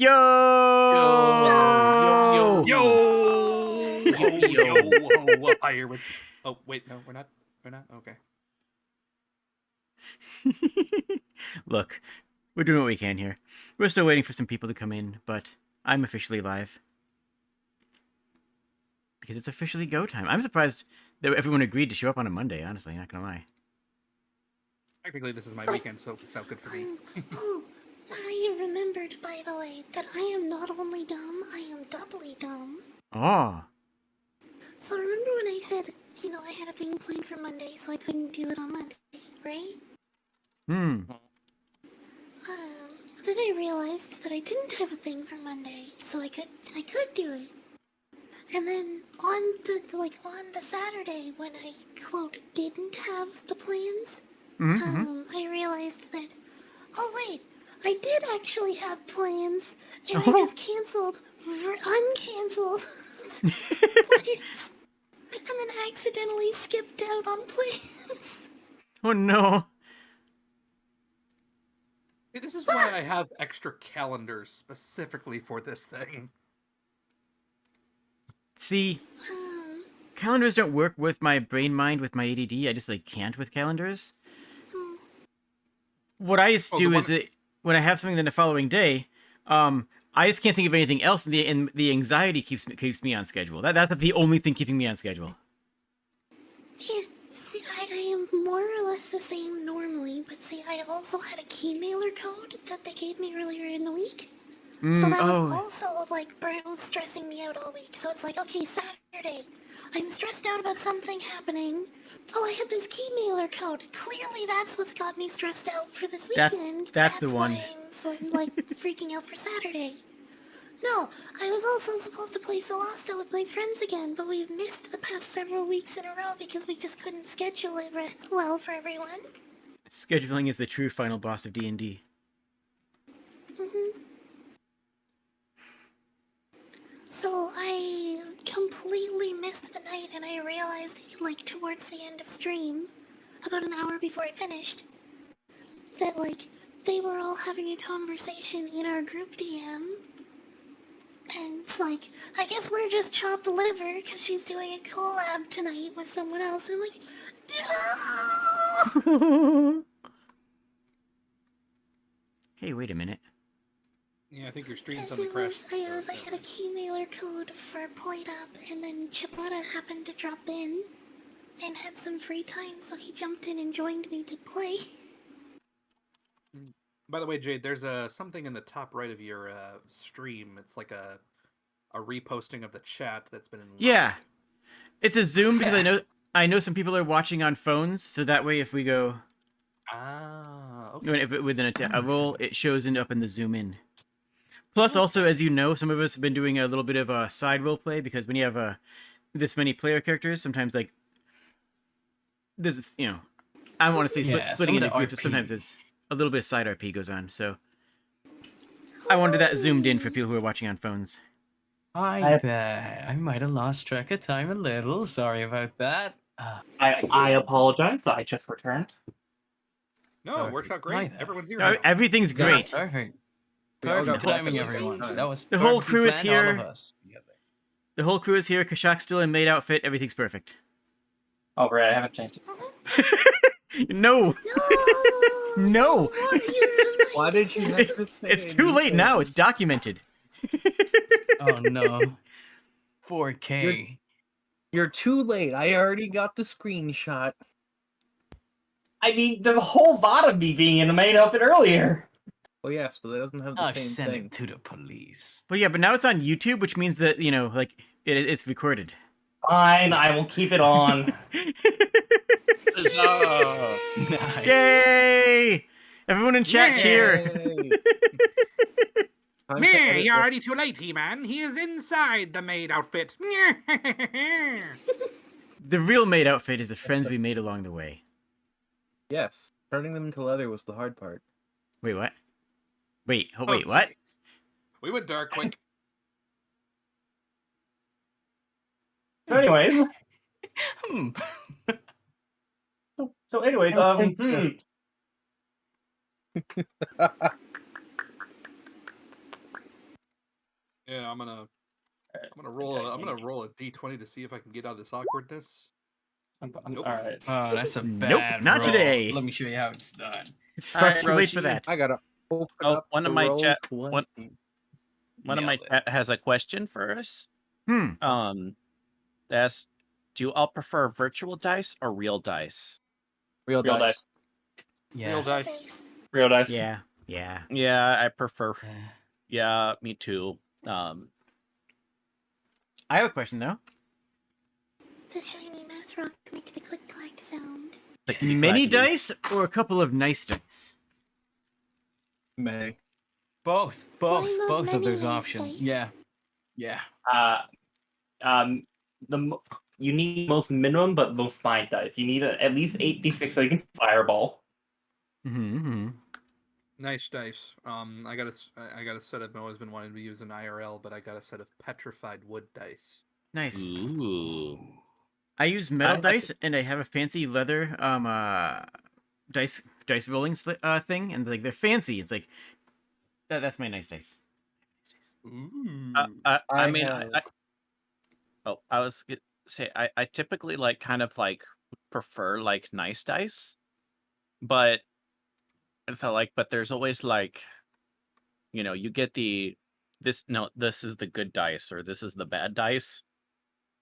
Yo! Yo! Pirates. Oh, wait, no, we're not. We're not? Okay. Look, we're doing what we can here. We're still waiting for some people to come in, but I'm officially live. Because it's officially go time. I'm surprised that everyone agreed to show up on a Monday, honestly, not gonna lie. Technically, this is my weekend, so it's out good for me. I remembered, by the way, that I am not only dumb, I am doubly dumb. Oh. So remember when I said, I had a thing planned for Monday, so I couldn't do it on Monday, right? Hmm. Then I realized that I didn't have a thing for Monday, so I could do it. And then on the Saturday when I quote didn't have the plans, I realized that, oh wait, I did actually have plans, and I just uncanceled plans, and then accidentally skipped out on plans. Oh no. Hey, this is why I have extra calendars specifically for this thing. See, calendars don't work with my brain mind with my ADD. I just can't with calendars. What I used to do is that when I have something then the following day, I just can't think of anything else, and the anxiety keeps me on schedule. That's the only thing keeping me on schedule. Yeah, see, I am more or less the same normally, but see, I also had a key mailer code that they gave me earlier in the week. So that was also, was stressing me out all week. So it's like, okay, Saturday, I'm stressed out about something happening. Oh, I have this key mailer code. Clearly that's what's got me stressed out for this weekend. That's the one. Why I'm, freaking out for Saturday. No, I was also supposed to play Solasta with my friends again, but we've missed the past several weeks in a row because we just couldn't schedule it well for everyone. Scheduling is the true final boss of D&D. So I completely missed the night, and I realized, towards the end of stream, about an hour before I finished, that, they were all having a conversation in our group DM, and it's I guess we're just chopped liver, because she's doing a collab tonight with someone else, and I'm like, no! Hey, wait a minute. Yeah, I think your stream suddenly crashed. I had a key mailer code for Played Up, and then Chipata happened to drop in and had some free time, so he jumped in and joined me to play. By the way, Jade, there's something in the top right of your stream. It's like a reposting of the chat that's been unlocked. Yeah, it's a Zoom because I know some people are watching on phones, so that way if we go okay. within a roll, it shows up in the zoom in. Plus, also, as you know, some of us have been doing a little bit of a side role play, because when you have this many player characters, sometimes, there's, I don't want to say splitting into groups, but sometimes there's a little bit of side RP goes on, so I wanted that zoomed in for people who are watching on phones. I might have lost track of time a little. Sorry about that. I apologize. I just returned. No, it works out great. Everyone's here. No, everything's great. Perfect. Perfect timing, everyone. That was the whole crew is here. All of us together. The whole crew is here. Kashak's still in maid outfit. Everything's perfect. Oh, right. I haven't changed it. No. No. Why did you have to say It's too late now. It's documented. Oh no. 4K. You're too late. I already got the screenshot. I mean, there's a whole lot of me being in the main outfit earlier. Well, yes, but that doesn't have the I'll same send thing. it to the police. But yeah, but now it's on YouTube, which means that, it's recorded. Fine, I will keep it on. Nice. Yay! Everyone in chat cheer. Meh, you're already too late, He-Man. He is inside the maid outfit. The real maid outfit is the friends we made along the way. Yes, turning them into leather was the hard part. Wait, what? Wait, what? We went dark quick. So anyways. So anyways, Yeah, I'm gonna roll a d20 to see if I can get out of this awkwardness. Nope. All right. Oh, that's a Nope, bad not roll. today. Let me show you how it's done. It's All far right, too late for Roshi. that. I gotta open Oh, up one the of my roll chat- 20. One of my Nailed it. chat has a question for us. Hmm. That's, do you all prefer virtual dice or real dice? Real dice. Yeah. Real dice. Face. Real dice. Yeah. Yeah. Yeah, I prefer. Yeah. Yeah, me too. I have a question though. The shiny math rock make the click clack sound. Many dice or a couple of nice dice? Many. Both Why not of many those nice options. dice? Yeah. Yeah. You need most minimum but most fine dice. You need at least 8d6 so you can fireball. Mm-hmm. Nice dice. I got a set of. I've always been wanting to use an IRL, but I got a set of petrified wood dice. Nice. Ooh. I use metal I dice, and I have a fancy leather dice rolling thing, and like they're fancy. It's like that's my nice dice. Ooh. I mean, have- I was gonna say I typically like kind of like prefer like nice dice, but but there's always like, you get this is the good dice or this is the bad dice.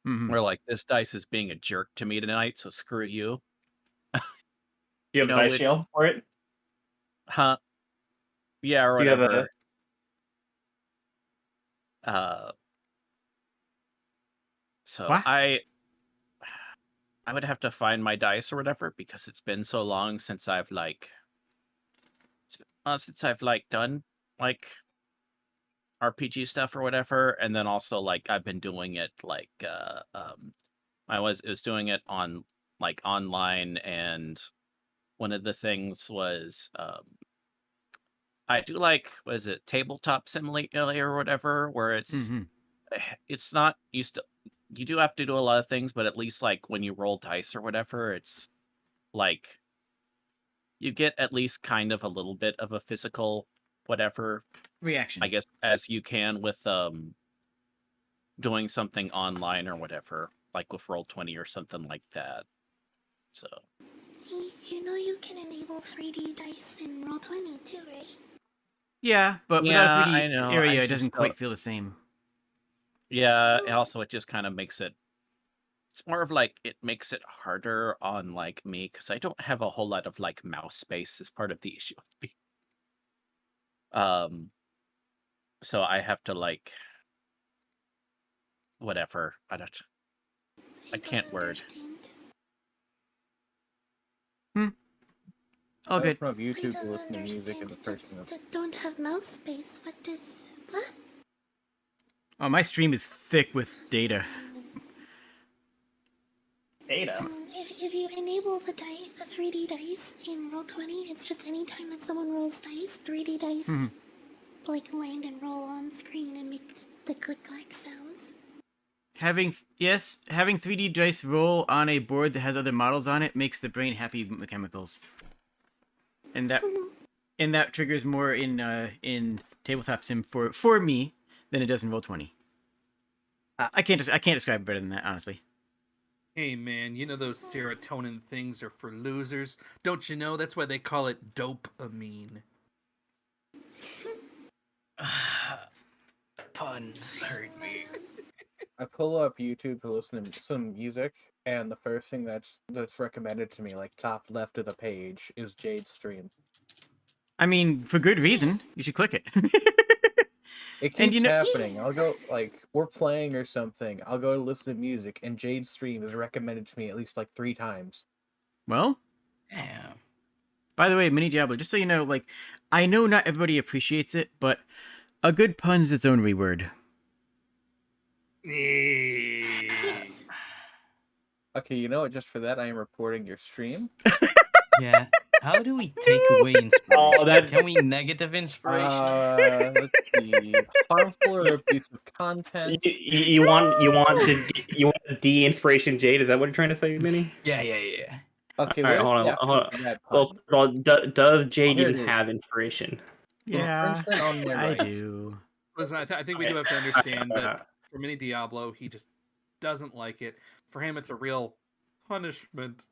Mhm. Where like this dice is being a jerk to me tonight, so screw you. You have a dice shield for it? Huh? Yeah, or Do you have whatever. So What? I would have to find my dice or whatever because it's been so long since I've done like RPG stuff or whatever, and then also like I've been doing it like I was doing it on like online, and one of the things was I do like, was it tabletop simulator or whatever, where Mhm. it's not you do have to do a lot of things, but at least like when you roll dice or whatever, it's like you get at least kind of a little bit of a physical whatever, Reaction. I guess, as you can with doing something online or whatever, like with Roll20 or something like that. So You know you can enable 3D dice in Roll20 too, right? Yeah, but Yeah, without a 3D I know, area, I it doesn't just quite don't- feel the same. yeah, and also it just kind of makes it. It's more of like it makes it harder on like me because I don't have a whole lot of like mouse space as part of the issue with me. So I have to like whatever. I can't don't word. understand. All good. From I YouTube to don't listen to music in the understand first minute. that don't have mouse space. What? Oh, my stream is thick with data. Data. If you enable the 3D dice in Roll20, it's just anytime that someone rolls dice, 3D dice Mhm. like land and roll on screen and make the click clack sounds. Having 3D dice roll on a board that has other models on it makes the brain happy chemicals, and that triggers more in tabletop sim for me than it does in Roll20. I can't describe it better than that, honestly. Hey man, you know those serotonin things are for losers? Don't you know that's why they call it dopamine? Puns hurt me. I pull up YouTube to listen to some music, and the first thing that's recommended to me, like top left of the page, is Jade's stream. I mean, for good reason. You should click it. It And keeps happening. I'll go, like, we're playing or something. I'll go to listen to music, and Jade's stream is recommended to me at least like 3 times. Well, Damn. by the way, Mini Diablo, just so you know, like, I know not everybody appreciates it, but a good pun's its own reword. Yes. Okay, you know what? Just for that, I am reporting your stream. Yeah. How do we take away inspiration? Oh, that- Can we negative inspiration? Let's see. Harmful or abusive content. You want to de-inspiration Jade? Is that what you're trying to say, Minnie? Yeah. Okay, All right, where's hold the on. Hold actual on. bad Well, pun? first of all, does Jade Here it even is. have inspiration? Yeah, Infringement on my I rights. do. Listen, I think we do have to understand that for mini Diablo, he just doesn't like it. For him, it's a real punishment.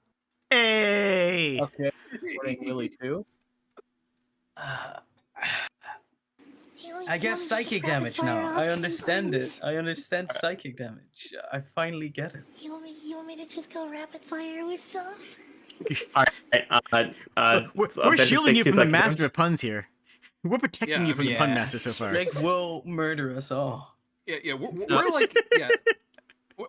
Hey! Okay, supporting Willy too. I get psychic damage now. I understand it. I understand psychic damage. I finally get it. You want me to just go rapid fire with some? Alright, We're shielding you from the master of puns here. We're protecting Yeah, you I from the mean- pun master so far. Sprig will murder us all. Yeah, we're like, yeah.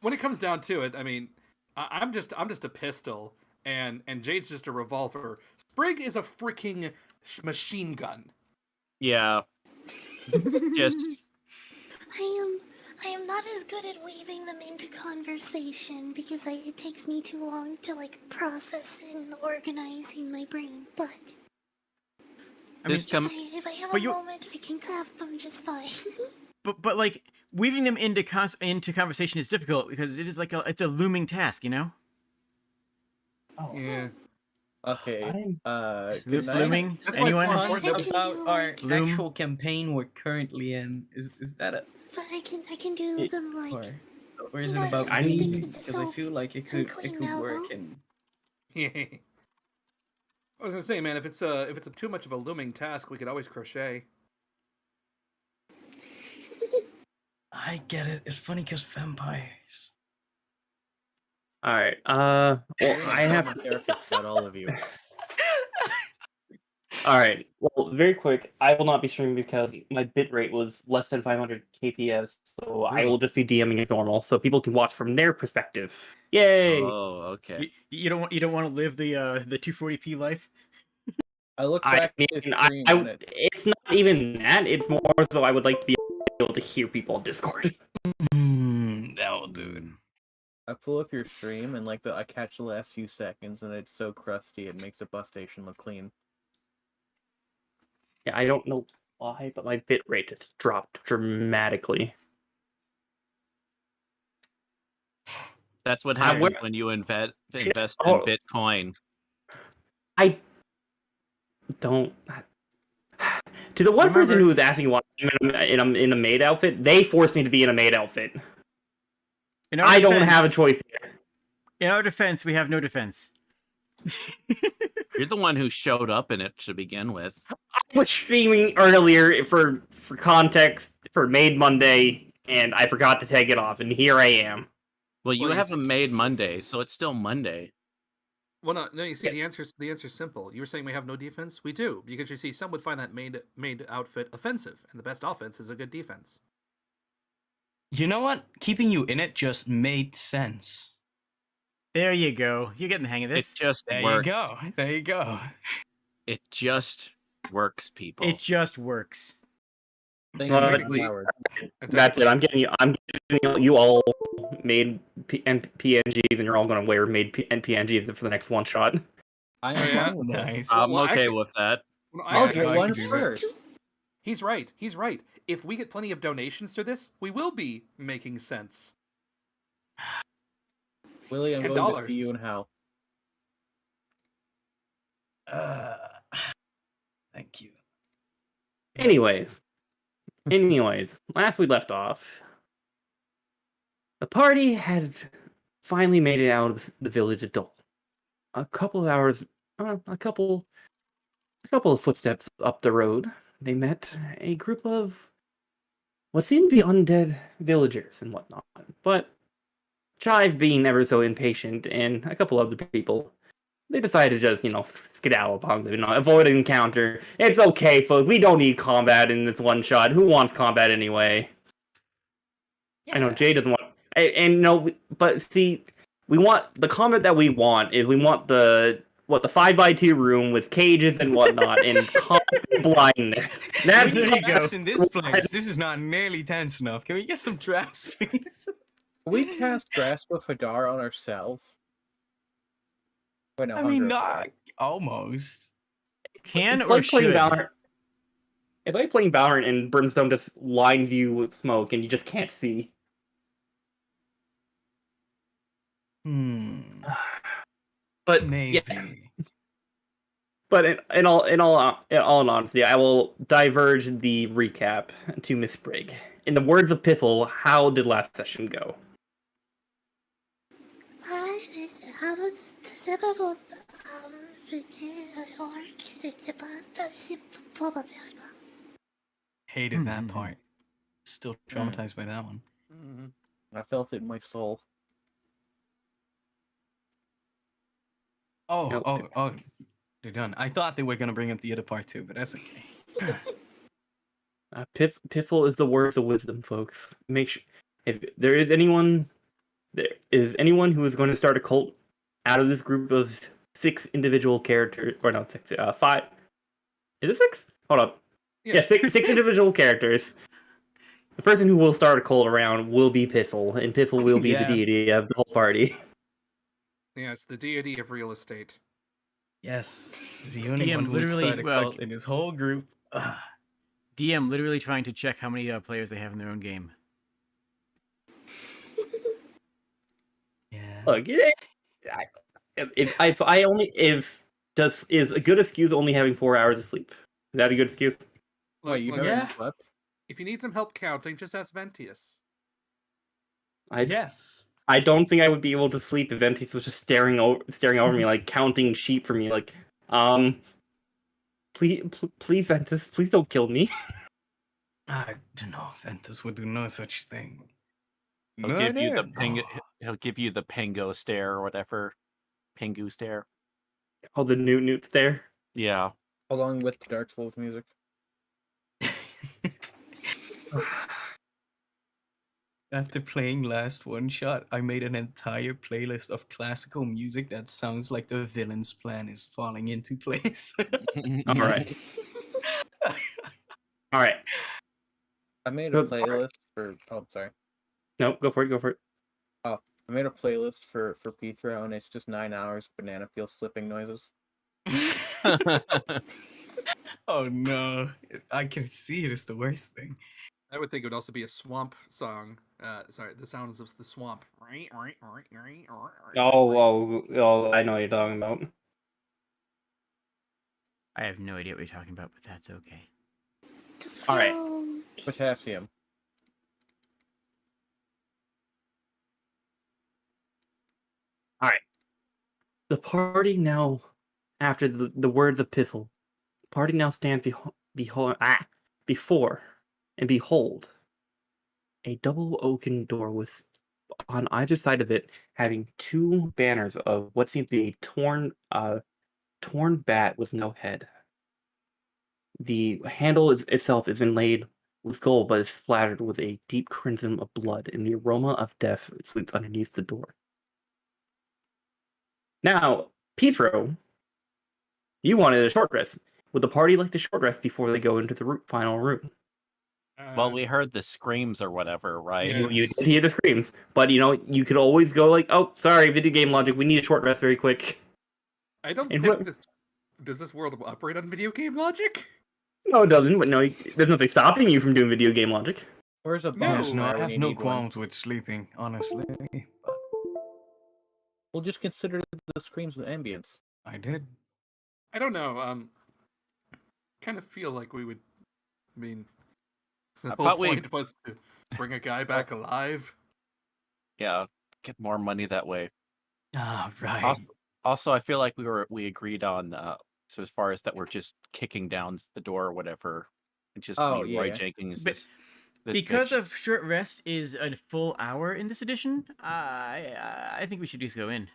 When it comes down to it, I mean, I'm just a pistol, and Jade's just a revolver. Sprig is a freaking machine gun. Yeah. Just I am not as good at weaving them into conversation because it takes me too long to like process and organize in my brain. But I mean, if I have but a you- moment, I can craft them just fine. but like weaving them into conversation is difficult because it is like it's a looming task, you know. Oh, Yeah. Okay. This Good night. looming. That's why it's Anyone? fun. Fun I can about do, our like- Loom. actual campaign we're currently in is that a But I can do them like. or is it No, about it's I need- me? Because I feel like it could clean work now, and Yeah. I was gonna say, man, if it's too much of a looming task, we could always crochet. I get it. It's funny because vampires. Alright, well, I have... a therapist about all of you. Alright, well, very quick, I will not be streaming because my bitrate was less than 500 kps, so I will just be DMing as normal, so people can watch from their perspective. Yay! oh, okay. You don't want to live the 240p life. I look I back mean, at his stream and it's not even that, it's more so I would like to be able to hear people on Discord. That'll do it. I pull up your stream and like I catch the last few seconds and it's so crusty it makes a bus station look clean. Yeah, I don't know why, but my bitrate just dropped dramatically. That's what I happens would- when you invest in Oh. Bitcoin. I don't... To the one person Remember- who was asking why I'm in a maid outfit, they forced me to be in a maid outfit. In our I don't defense- have a choice here. In our defense, we have no defense. You're the one who showed up in it to begin with. I was streaming earlier for context for Maid Monday, and I forgot to take it off, and here I am. Well, you Well, you haven't made Monday, so it's still Monday. Well, no. You see, the answer's simple. You were saying we have no defense. We do, because you see, some would find that maid outfit offensive, and the best offense is a good defense. You know what? Keeping you in it just made sense. There you go. You're getting the hang of It this. just There works. you go. There you go. It just works, people. It just works. Thank Well, you, technically- Howard. That's it. I'm getting you all made PNGs, and you're all going to wear made PNGs for the next one shot. I Oh, am yeah? fine with this. Nice. I'm Well, okay actually- with that. Well, I'll actually, get I one can do that. first. He's right. He's right. If we get plenty of donations to this, we will be making sense. Willie, I'm And going to dollars. see you in hell. Thank you. Anyways, last we left off, the party had finally made it out of the village of Dole. A couple of hours, a couple of footsteps up the road, they met a group of what seemed to be undead villagers and whatnot. But Chive being ever so impatient, and a couple other people, they decided to just, skedaddle upon them, avoid an encounter. It's okay, folks. We don't need combat in this one shot. Who wants combat anyway? I know Jay doesn't want. And no, but see, we want the combat that we want is we want the 5x2 room with cages and whatnot and constant blindness. That's We there need you go. traps in this place. This is not nearly tense enough. Can we get some traps, please? We cast Grasp of Hadar on ourselves. Wait, no, I mean, Hunger. not almost. Can It's or like playing should? Valorant. It's like playing Valorant and Brimstone just lines you with smoke and you just can't see. Hmm. But Maybe. yeah, But in all honesty, I will diverge the recap to Miss Brigg. In the words of Piffle, how did last session go? I was about Hated that part. Still traumatized by that one. I felt it in my soul. Oh, they're done. I thought they were gonna bring up the other part too, but that's okay. Piffle is the words of wisdom, folks. Make sure if there is anyone who is going to start a cult out of this group of 6 individual characters, or no, 6, 5. Is it 6? Hold up. Yeah, 6 individual characters. The person who will start a cult around will be Piffle, and Piffle will be the deity of the whole party. Yeah, it's the deity of real estate. Yes, the only DM one who would start a cult in his whole group. DM literally trying to check how many players they have in their own game. Yeah. Look, is a good excuse only having 4 hours of sleep? Is that a good excuse? Wait, you Look, never yeah. slept? if you need some help counting, just ask Ventius. Yes. I don't think I would be able to sleep if Ventis was just staring over me, like counting sheep for me. Like, please, Ventus, please don't kill me. I don't know. Ventus would do no such thing. He'll give you the Murder? he'll give you the Pingo stare or whatever. Pingu stare. Oh, the newts there. Yeah. Along with the Dark Souls music. After playing last one shot, I made an entire playlist of classical music that sounds like the villain's plan is falling into place. All right. All right. I made a Good playlist for. Oh, sorry. No, go for it. Go for it. I made a playlist for P3, and it's just 9 hours of banana peel slipping noises. Oh no. I can see it is the worst thing. I would think it would also be a swamp song. Sorry, the sounds of the swamp. Oh, I know what you're talking about. I have no idea what you're talking about, but that's okay. All right. Potassium. All right. The party now, after the words of Piffle, the party now stands before and behold a double oaken door with on either side of it having 2 banners of what seems to be a torn bat with no head. The handle itself is inlaid with gold, but is splattered with a deep crimson of blood, and the aroma of death sweeps underneath the door. Now, Petro, you wanted a short rest. Would the party like the short rest before they go into the final room? Well, we heard the screams or whatever, right? Yeah. You did hear the screams, but you could always go like, "Oh, sorry, video game logic. We need a short rest very quick." I don't And think does this world operate on video game logic? No, it doesn't. But no, there's nothing stopping you from doing video game logic. Where's a No. bomb? Yes, no, I when have you no need one? qualms with sleeping, honestly. But We'll just consider the screams and ambience. I did. I don't know. Kind of feel like we would. I mean, the I whole thought we- point was to bring a guy back alive. Yeah, get more money that way. Ah, right. Also, I feel like we agreed on so as far as that we're just kicking down the door or whatever. It's just Oh, me, yeah, Roy yeah. Jenkins. But This because bitch. of short rest is a full hour in this edition, I think we should just go in.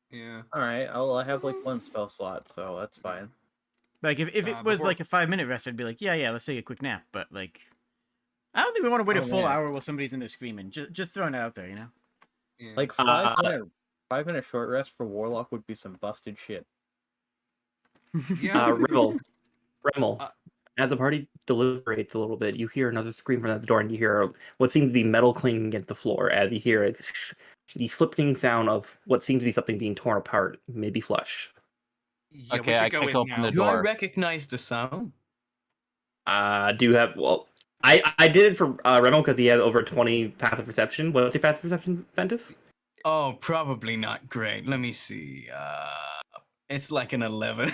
Yeah. Alright, I have like 1 spell slot, so that's fine. Like if it was before- like a 5-minute rest, I'd be like, yeah, let's take a quick nap. But like, I don't think we want to wait a Oh, full man. hour while somebody's in there screaming. Just throwing it out there, you know. Yeah. Like 5-minute short rest for Warlock would be some busted shit. yeah. Rimmel. As the party deliberates a little bit, you hear another scream from that door, and you hear what seems to be metal clanging against the floor. As you hear it, the slipping sound of what seems to be something being torn apart, maybe flesh. Yeah, Okay, we should I go kick in open now. the Do I door. recognize the sound? Do you have I did it for Rimmel because he has over 20 passive perception. What's your passive perception, Ventus? Oh, probably not great. Let me see. It's like an 11.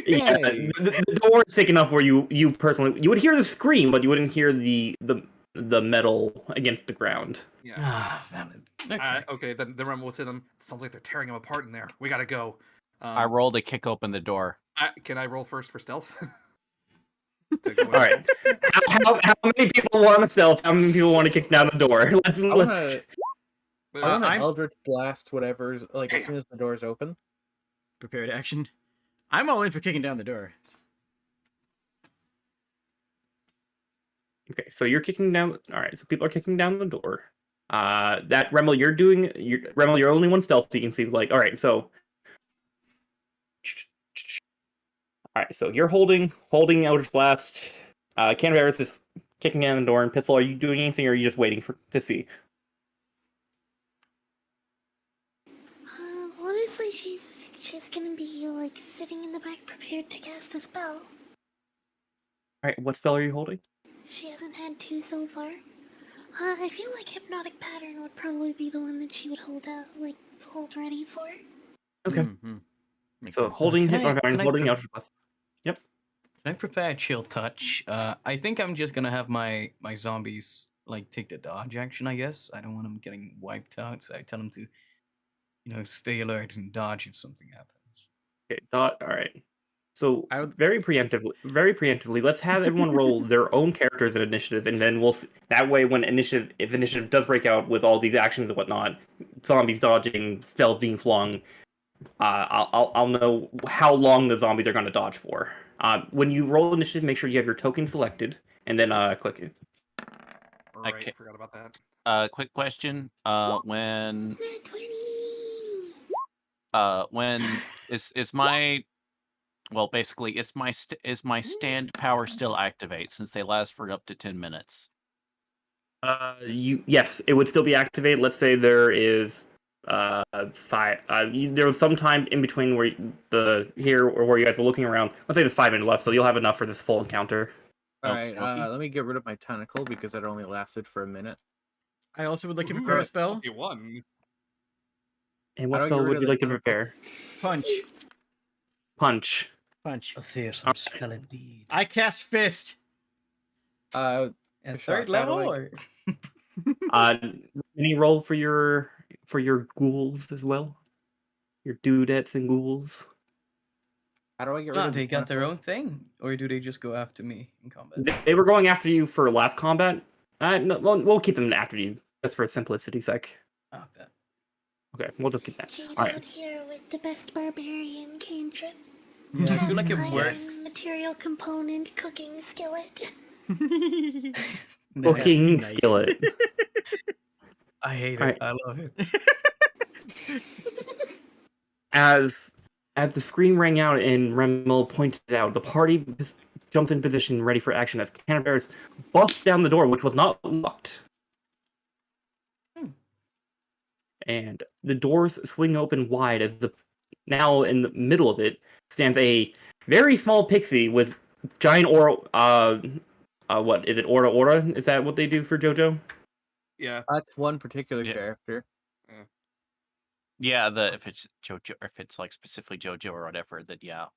Yeah, Hey. the door is thick enough where you personally you would hear the scream, but you wouldn't hear the metal against the ground. Yeah. Ah, valid. Okay. Okay, then Rem will say to them. Sounds like they're tearing him apart in there. We gotta go. I roll to kick open the door. Can I roll first for stealth? To go in All right. How many people want to stealth? How many people want to kick down the door? Let's. I wanna I'm- Eldritch Blast whatever's like as soon as the door's open. Prepared action. I'm all in for kicking down the door. Okay, so you're kicking down. All right, so people are kicking down the door. That Remel, you're doing. Remel, you're only one stealth. So you can see like. All right, so. All right, so you're holding Eldritch Blast. Canaveras is kicking down the door, and Pitfall, are you doing anything, or are you just waiting to see? Honestly, she's gonna be like sitting in the back, prepared to cast a spell. All right, what spell are you holding? She hasn't had two so far. I feel like hypnotic pattern would probably be the one that she would hold ready for. Okay. Mhm. Makes So sense. holding Can I- Hypnotic Pattern, can I holding pre- Eldritch Blast. Can I prepare a chill touch? I think I'm just gonna have my zombies like take the dodge action. I guess I don't want them getting wiped out, so I tell them to, stay alert and dodge if something happens. Okay, dot. All right. So I would- very preemptively, let's have everyone roll their own characters in initiative, and then that way when if initiative does break out with all these actions and whatnot, zombies dodging, spells being flung, I'll know how long the zombies are going to dodge for. When you roll initiative, make sure you have your token selected, and then click it. Right, Okay. forgot about that. Quick question. When Nat 20! is my basically is my stand power still activate since they last for up to 10 minutes? Yes, it would still be activated. Let's say there is five. There was some time in between where where you guys were looking around. Let's say there's 5 minutes left, so you'll have enough for this full encounter. Alright, Okey-dokey. let me get rid of my tentacle because it only lasted for a minute. I also would like to Ooh, prepare a spell. lucky one. And How what do I get spell rid would of you the like to tentacle? prepare? Punch. Punch. Punch. A fearsome spell indeed. I cast fist. Uh, At Shot, third how do level, I- or Any roll for your ghouls as well? Your dudettes and ghouls. how do I get rid no, of the they got their tentacle? own thing, or do they just go after me in combat? They were going after you for last combat. No, we'll keep them after you. That's for simplicity's sake. Oh, bet. Okay, we'll just keep that. Jade All out right. here with the best barbarian cantrip. Yeah, I feel like it Cast iron works. Material component cooking skillet. Cooking Nice. skillet. I hate it. Alright. I love it. As the scream rang out and Remel pointed out, the party jumps in position, ready for action as Canaveras busts down the door, which was not locked. And the doors swing open wide as now in the middle of it stands a very small pixie with giant aura. What is it? Aura? Is that what they do for JoJo? Yeah. That's one particular Yeah. character. Yeah, if it's JoJo, or if it's like specifically JoJo or whatever, then yeah,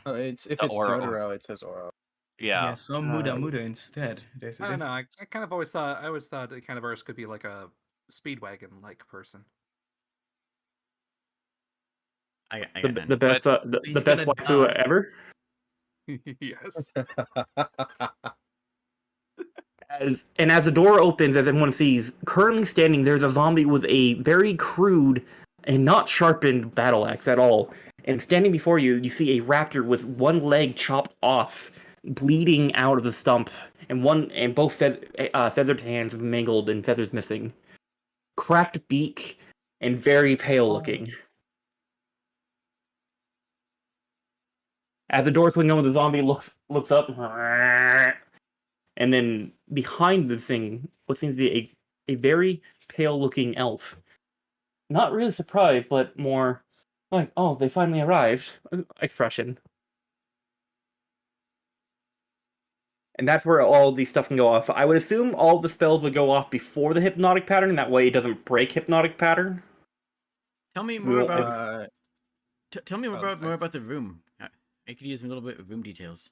Oh, if The it's aura. Jotaro, it says aura. yeah. So Muda instead. There's a I don't know. difference. I kind of always thought it kind of ours could be like a speedwagon like person. I got The none. best He's the best gonna waifu die. ever. Yes. As the door opens, as everyone sees, currently standing there's a zombie with a very crude and not sharpened battle axe at all. And standing before you, you see a raptor with one leg chopped off, bleeding out of the stump, and both feathered hands mangled and feathers missing, cracked beak, and very pale looking. As the door swings open, the zombie looks up, and then behind the thing, what seems to be a very pale-looking elf. Not really surprised, but more like, oh, they finally arrived expression. And that's where all the stuff can go off. I would assume all the spells would go off before the hypnotic pattern, and that way it doesn't break hypnotic pattern. Tell me more Well, about Tell me more Oh, about the room. I could use a little bit of room details.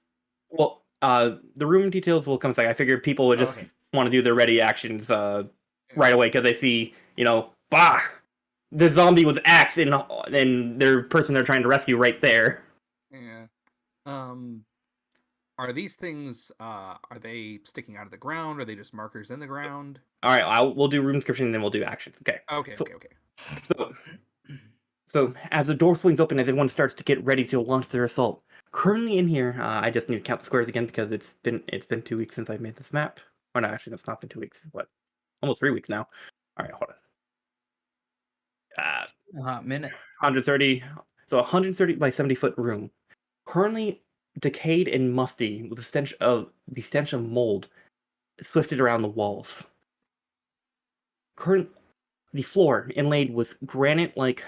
Well, the room details will come in a second. I figured people would just Okay. want to do their ready actions right away because they see, bah, the zombie was axed and their person they're trying to rescue right there. Yeah. Are these things are they sticking out of the ground? Are they just markers in the ground? All right, we'll do room description and then we'll do actions. Okay. Okay, So, okay. So, so as the door swings open, as everyone starts to get ready to launch their assault. Currently in here, I just need to count the squares again because it's been 2 weeks since I made this map. Or no, actually, that's not been 2 weeks. What? Almost 3 weeks now. All right, hold on. A hot minute. 130. So 130 by 70 foot room. Currently decayed and musty, with the stench of mold swifted around the walls. The floor inlaid with granite like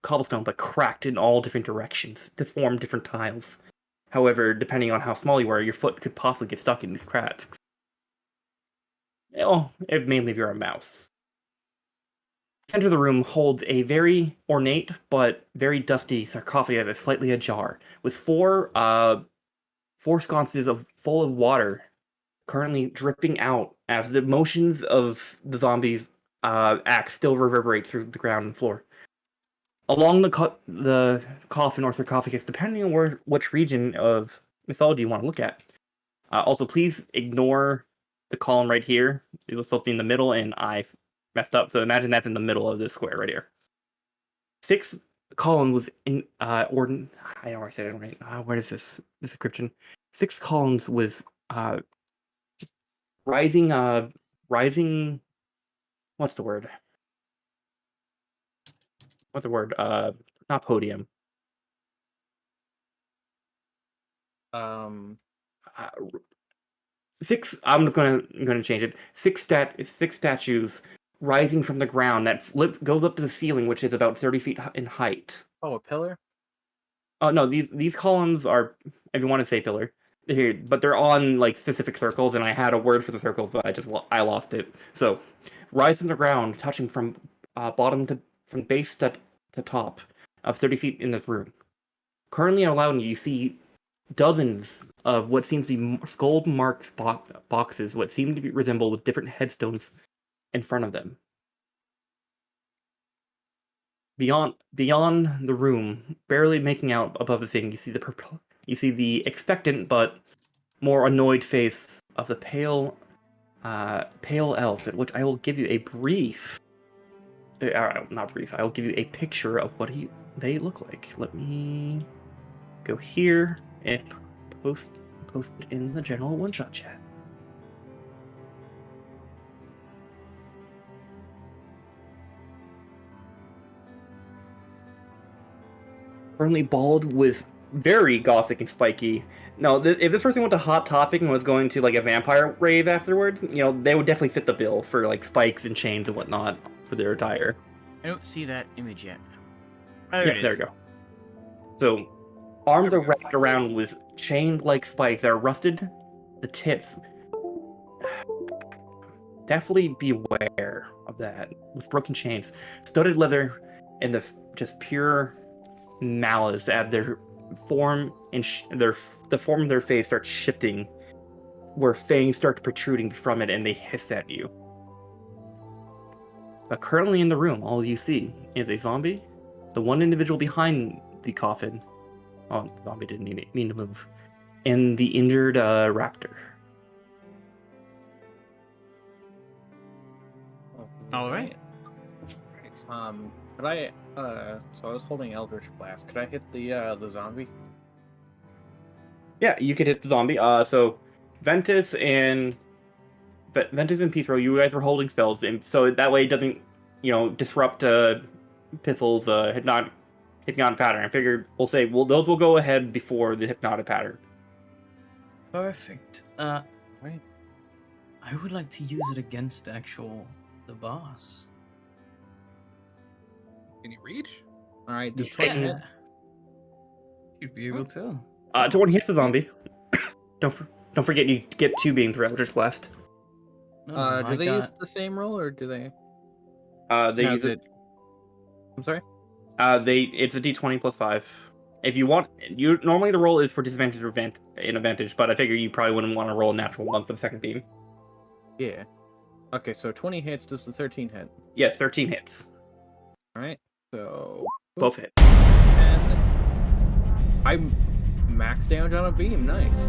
cobblestone, but cracked in all different directions to form different tiles. However, depending on how small you are, your foot could possibly get stuck in these cracks. Well, mainly if you're a mouse. The center of the room holds a very ornate but very dusty sarcophagus that's slightly ajar, with four sconces full of water currently dripping out as the motions of the zombies' axe still reverberate through the ground and floor. Along the coffin or sarcophagus, depending on which region of mythology you want to look at. Also, please ignore the column right here. It was supposed to be in the middle, and I messed up. So imagine that's in the middle of this square right here. 6 columns was in I know I said it right. Where is this description? 6 columns with rising. What's the word? What's the word? Not podium. Um, 6. I'm just gonna change it. 6 statues rising from the ground that goes up to the ceiling, which is about 30 feet in height. oh, a pillar? Oh no, these columns are, if you want to say pillar, here, but they're on like specific circles, and I had a word for the circles, but I lost it. So, rise from the ground, touching from from base to top of 30 feet in this room. Currently, allowing you see dozens of what seems to be skull-marked boxes, what seem to resemble with different headstones in front of them. Beyond the room, barely making out above the thing, you see the expectant but more annoyed face of the pale elf, at which I will give you a brief. Not brief. I will give you a picture of what they look like. Let me go here and post it in the general one-shot chat. Currently bald with very gothic and spiky. Now, if this person went to Hot Topic and was going to like a vampire rave afterwards, they would definitely fit the bill for like spikes and chains and whatnot for their attire. I don't see that image yet. Oh, there we go. So, arms are wrapped around with chain-like spikes that are rusted. The tips. Definitely beware of that. With broken chains, studded leather, and the just pure malice as their form and the form of their face starts shifting, where fangs start protruding from it, and they hiss at you. But currently in the room, all you see is a zombie, the one individual behind the coffin. Oh, the zombie didn't mean to move. And the injured raptor. All right. Could I? So I was holding Eldritch Blast. Could I hit the zombie? Yeah, you could hit the zombie. So Ventus and Pithro, you guys were holding spells, and so that way it doesn't, disrupt Piffle's hypnotic pattern. I figured those will go ahead before the hypnotic pattern. Perfect. Right. I would like to use it against the boss. Can you reach? All right. Just Just fighting. You'd be able to. To when he hits the zombie, don't forget you get 2 beams for Eldritch Blast. No, do they use the same roll or do they? They No, use it. I'm sorry. It's a D20 plus 5. If you want, normally the roll is for disadvantage or advantage, but I figure you probably wouldn't want to roll a natural 1 for the second beam. Yeah. Okay, so 20 hits. Does the 13 hit? Yes, 13 hits. All right. So Both hit. and I'm max damage on a beam. Nice.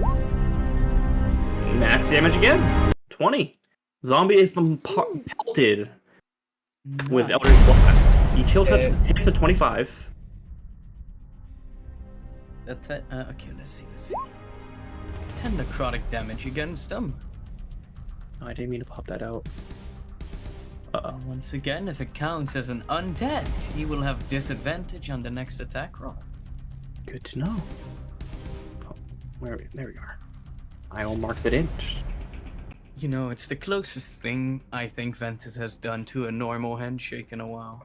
Max damage again. 20. Zombie is pelted with Nice. Eldritch Blast. You chill touch hits at 25. Okay, let's see. 10 necrotic damage against them. Oh, I didn't mean to pop that out. And once again, if it counts as an undead, he will have disadvantage on the next attack roll. Good to know. Oh, there we are. I will mark that in. You know, it's the closest thing I think Ventus has done to a normal handshake in a while.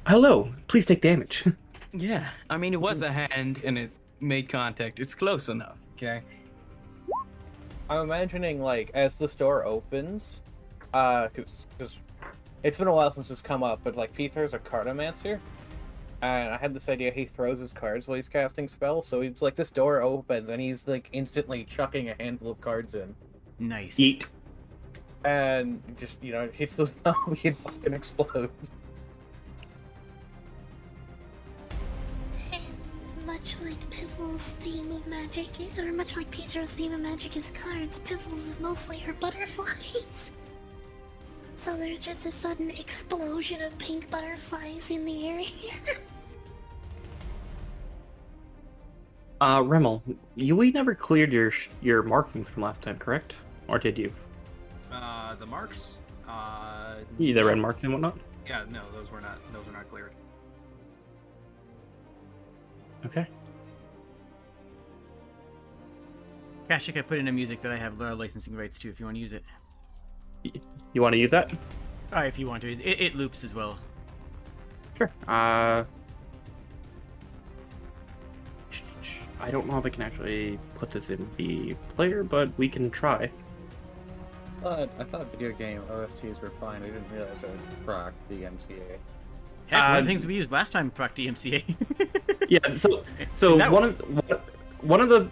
Hello, please take damage. Yeah, I mean, it was a hand and it made contact. It's close enough, okay? I'm imagining like as the store opens, because it's been a while since it's come up, but like Peter's a cartomancer, and I had this idea he throws his cards while he's casting spells, so it's like this door opens and he's like instantly chucking a handful of cards in, Nice. Eat. and just hits the zombie and fucking explodes. And much like Piffle's theme of magic, or much like Peter's theme of magic is cards, Piffle's is mostly her butterflies. So there's just a sudden explosion of pink butterflies in the area. Rimmel, we never cleared your markings from last time, correct? Or did you? The marks. The no. red marks and whatnot. Yeah, no, those were not cleared. Okay. Kashik, I put in a music that I have licensing rights to if you want to use it. You want to use that? If you want to. It loops as well. Sure. I don't know if I can actually put this in the player, but we can try. I thought video game OSTs were fine. I didn't realize I would proc the MCA. Heck, one of the things we used last time proc DMCA. Yeah. So that one of the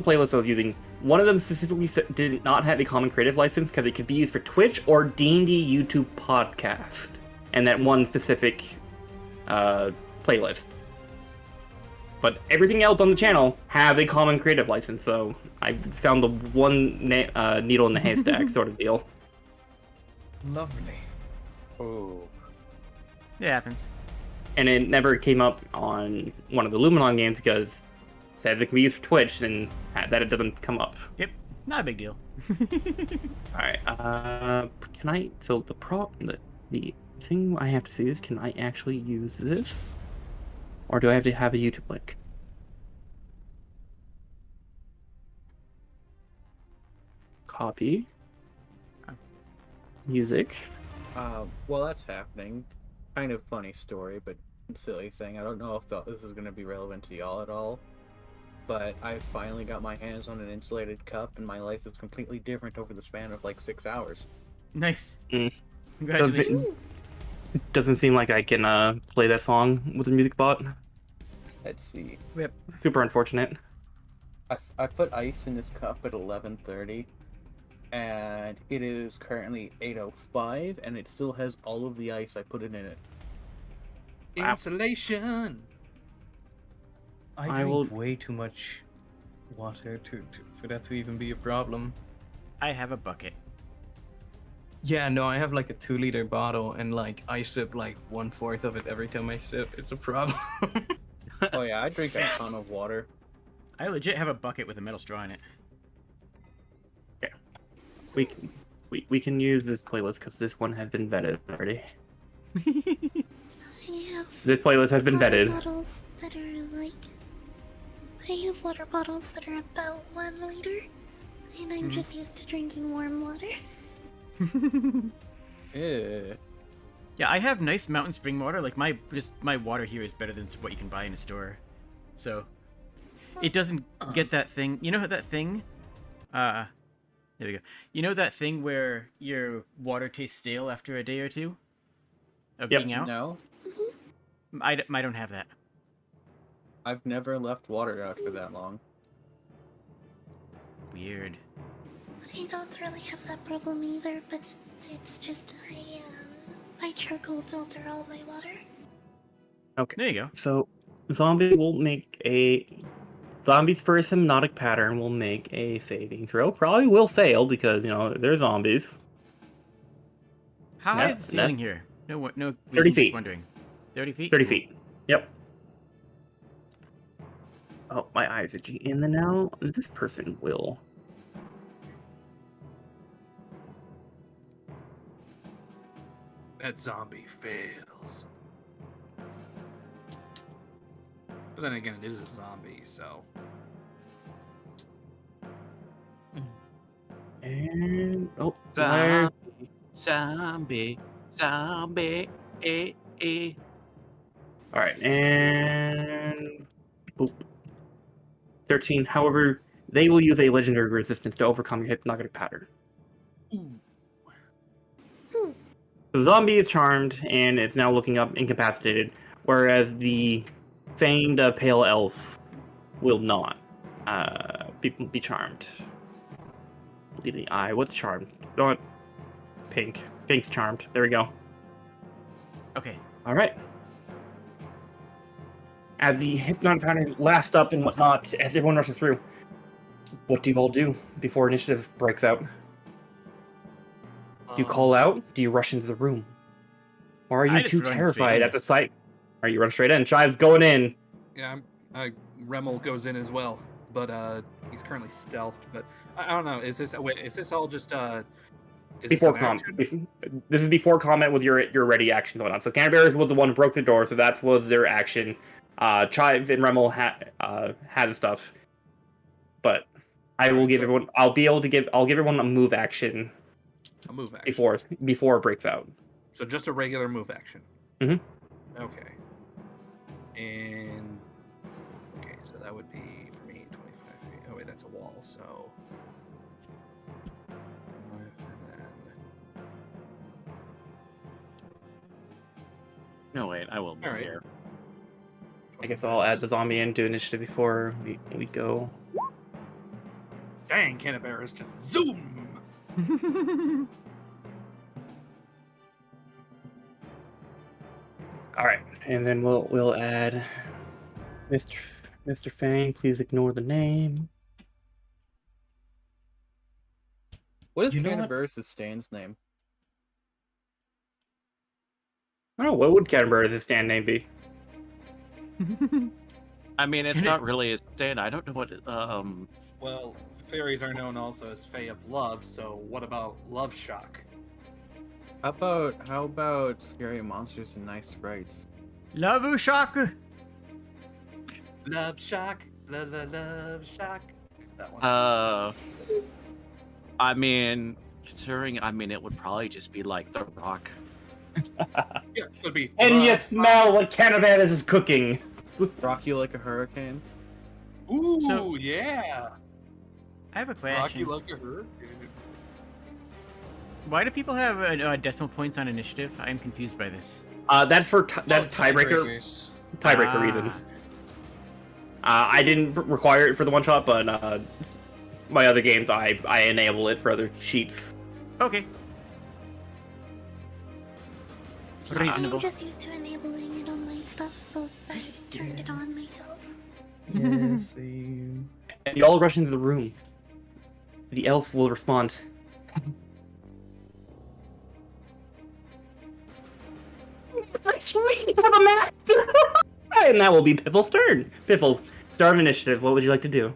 playlists I was using, one of them specifically did not have a common creative license because it could be used for Twitch or D&D YouTube podcast, and that one specific playlist. But everything else on the channel has a common creative license, so I found the one needle in the haystack sort of deal. Lovely. Oh. It happens. And it never came up on one of the Luminon games because it says it can be used for Twitch, and that it doesn't come up. Yep, not a big deal. Alright, can I, so the thing I have to see is, can I actually use this? Or do I have to have a YouTube link? Copy. Music. Well, that's happening. Kind of funny story, but silly thing. I don't know if this is going to be relevant to y'all at all, but I finally got my hands on an insulated cup, and my life is completely different over the span of like 6 hours. Nice. Mm. Congratulations. Doesn't seem like I can play that song with a music bot. Let's see. Super unfortunate. I put ice in this cup at 11:30, and it is currently 8:05, and it still has all of the ice I put in it. Wow. Insulation. I drink will- way too much water for that to even be a problem. I have a bucket. Yeah, no, I have like a 2-liter bottle and like I sip like 1/4 of it every time I sip. It's a problem. Oh yeah, I drink a ton of water. I legit have a bucket with a metal straw in it. We can use this playlist because this one has been vetted already. I have This playlist has been water vetted. bottles that are like. I have water bottles that are about 1 liter, and I'm just used to drinking warm water. Yeah. Yeah, I have nice mountain spring water. Like my water here is better than what you can buy in a store. So it doesn't get that thing. You know that thing? There we go. You know that thing where your water tastes stale after a day or two? Of Yep. being out? No, I don't have that. I've never left water out for that long. Weird. I don't really have that problem either, but it's just I charcoal filter all my water. Okay. There you go. So, Zombie's first hypnotic pattern will make a saving throw. Probably will fail because, they're zombies. How high Yeah, is the ceiling here? No 30 reason, feet. just wondering. 30 feet? 30 Cool. feet. Yep. Oh, my eyes are itchy. And then now, this person will. That zombie fails. But then again, it is a zombie, so. And. Oh, Zombie. Alright, and. Boop. 13. However, they will use a legendary resistance to overcome your hypnotic pattern. The zombie is charmed and it's now looking up incapacitated, whereas the feigned pale elf will not be charmed. Leave the eye. What's charmed? Don't. Pink. Pink's charmed. There we go. Okay. All right. As the hypnotic pattern lasts up and whatnot, as everyone rushes through, what do you all do before initiative breaks out? Do you call out? Do you rush into the room? Or are I you just too run straight terrified in. at the sight? Are you run straight in? Chive's going in. Yeah, Remel goes in as well, but he's currently stealthed. But I don't know. Is this all just is Before this an action? this is before comment with your ready action going on. So Canterbury's was the one who broke the door, so that was their action. Chive and Remel had stuff, but I will give everyone. I'll give everyone a move action. A move action. Before it breaks out. So just a regular move action. Mhm. Okay. And okay, so that would be for me 25 feet. Oh wait, that's a wall. So. And then... No, wait, I will move Alright. here. I guess I'll add the zombie into initiative before we go. Dang, Canterbury is just zoom. All right, and then we'll add Mr. Fang. Please ignore the name. What is You know what? Canterbury's Stan's name? I don't know, what would Canterbury's stand name be? I mean, it's not really a stand. I don't know what. Well, fairies are known also as Fae of Love. So what about Love Shock? How about scary monsters and nice sprites? Love shock. Love Shock, love Shock. That one. I mean, considering, it would probably just be like The Rock. Yeah, it would be. And you Love smell what Canterbury is cooking. Rock you like a hurricane? Ooh, So- yeah. I have a Rock you question. like a hurricane. Why do people have decimal points on initiative? I'm confused by this. That's tiebreaker Ah. reasons. I didn't require it for the one shot, but my other games I enable it for other sheets. Okay. Reasonable. I'm just used to enabling it on my stuff, so I turned it on myself. Yes, And you all rush into the room. The elf will respond. Sweet for the master! And that will be Piffle's turn. Piffle, start of initiative. What would you like to do?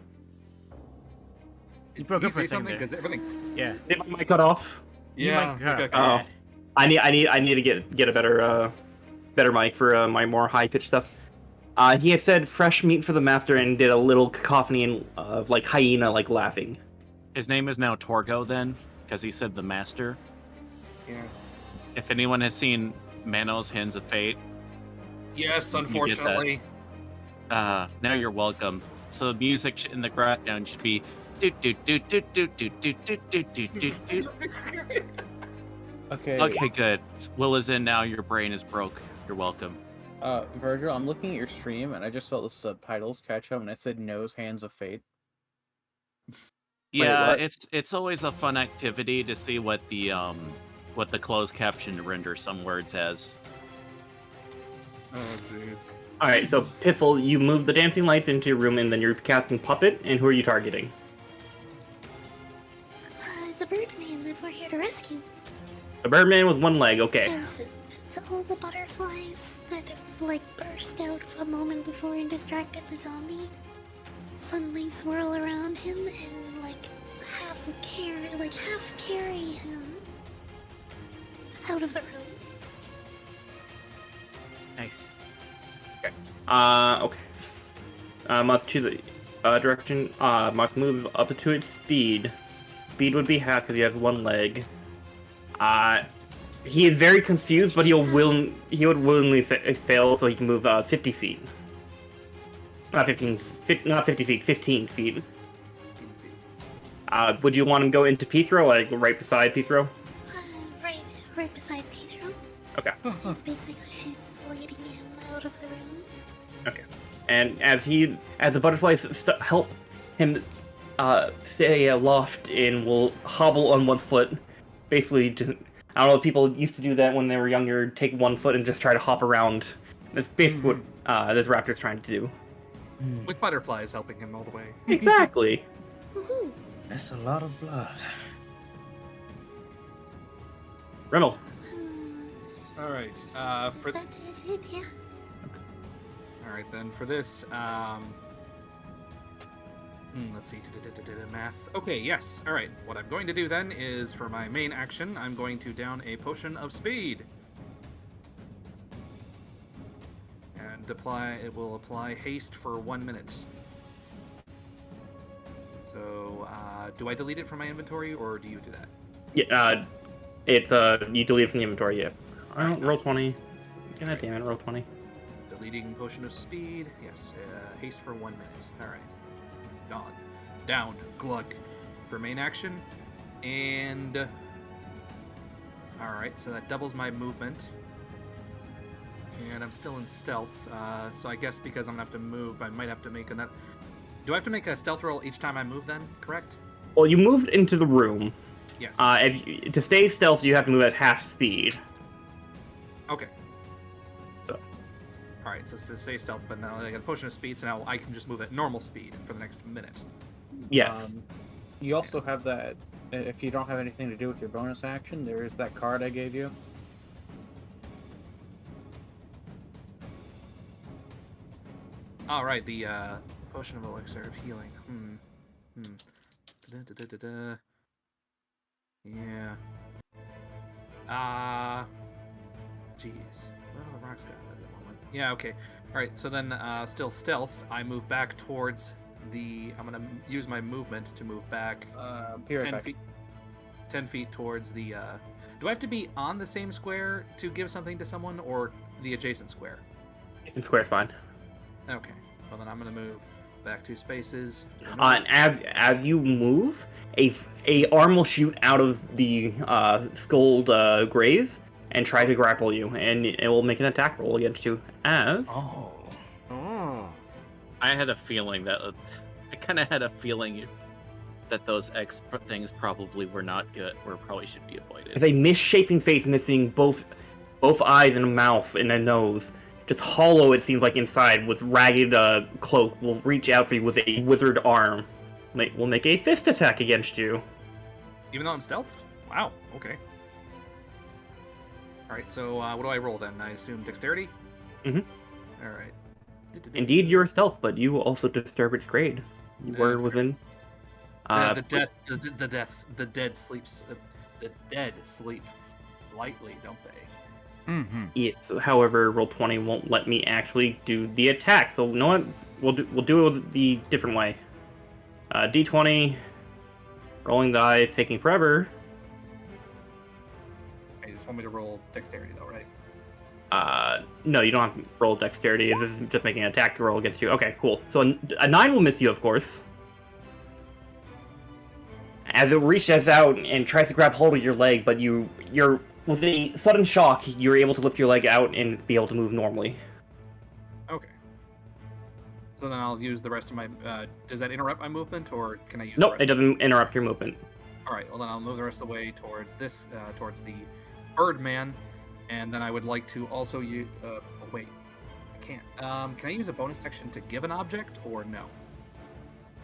You broke Can up for a say second something? there. Because everything. Yeah. Did my mic cut off? You Yeah. might cut okay, off. okay. I need to get a better mic for my more high pitched stuff. He had said fresh meat for the master and did a little cacophony of like hyena like laughing. His name is now Torgo, then, because he said the master. Yes. If anyone has seen Manos Hands of Fate, Yes, You get that. unfortunately. now you're welcome. So the music in the background should be do do do do do do do do do do do do. Okay. Okay, good. Will is in now. Your brain is broke. You're welcome. Virgil, I'm looking at your stream, and I just saw the subtitles catch up, and it said "Nose Hands of Fate." Yeah, what? it's always a fun activity to see what the closed caption render some words has. Oh jeez. All right, so Piffle, you move the dancing lights into your room, and then you're casting Puppet. And who are you targeting? The Birdman that we're here to rescue. The Birdman with one leg. Okay. Because all the butterflies that like burst out a moment before and distracted the zombie suddenly swirl around him and like half carry him out of the room. Nice. Okay. Must choose the direction. Must move up to its speed. Speed would be half because he has one leg. He is very confused, but he would willingly fail so he can move 50 feet. Not 15 feet, 15 feet. Would you want him to go into P-throw, like right beside P-throw? Right beside Pedro. Okay. It's basically she's leading him out of the room. Okay. And as the butterflies help him stay aloft and will hobble on one foot, basically, I don't know, people used to do that when they were younger, take one foot and just try to hop around. That's basically what this raptor's trying to do. With butterflies helping him all the way. Exactly. Woohoo! That's a lot of blood. Rimmel. All right. For That is it, yeah. all right then. For this, let's see. Math. Okay. Yes. All right. What I'm going to do then is for my main action, I'm going to down a potion of speed. And it will apply haste for 1 minute. So, do I delete it from my inventory, or do you do that? Yeah, it's you delete it from the inventory. Yeah. Roll 20. God damn it, roll 20. Deleting potion of speed. Yes. Haste for 1 minute. All right. Gone. Down. Glug. For main action. And all right, so that doubles my movement. And I'm still in stealth, so I guess because I'm gonna have to move, I might have to make another. Do I have to make a stealth roll each time I move then, correct? Well, you moved into the room. Yes. To stay stealth, you have to move at half speed. Okay. So. Alright, so it's to stay stealth, but now I got a potion of speed, so now I can just move at normal speed for the next minute. Yes. You also have that, if you don't have anything to do with your bonus action, there is that card I gave you. Alright, the potion of elixir of healing. Yeah. Jeez. Well, the rock's got it at the moment. Yeah, okay. Alright, so then, still stealthed, I move back towards the... I'm gonna use my movement to move back Be right 10 back. feet. 10 feet towards the, Do I have to be on the same square to give something to someone, or the adjacent square? It's square's fine. Okay. Well, then I'm gonna move back 2 spaces. to the And north. as you move, a arm will shoot out of the skulled grave and try to grapple you, and it will make an attack roll against you. As Oh. I had a feeling that I kind of had a feeling that those things probably were not good, or probably should be avoided. it's a misshapen face missing both eyes and a mouth and a nose. Just hollow, it seems like, inside, with ragged cloak, will reach out for you with a withered arm. Will make a fist attack against you. Even though I'm stealth? Wow, okay. Alright, so what do I roll then? I assume dexterity? Mhm. Alright. Indeed, you're stealth, but you also disturb its grade. You were Okay. within. The dead sleeps. The dead sleep lightly, don't they? Mm-hmm. Yes. However, roll 20 won't let me actually do the attack. So, you know what? We'll do it the different way. D20, rolling die, taking forever. You just want me to roll dexterity though, right? No, you don't have to roll dexterity. This is just making an attack roll against you. Okay, cool. So a 9 will miss you, of course. As it reaches out and tries to grab hold of your leg, but your with a sudden shock, you're able to lift your leg out and be able to move normally. Okay. So then I'll use the rest of my. Does that interrupt my movement, or can I use? Nope, it doesn't interrupt your movement. All right. Well, then I'll move the rest of the way towards this, towards the Birdman, and then I would like to also use. Oh wait, I can't. Can I use a bonus action to give an object, or no?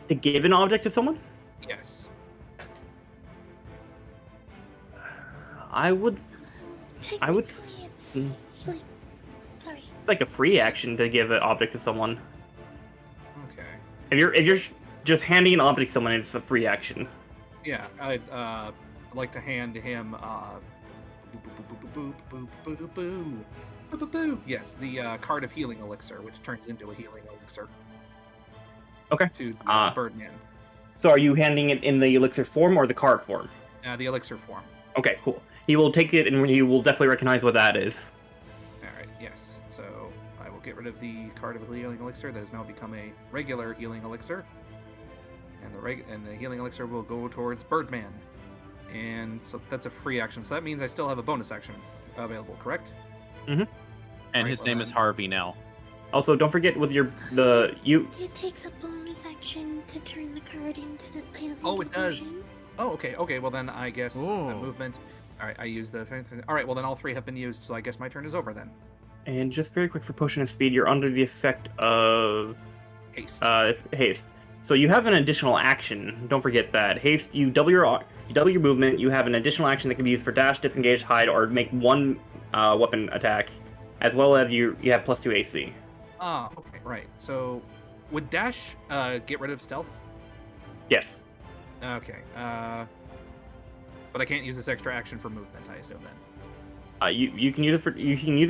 To give an object to someone? Yes. I would. Technically, it's like, sorry. It's like a free action to give an object to someone. Okay. If you're just handing an object to someone, it's a free action. Yeah, I'd like to hand him. Yes, the card of healing elixir, which turns into a healing elixir. Okay. To Birdman. So are you handing it in the elixir form or the card form? The elixir form. Okay, cool. He will take it and he will definitely recognize what that is. Alright, yes. So I will get rid of the card of healing elixir that has now become a regular healing elixir. And the healing elixir will go towards Birdman. And so that's a free action. So that means I still have a bonus action available, correct? And Right, his well name then- is Harvey now. Also, don't forget with you. It takes a bonus action to turn the card into the pale. Oh, it does. Oh, okay, okay. Well, then I guess the Ooh. movement. All right, I use the. All right, well then all three have been used, so I guess my turn is over then. And just very quick for potion of speed, you're under the effect of Haste. haste. So you have an additional action. Don't forget that haste. You double your movement. You have an additional action that can be used for dash, disengage, hide, or make one weapon attack, as well as you have +2 AC. Ah, okay, right. So, would dash get rid of stealth? Yes. Okay. But I can't use this extra action for movement, I assume then. You can use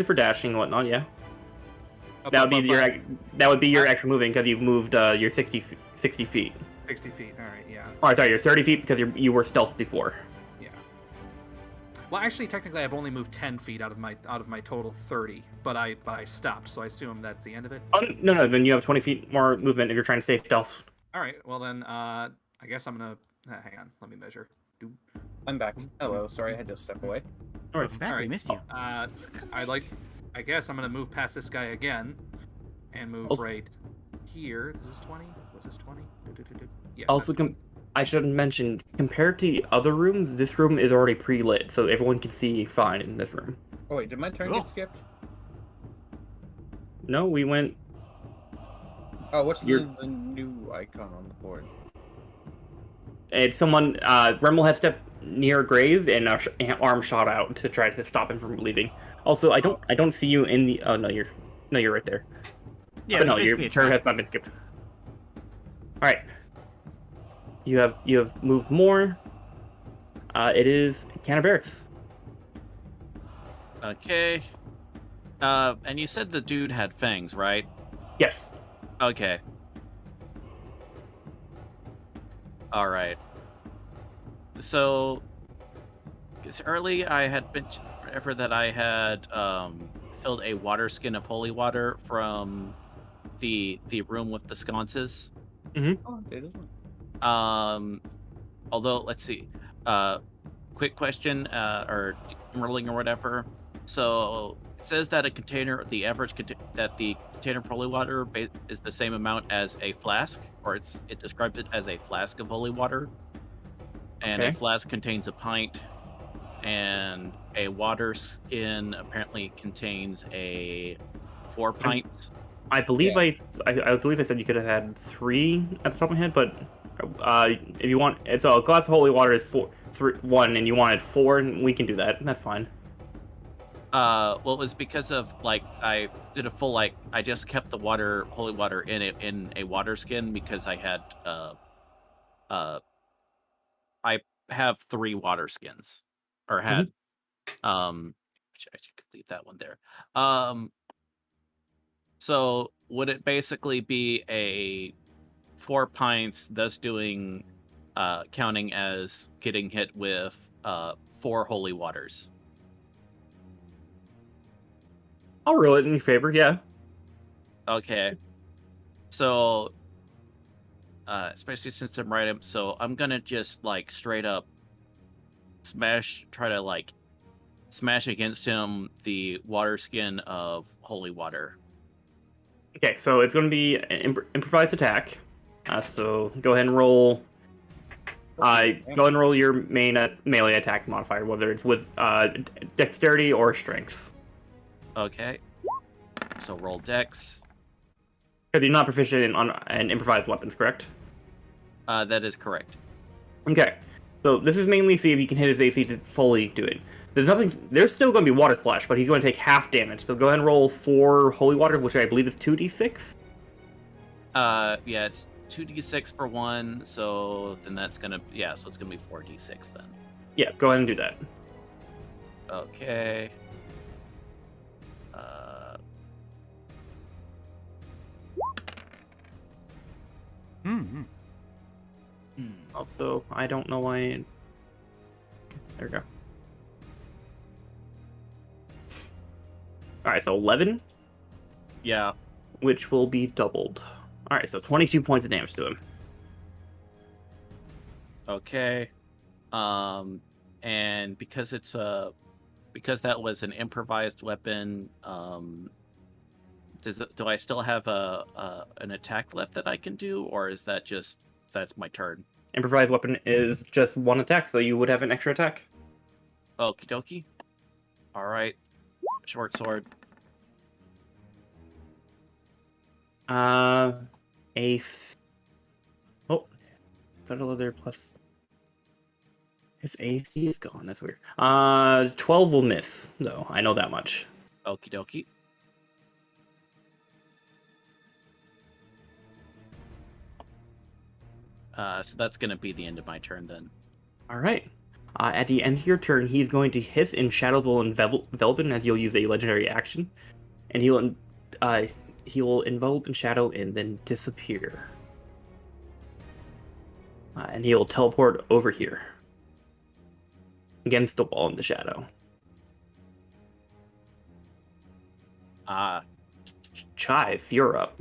it for dashing and whatnot. Yeah. Oh, That would be your extra moving because you've moved your 60 feet. 60 feet. All right, yeah. Oh, sorry, you're 30 feet because you were stealth before. Yeah. Well, actually, technically, I've only moved 10 feet out of my total 30, but I stopped, so I assume that's the end of it. Oh, no, then you have 20 feet more movement if you're trying to stay stealth. All right. Well then, I guess I'm gonna hang on. Let me measure. I'm back. Hello, sorry, I had to step away. All right. Welcome back. We Alright. missed you. I guess I'm gonna move past this guy again, and move Also- right here. This is 20. Was this 20? Yes. Also, that's- I should mention, compared to the other rooms, this room is already pre-lit, so everyone can see fine in this room. Oh wait, did my turn Cool. get skipped? No, we went. Oh, what's You're- the new icon on the board? It's someone. Remmel had stepped near a grave and arm shot out to try to stop him from leaving. Also, I don't see you in the. Oh no, you're right there. Yeah, But it's no, your basically a turn trap. has not been skipped. All right. You have moved more. It is Canaveras. Okay. And you said the dude had fangs, right? Yes. Okay. All right. So, it's early. I had been whatever that I had filled a water skin of holy water from the room with the sconces. Oh, it is. Although let's see. Quick question, or rolling or whatever. So it says that the average that the container of holy water is the same amount as a flask, or it describes it as a flask of holy water, and a Okay. flask contains a pint, and a water skin apparently contains 4 pints. I believe Yeah. I believe I said you could have had 3 at the top of my head, but if you want, so a glass of holy water is 1, and you wanted 4, and we can do that. That's fine. Well, it was because of I did a full I just kept the holy water in a water skin because I had I have 3 water skins, or had which I should leave that one there. So would it basically be a 4 pints, thus doing counting as getting hit with 4 holy waters? I'll roll it in your favor. Yeah. Okay. So, especially since I'm right, so I'm gonna just straight up try to smash against him the water skin of holy water. Okay, so it's going to be an improvised attack. So go ahead and roll. Go ahead and roll your main melee attack modifier, whether it's with dexterity or strength. Okay. So roll dex. Because you're not proficient in improvised weapons, correct? That is correct. Okay. So this is mainly see if you can hit his AC to fully do it. There's still going to be water splash, but he's going to take half damage. So go ahead and roll 4 holy water, which I believe is 2d6. Yeah, it's 2d6 for 1, so then that's gonna so it's gonna be 4d6 then. Yeah, go ahead and do that. Okay. Also, I don't know why. There we go. All right, so 11. Yeah. Which will be doubled. All right, so 22 points of damage to him. Okay. And because because that was an improvised weapon, do I still have an attack left that I can do, or is that just that's my turn? Improvised weapon is just 1 attack, so you would have an extra attack. Okie dokie. All right. Short sword. Ace. Oh, total other plus. His AC is gone. That's weird. 12 will miss, though. I know that much. Okie dokie. So that's gonna be the end of my turn then. All right. At the end of your turn, he's going to hiss, and shadows will envelop him as you'll use a legendary action, and he will envelop in shadow and then disappear. And he will teleport over here against the wall in the shadow. Chive, you're up.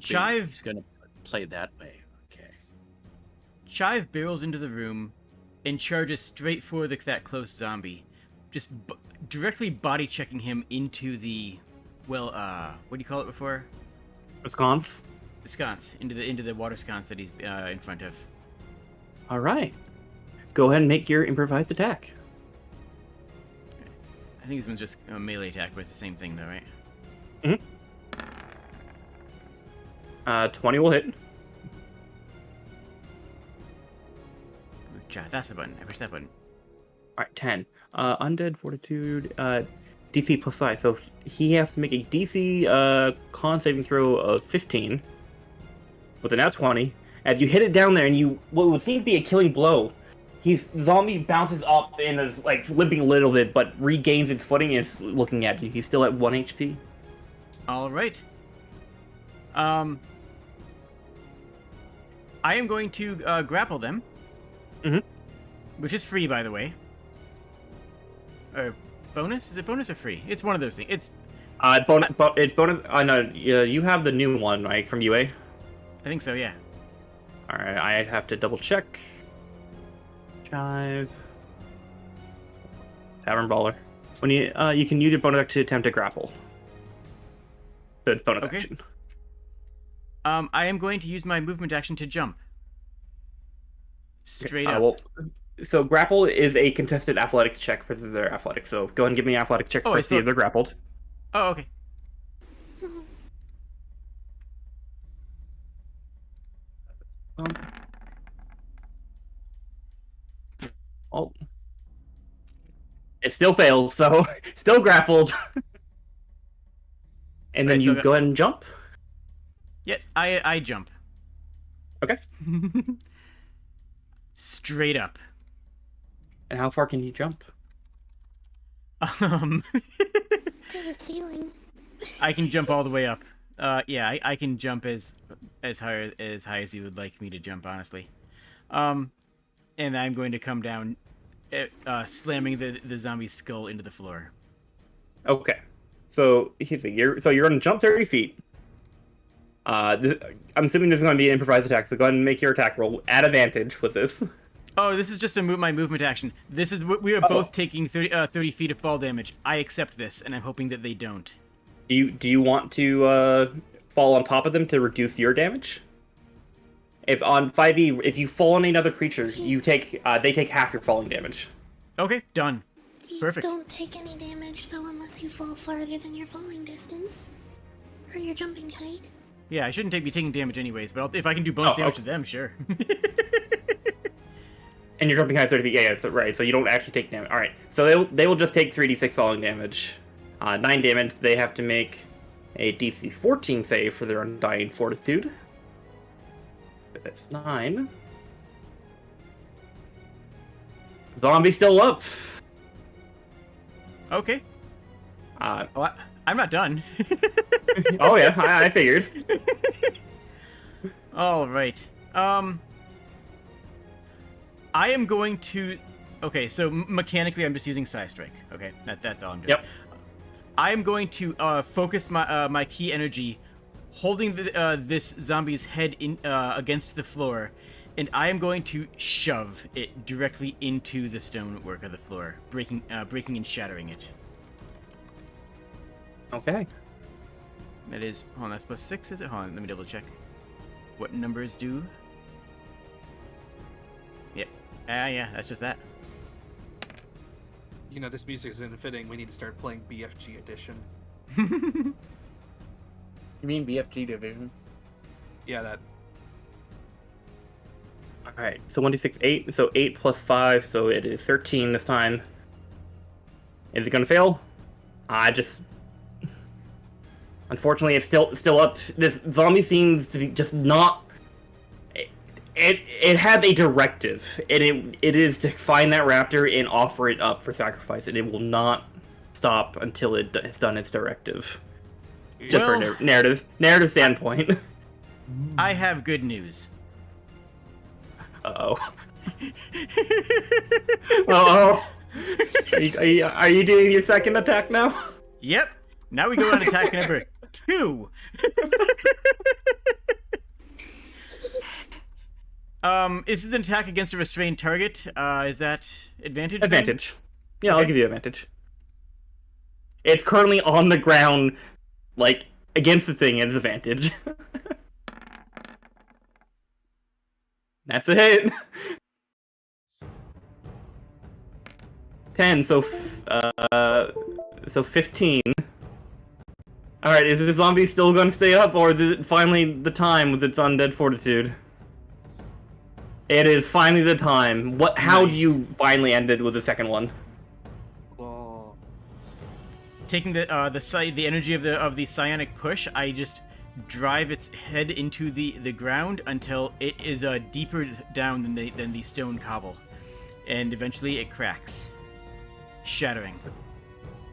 Chive. He's gonna play that way. Okay. Chive barrels into the room and charges straight for that close zombie, just directly body checking him into the, what do you call it before? A sconce. The sconce, into the water sconce that he's in front of. All right. Go ahead and make your improvised attack. I think this one's just a melee attack, but it's the same thing, though, right? Mm-hmm. 20 will hit. Good job. That's the button. I push that button. All right, 10. Undead Fortitude, DC plus 5. So he has to make a DC con saving throw of 15 with a nat 20. As you hit it down there, and what would seem to be a killing blow, zombie bounces up and is like limping a little bit, but regains its footing and is looking at you. He's still at 1 HP. All right. I am going to grapple them. Mm-hmm. Which is free, by the way. Or bonus? Is it bonus or free? It's one of those things. It's bonus. It's bonus. No, you have the new one, right, from UA? I think so, yeah. All right, I have to double check. Chive. Tavern Brawler. When you can use your bonus action to attempt to grapple. So it's bonus action. I am going to use my movement action to jump. Straight up. Well, so grapple is a contested athletics check for their athletics. So go ahead and give me an athletic check first, see if they're grappled. Oh, okay. Oh. It still fails, so still grappled. And then you go ahead and jump? Yes, I jump. Okay. Straight up. And how far can you jump? To the ceiling. I can jump all the way up. Yeah, I can jump as high as you would like me to jump, honestly. And I'm going to come down, slamming the zombie's skull into the floor. Okay. So you're going to jump 30 feet. I'm assuming this is going to be an improvised attack, so go ahead and make your attack roll at advantage with this. Oh, this is just my movement action. This is we are both taking 30 feet of fall damage. I accept this, and I'm hoping that they don't. Do you want to fall on top of them to reduce your damage? If on 5e, if you fall on another creature, you take they take half your falling damage. Okay, done. You Perfect. don't take any damage though unless you fall farther than your falling distance. Or your jumping height. Yeah, I shouldn't be taking damage anyways, but if I can do bonus damage okay. to them, sure. And you're jumping height 30 feet. Yeah, that's right. So you don't actually take damage. All right. So they will just take 3d6 falling damage. 9 damage. They have to make a DC 14 save for their Undying Fortitude. That's 9. Zombie still up. Okay. Oh I'm not done. yeah, I figured. All right. I am going to. Okay, so mechanically, I'm just using Psy Strike. Okay, that's all I'm doing. Yep. I am going to focus my key energy, holding this zombie's head in against the floor, and I am going to shove it directly into the stonework of the floor, breaking and shattering it. Okay. That is. Hold on, that's +6, is it? Hold on, let me double check. What numbers do? Yep. Yeah, that's just that. You know, this music isn't fitting. We need to start playing BFG Edition. You mean BFG Division? Yeah, that. Alright, so 1d6, 8. So 8 plus 5, so it is 13 this time. Is it gonna fail? Unfortunately, it's still up. This zombie seems to be just not. It has a directive, and it is to find that raptor and offer it up for sacrifice, and it will not stop until it has done its directive. Just for a narrative standpoint. I have good news. Uh-oh. Uh-oh. Are you doing your second attack now? Yep. Now we go on attack number 2. This is an attack against a restrained target. Is that advantage? Advantage. Yeah, Okay. I'll give you advantage. It's currently on the ground, like, against the thing, and it's advantage. That's a hit. 10, so 15. Alright, is the zombie still gonna stay up, or is it finally the time with its undead fortitude? It is finally the time. How do Nice. you finally end it with the second one? Oh. Taking the energy of the psionic push, I just drive its head into the ground until it is deeper down than the stone cobble, and eventually it cracks, shattering.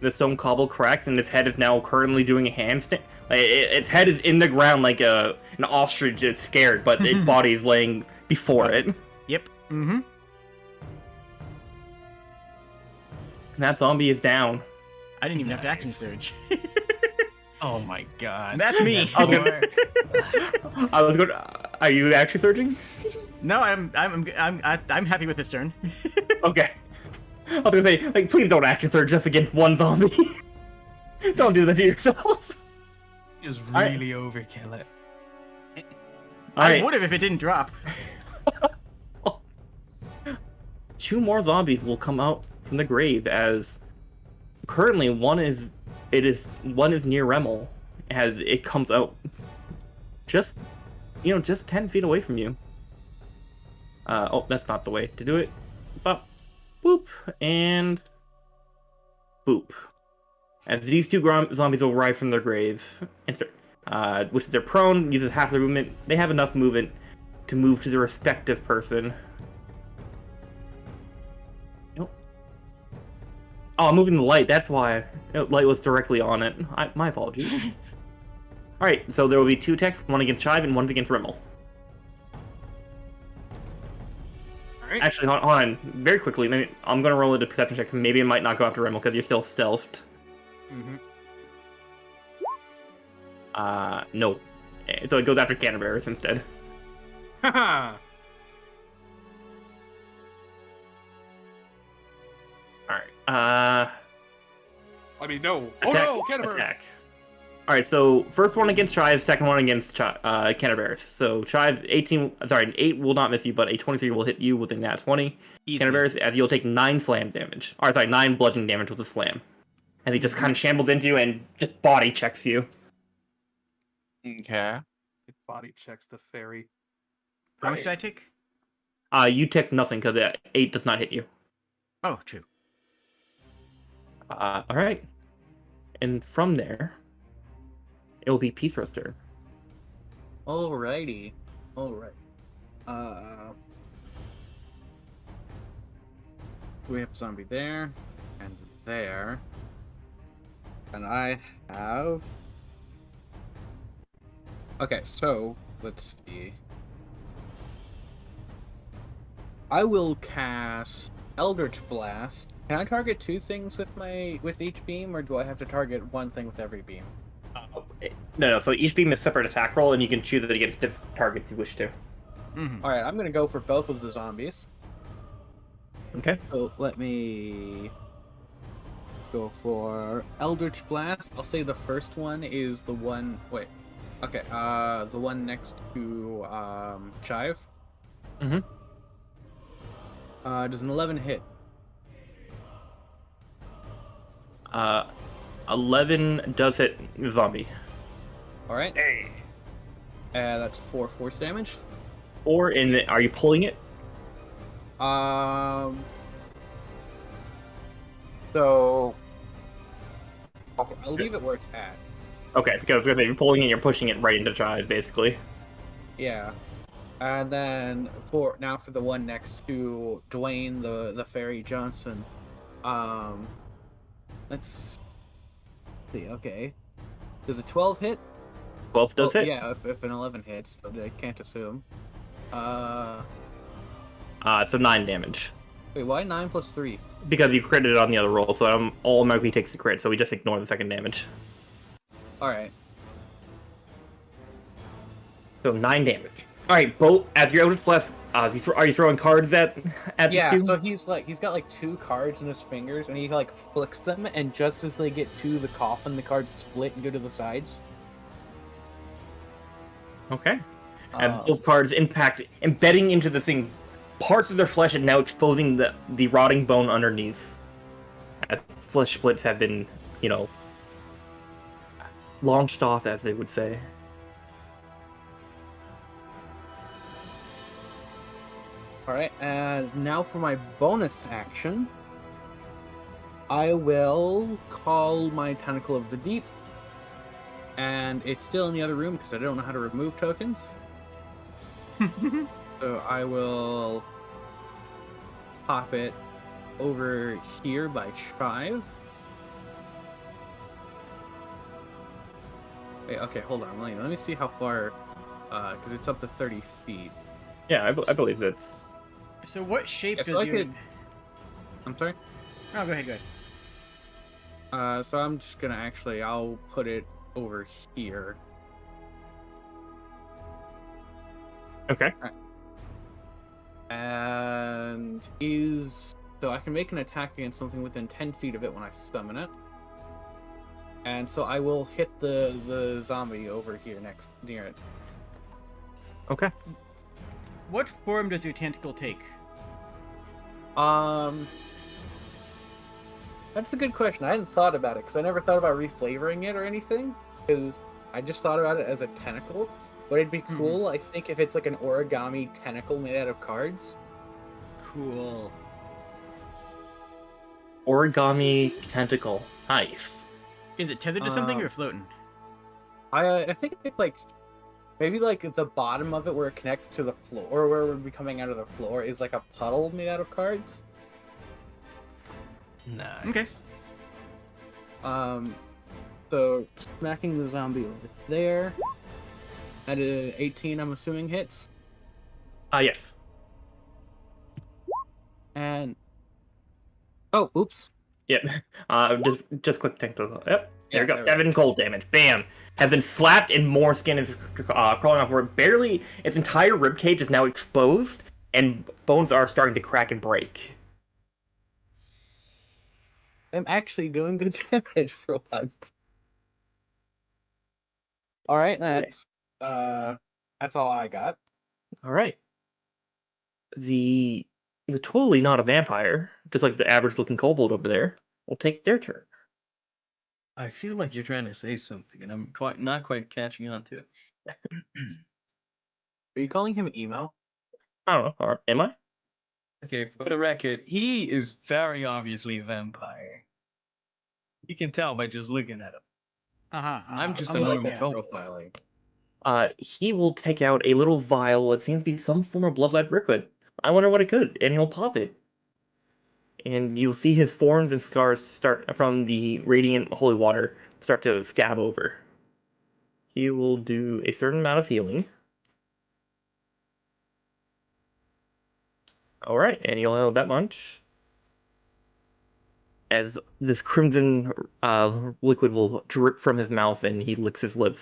The stone cobble cracks, and its head is now currently doing a handstand. Its head is in the ground like an ostrich. It's scared, but its body is laying before it. Yep. Mm-hmm. And that zombie is down. I didn't even have to action Nice. surge. Oh my god. That's me. I was going. Are you actually surging? No, I'm happy with this turn. Okay. I was gonna say, like, please don't action surge just against one zombie. Don't do that to yourself. Just Alright. really overkill it. I would have if it didn't drop. 2 more zombies will come out from the grave, as currently one is near Remel, as it comes out just 10 feet away from you. Oh, that's not the way to do it. But boop and boop. As these 2 zombies will arrive from their grave and start, which they're prone, uses half their movement. They have enough movement to move to the respective person. Nope. Oh, I'm moving the light. That's why light was directly on it. My apologies. All right, so there will be 2 attacks, one against Shive and one against Rimmel. Alright. Actually, hold on. Very quickly, I'm going to roll a perception check. Maybe it might not go after Rimmel because you're still stealthed. Mm-hmm. No. So it goes after Canterbury's instead. Haha. All right. I mean, no. Oh Attack, no, Canterbury's. attack. All right. So first one against Chive, second one against Canterbury's. So Chive 18. Sorry, an 8 will not miss you, but a 23 will hit you with a nat 20. Easily. Canterbury's, as you'll take 9 slam damage. Or sorry, 9 bludgeoning damage with a slam. And he just kind of shambles into you and just body checks you. Okay. It body checks the fairy. How much did I take? You take nothing because 8 does not hit you. Oh, true. All right. And from there, it will be Peace's turn. Alrighty. Alright. We have zombie there and there. And I have. Okay, so let's see. I will cast Eldritch Blast. Can I target 2 things with each beam, or do I have to target 1 thing with every beam? No. So each beam is separate attack roll, and you can choose it against different targets you wish to. Mm-hmm. Alright, I'm gonna go for both of the zombies. Okay. So let me go for Eldritch Blast. I'll say the first one is the one. Wait. Okay. The one next to Chive. Mm-hmm. Does an 11 hit? 11 does hit the zombie. All right. That's 4 force damage. Or are you pulling it? So. Okay, I'll leave it where it's at. Okay, because if you're pulling it, you're pushing it right into Chive, basically. Yeah. And then for the one next to Dwayne the Fairy Johnson. Let's see, okay. Does a 12 hit? 12 does hit? Yeah, if an 11 hits, but I can't assume. It's a 9 damage. Wait, why 9 plus 3? Because you critted it on the other roll, so automatically takes the crit, so we just ignore the second damage. Alright. So 9 damage. Alright, both as your Eldritch Blast, are you throwing cards at Yeah, this so he's got 2 cards in his fingers, and he flicks them, and just as they get to the coffin, the cards split and go to the sides. Okay. And both cards impact, embedding into the thing parts of their flesh and now exposing the rotting bone underneath. As flesh splits have been, launched off, as they would say. Alright, and now for my bonus action, I will call my Tentacle of the Deep. And it's still in the other room because I don't know how to remove tokens. So I will pop it over here by Chive. Wait, okay, hold on. Let me see how far, because it's up to 30 feet. Yeah, I believe that's... So what shape Yeah, does so your... I'm sorry? Oh, go ahead. So I'm just gonna I'll put it over here. Okay. And so I can make an attack against something within 10 feet of it when I summon it. And so I will hit the zombie over here near it. Okay. What form does your tentacle take? That's a good question. I hadn't thought about it because I never thought about reflavoring it or anything. Because I just thought about it as a tentacle. But it'd be cool, I think, if it's like an origami tentacle made out of cards. Cool. Origami tentacle. Nice. Is it tethered to something or floating? I think it's maybe the bottom of it where it connects to the floor, or where it would be coming out of the floor, is like a puddle made out of cards. Nice. Okay. So smacking the zombie over there. At a 18, I'm assuming hits. Yes. And oh, oops. Yep. Just click tentacle. Yep. There you go. there 7 cold damage. Bam. Has been slapped and more skin is crawling off where barely its entire ribcage is now exposed and bones are starting to crack and break. I'm actually doing good damage for once. All right, that's all I got. All right. The totally not a vampire, just like the average looking kobold over there, will take their turn. I feel like you're trying to say something, and I'm not quite catching on to it. Are you calling him emo? I don't know. Or am I? Okay, for the record, he is very obviously a vampire. You can tell by just looking at him. I'm just a normal kobold. profiling. He will take out a little vial. It seems to be some form of blood-led liquid. I wonder what it could, and he'll pop it. And you'll see his forms and scars start from the radiant holy water start to scab over. He will do a certain amount of healing. Alright, and you'll know that much. As this crimson liquid will drip from his mouth and he licks his lips.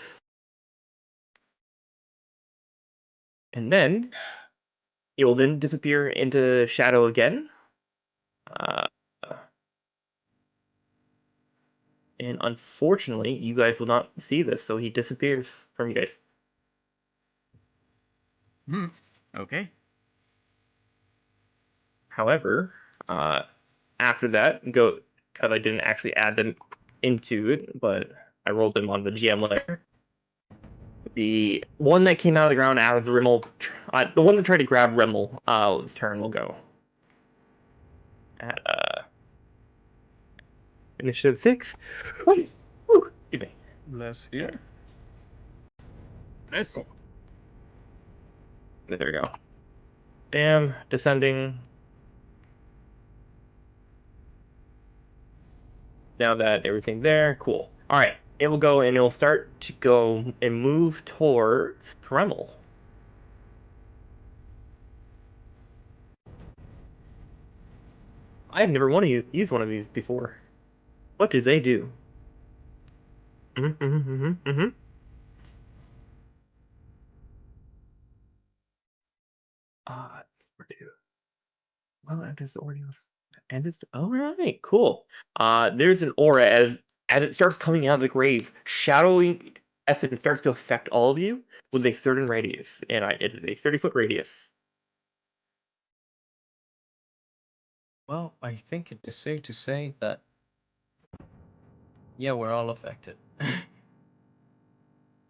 And then he will then disappear into shadow again. And unfortunately, you guys will not see this, so he disappears from you guys. Okay. However, after that, because I didn't actually add them into it, but I rolled them on the GM layer. The one that came out of the ground out of Rimmel, the one that tried to grab Rimmel's turn will go. At initiative 6. Excuse me. Bless you. Nice. There we go. Damn, descending. Now that everything there, cool. Alright, it will go and it will start to go and move towards Dremel. I've never used one of these before. What do they do? Well, and it's already and it's alright, cool. There's an aura as it starts coming out of the grave, shadowy essence starts to affect all of you with a certain radius, and it is a 30-foot radius. Well, I think it is safe to say that, yeah, we're all affected.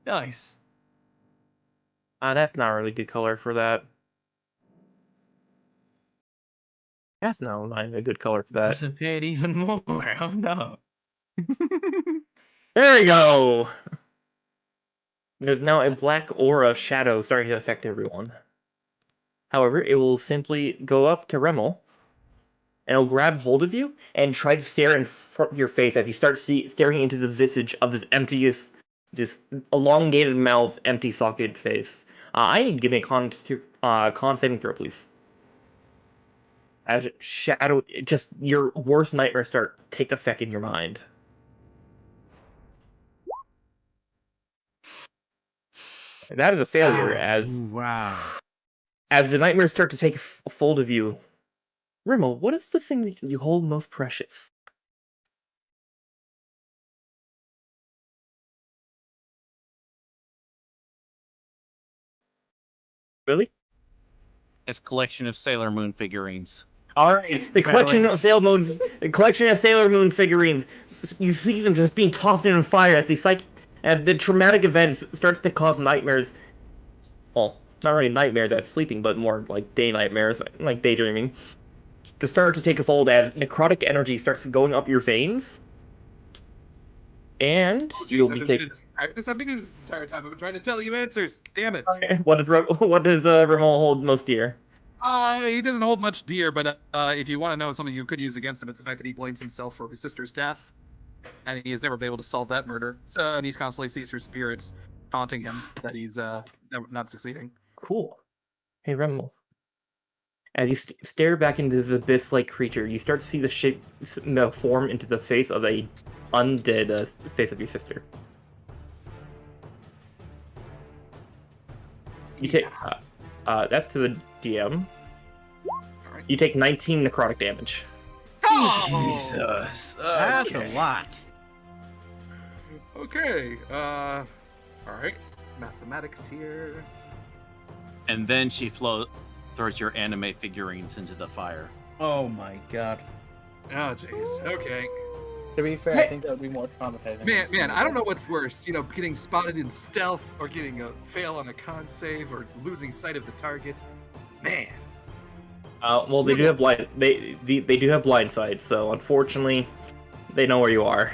Nice. That's not a really good color for that. That's not a good color for that. Disappeared even more. Oh no. There we go! There's now a black aura of shadow starting to affect everyone. However, it will simply go up to Remel, and it'll grab hold of you and try to stare in front of your face as you start staring into the visage of this elongated mouth, empty socket face. I need to give me a con saving throw, please. As just your worst nightmares start take effect in your mind. That is a failure, Wow. as the nightmares start to take a fold of you. Rimmel, what is the thing that you hold most precious? Really? It's a collection of Sailor Moon figurines. All right, the collection of Sailor Moon figurines. You see them just being tossed in fire as the traumatic events starts to cause nightmares. Well, not really nightmares as sleeping, but more like day nightmares, like daydreaming. To start to take a fold as necrotic energy starts going up your veins, and you'll be taking. This I've been doing this entire time. I've been trying to tell you answers. Damn it. What does Rimmel hold most dear? He doesn't hold much dear, but if you want to know something you could use against him, it's the fact that he blames himself for his sister's death, and he has never been able to solve that murder. So, and he's constantly sees her spirit taunting him that he's not succeeding. Cool. Hey, Rimmel. As you stare back into the abyss-like creature, you start to see the shape form into the face of a undead face of your sister. You take that's to the DM. Alright. You take 19 necrotic damage. Jesus. That's Okay. a lot. Okay. All right. Mathematics here. And then she throws your anime figurines into the fire. Oh my god. Oh, jeez. Okay. To be fair, I think that would be more traumatizing. Man, I don't know what's worse. You know, getting spotted in stealth, or getting a fail on a con save, or losing sight of the target. Man. Well, they do have blind. They do have blind sight, so unfortunately, they know where you are.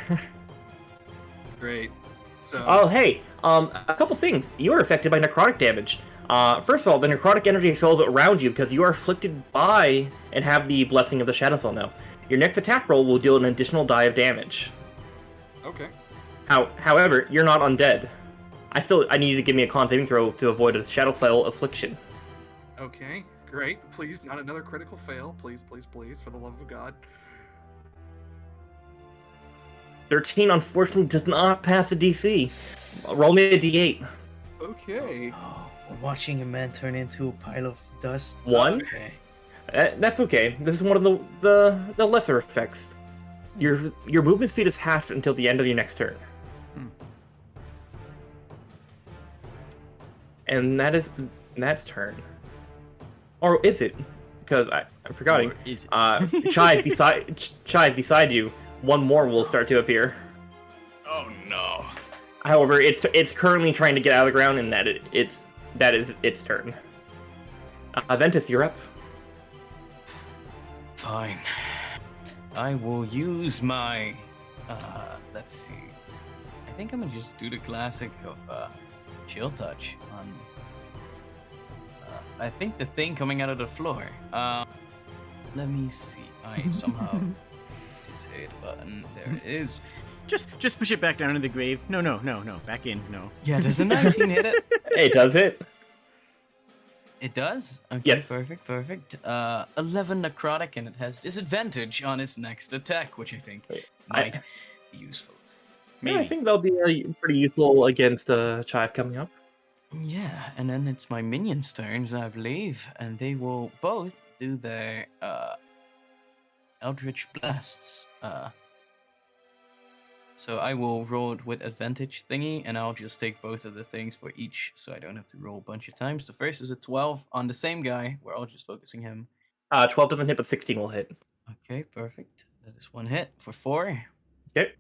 Great. So. Oh, hey. A couple things. You are affected by necrotic damage. First of all, the necrotic energy fills around you because you are afflicted by and have the blessing of the Shadowfell now. Your next attack roll will deal an additional die of damage. Okay. However, you're not undead. I need you to give me a con saving throw to avoid a Shadowfell affliction. Okay. Great. Please, not another critical fail. Please, please, please, for the love of God. 13 unfortunately does not pass the DC. Roll me a D8. Okay. Oh, we're watching a man turn into a pile of dust. One? Okay. That's okay. This is one of the lesser effects. Your movement speed is halved until the end of your next turn. And that's turn. Or is it? Because I'm forgetting. Or is it? Chive beside you. One more will start to appear. Oh no. However, it's currently trying to get out of the ground, and that is its turn. Ventus, you're up. Fine. I will use my let's see. I think I'm gonna just do the classic of chill touch on I think the thing coming out of the floor. Let me see. I somehow did say the button. There it is. Just push it back down in the grave. No. Back in. No. Yeah, does a 19 hit it? Hey, does it? It does? Okay, Yes. perfect. 11 necrotic, and it has disadvantage on its next attack, which I think might be useful. Yeah, I Maybe. think that'll be pretty useful against Chive coming up. Yeah, and then it's my minions' turns, I believe, and they will both do their Eldritch Blasts. So I will roll it with advantage thingy, and I'll just take both of the things for each, so I don't have to roll a bunch of times. The first is a 12 on the same guy. We're all just focusing him. 12 doesn't hit, but 16 will hit. Okay, perfect. That is one hit for 4. Okay.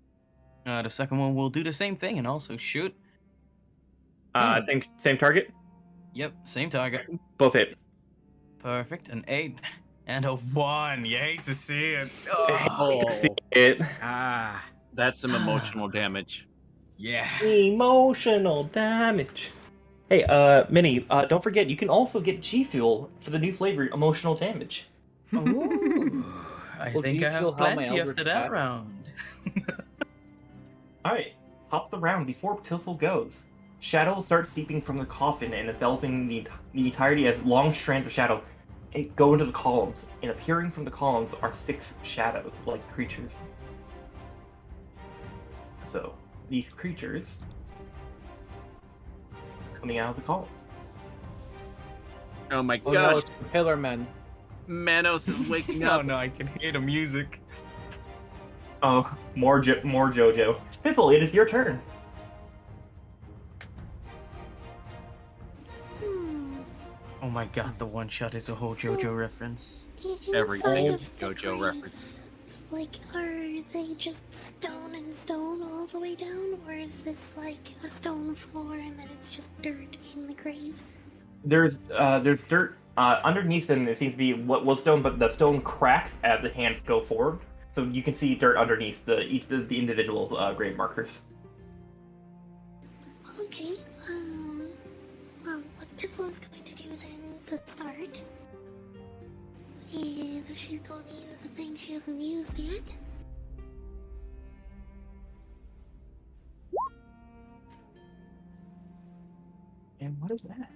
The second one will do the same thing and also shoot. Same target. Yep, same target. Both hit. Perfect. An 8 and a 1. You hate to see it. Oh, It. Ah. that's some emotional damage. Yeah. Emotional damage. Hey, Minnie, don't forget, you can also get G Fuel for the new flavor, emotional damage. Ooh, I Well, think do I you feel have how my plenty Eldritch after that Blast- round. Alright, hop the round before Piffle goes. Shadow starts seeping from the coffin and enveloping the entirety as long strands of shadow go into the columns, and appearing from the columns are 6 shadows, like creatures. So, these creatures coming out of the columns. Oh my Oh no, gosh, it's the Pillar Men. Manos is waking Oh up. no, I can hear the music. Oh, more JoJo. Piffle, it is your turn. Oh my god, the one shot is a whole JoJo reference. Everything Inside is of the JoJo graves, reference. Like, are they just stone and stone all the way down, or is this like a stone floor and then it's just dirt in the graves? There's dirt underneath them. It seems to be what was stone, but the stone cracks as the hands go forward, so you can see dirt underneath the individual grave markers. Okay, well, what Piffle is going to do then to start is she's going to use a thing she hasn't used yet. And what is that?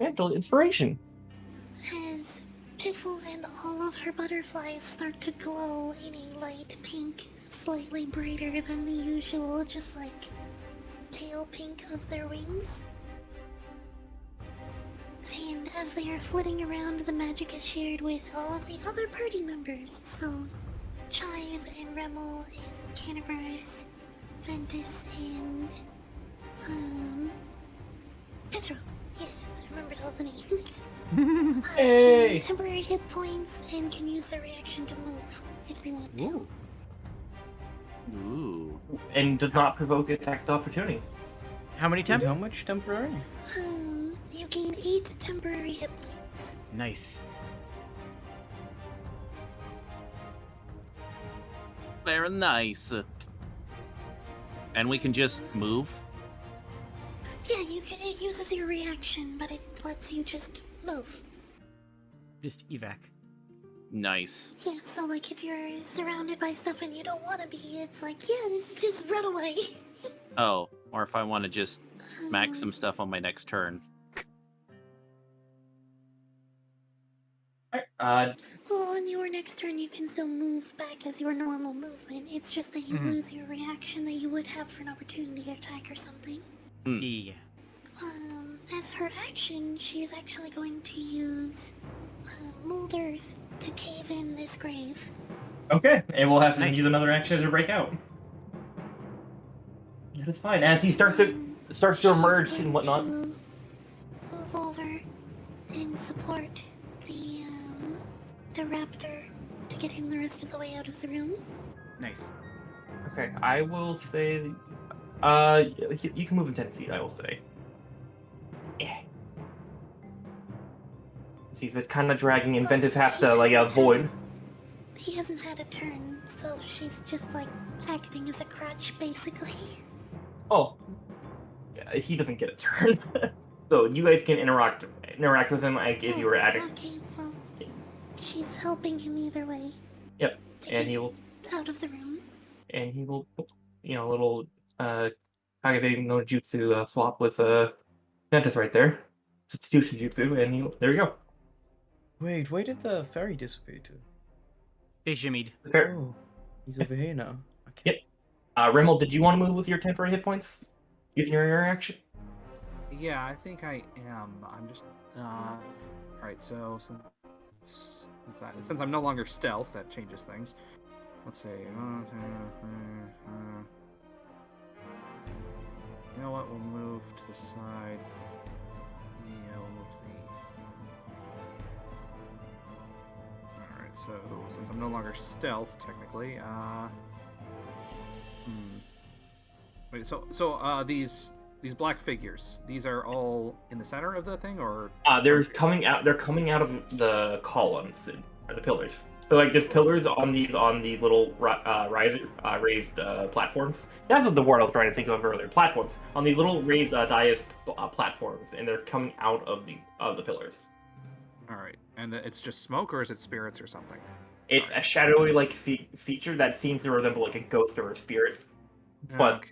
Mental inspiration. As Piffle and all of her butterflies start to glow in a light pink, slightly brighter than the usual, just like pale pink of their wings. And as they are flitting around, the magic is shared with all of the other party members, so and Remel and Canterbury's, Ventus and Petro. Yes, I remembered all the names. Hey! Gain temporary hit points and can use their reaction to move if they want to. Ooh. And does not provoke attack of opportunity. How many temp? How much temporary? You gain 8 temporary hit points. Nice. Very nice. And we can just move? Yeah, it uses your reaction, but it lets you just move. Just evac. Nice. Yeah, so like if you're surrounded by stuff and you don't want to be, it's like, yeah, just run away. Oh, or if I want to just max some stuff on my next turn. Well, on your next turn, you can still move back as your normal movement. It's just that you lose your reaction that you would have for an opportunity attack or something. Yeah. As her action, she's actually going to use Mold Earth to cave in this grave. Okay, and we'll have to Nice. use another action to break out. That is fine. As he starts to emerge She's and going whatnot. to move over and support the raptor to get him the rest of the way out of the room. Nice. Okay, I will say, you can move in 10 feet. I will say. Yeah. He's kind of dragging, and Ventus has to like avoid. He hasn't had a turn, so she's just like acting as a crutch, basically. Oh, yeah, he doesn't get a turn. So you guys can interact with him like if you were at it. Okay, well, she's helping him either way. Yep, To and get he will, out of the room. little Kagebe no Jutsu swap with Ventus right there. Substitution Jutsu, and there you go. Wait, where did the fairy disappear to? They shimmied. Fair. Oh, he's over here now. Okay. Yep. Rimmel, did you want to move with your temporary hit points using your action? Yeah, I think I am. I'm just. Alright, so since I'm no longer stealth, that changes things. Let's see. You know what? We'll move to the side. Yeah, we'll move to the. Alright, so since I'm no longer stealth, technically, Wait, so these black figures, these are all in the center of the thing, or They're coming out of the columns or the pillars. So like there's pillars on these little raised platforms. That's what the word I was trying to think of earlier. Platforms on these little raised dais platforms, and they're coming out of the pillars. all right, and it's just smoke, or is it spirits or something? It's a shadowy like feature that seems to resemble like a ghost or a spirit, but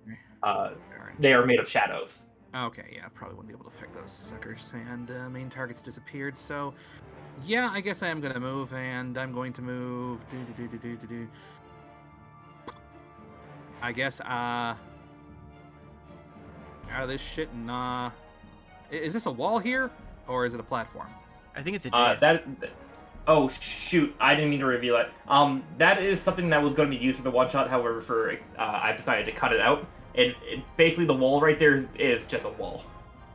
Okay. they are made of shadows. Okay, yeah, probably wouldn't be able to affect those suckers. And main target's disappeared, so yeah, I guess I am gonna move, and I'm going to move. I guess out of this shit, and is this a wall here, or is it a platform? I think it's a dais. Oh shoot! I didn't mean to reveal it. That is something that was going to be used for the one shot. However, I decided to cut it out. It basically the wall right there is just a wall.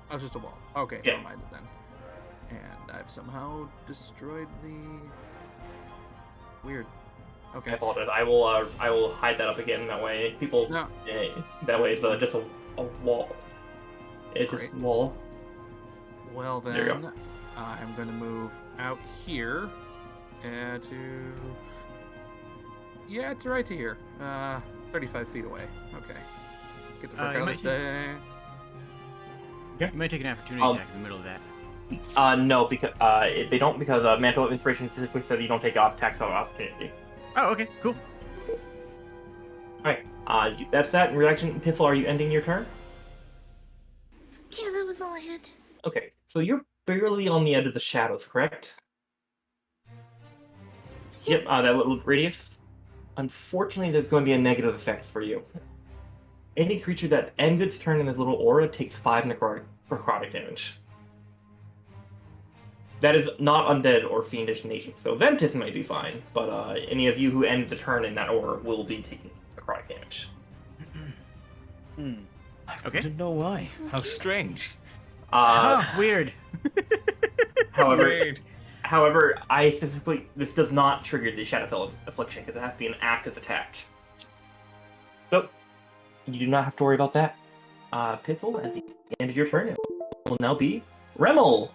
Oh, it's just a wall. Okay, Yeah. never mind then. And I've somehow destroyed the. Weird. I Okay. apologize. I will hide that up again. That way people. No. That way it's just a wall. It's just a Great. wall. Well There you then, I'm going to move out here to right to here. 35 feet away. Okay. Get the fuck you out of might- this day. You might take an opportunity attack in the middle of that. No, because they don't because Mantle of Inspiration specifically says you don't take off attacks of opportunity. Oh, okay, cool. Alright, that's that. In reaction, Piffle, are you ending your turn? Yeah, that was all I had. Okay, so you're barely on the edge of the shadows, correct? Yep, that little radius. Unfortunately, there's going to be a negative effect for you. Any creature that ends its turn in this little aura takes 5 necrotic damage. That is not undead or fiendish nature, so Ventus might be fine, but any of you who end the turn in that order will be taking necrotic damage. I Okay. don't know why. How strange. Weird. However, I specifically, this does not trigger the Shadowfell Affliction, because it has to be an active attack. So, you do not have to worry about that. Piffle, at the end of your turn, it will now be Remel.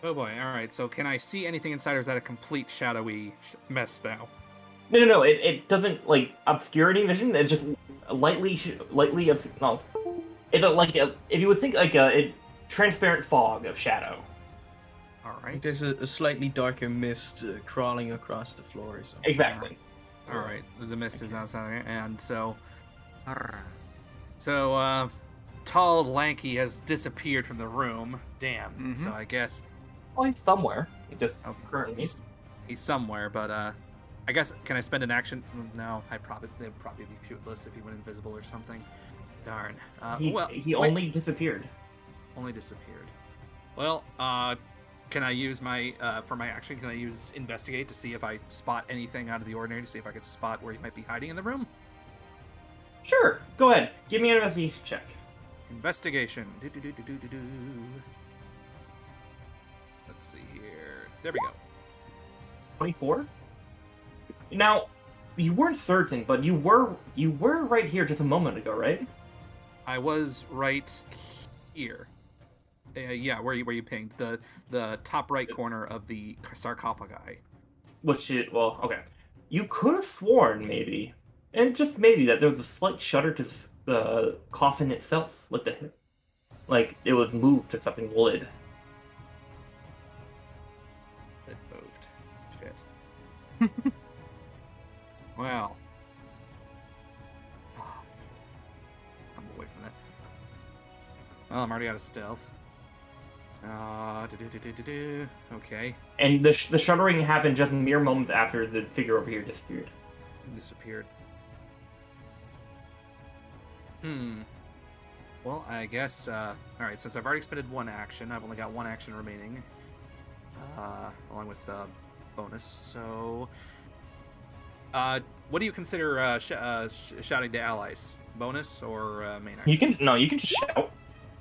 Oh boy, alright, so can I see anything inside, or is that a complete shadowy mess now? No, it doesn't, like, obscure any vision, it's just lightly no. It's if you would think, like, a transparent fog of shadow. Alright. There's a slightly darker mist crawling across the floor or something. Exactly. Alright, the mist is outside, and so... tall Lanky has disappeared from the room. Damn, so I guess... Well, he's somewhere. He just currently... He's somewhere, but, I guess, can I spend an action? No, it would probably be fruitless if he went invisible or something. Darn. He only disappeared. Only disappeared. Well, can I use my, for my action, can I use Investigate to see if I spot anything out of the ordinary, to see if I could spot where he might be hiding in the room? Sure, go ahead. Give me an investigation check. Investigation. Do-do-do-do-do-do-do. Let's see here. There we go. 24? Now, you weren't certain, but you were right here just a moment ago, right? I was right here. Yeah, where you pinged the top right corner of the sarcophagi. Well, okay. You could have sworn maybe, and just maybe, that there was a slight shudder to the coffin itself, like it was moved to something lid. It moved. Shit. Well. I'm away from that. Well, I'm already out of stealth. Okay. And the shuddering happened just mere moments after the figure over here disappeared. Well, I guess, alright, since I've already expended one action, I've only got one action remaining. Along with, bonus, so... what do you consider, shouting to allies? Bonus or, main action? You can just shout.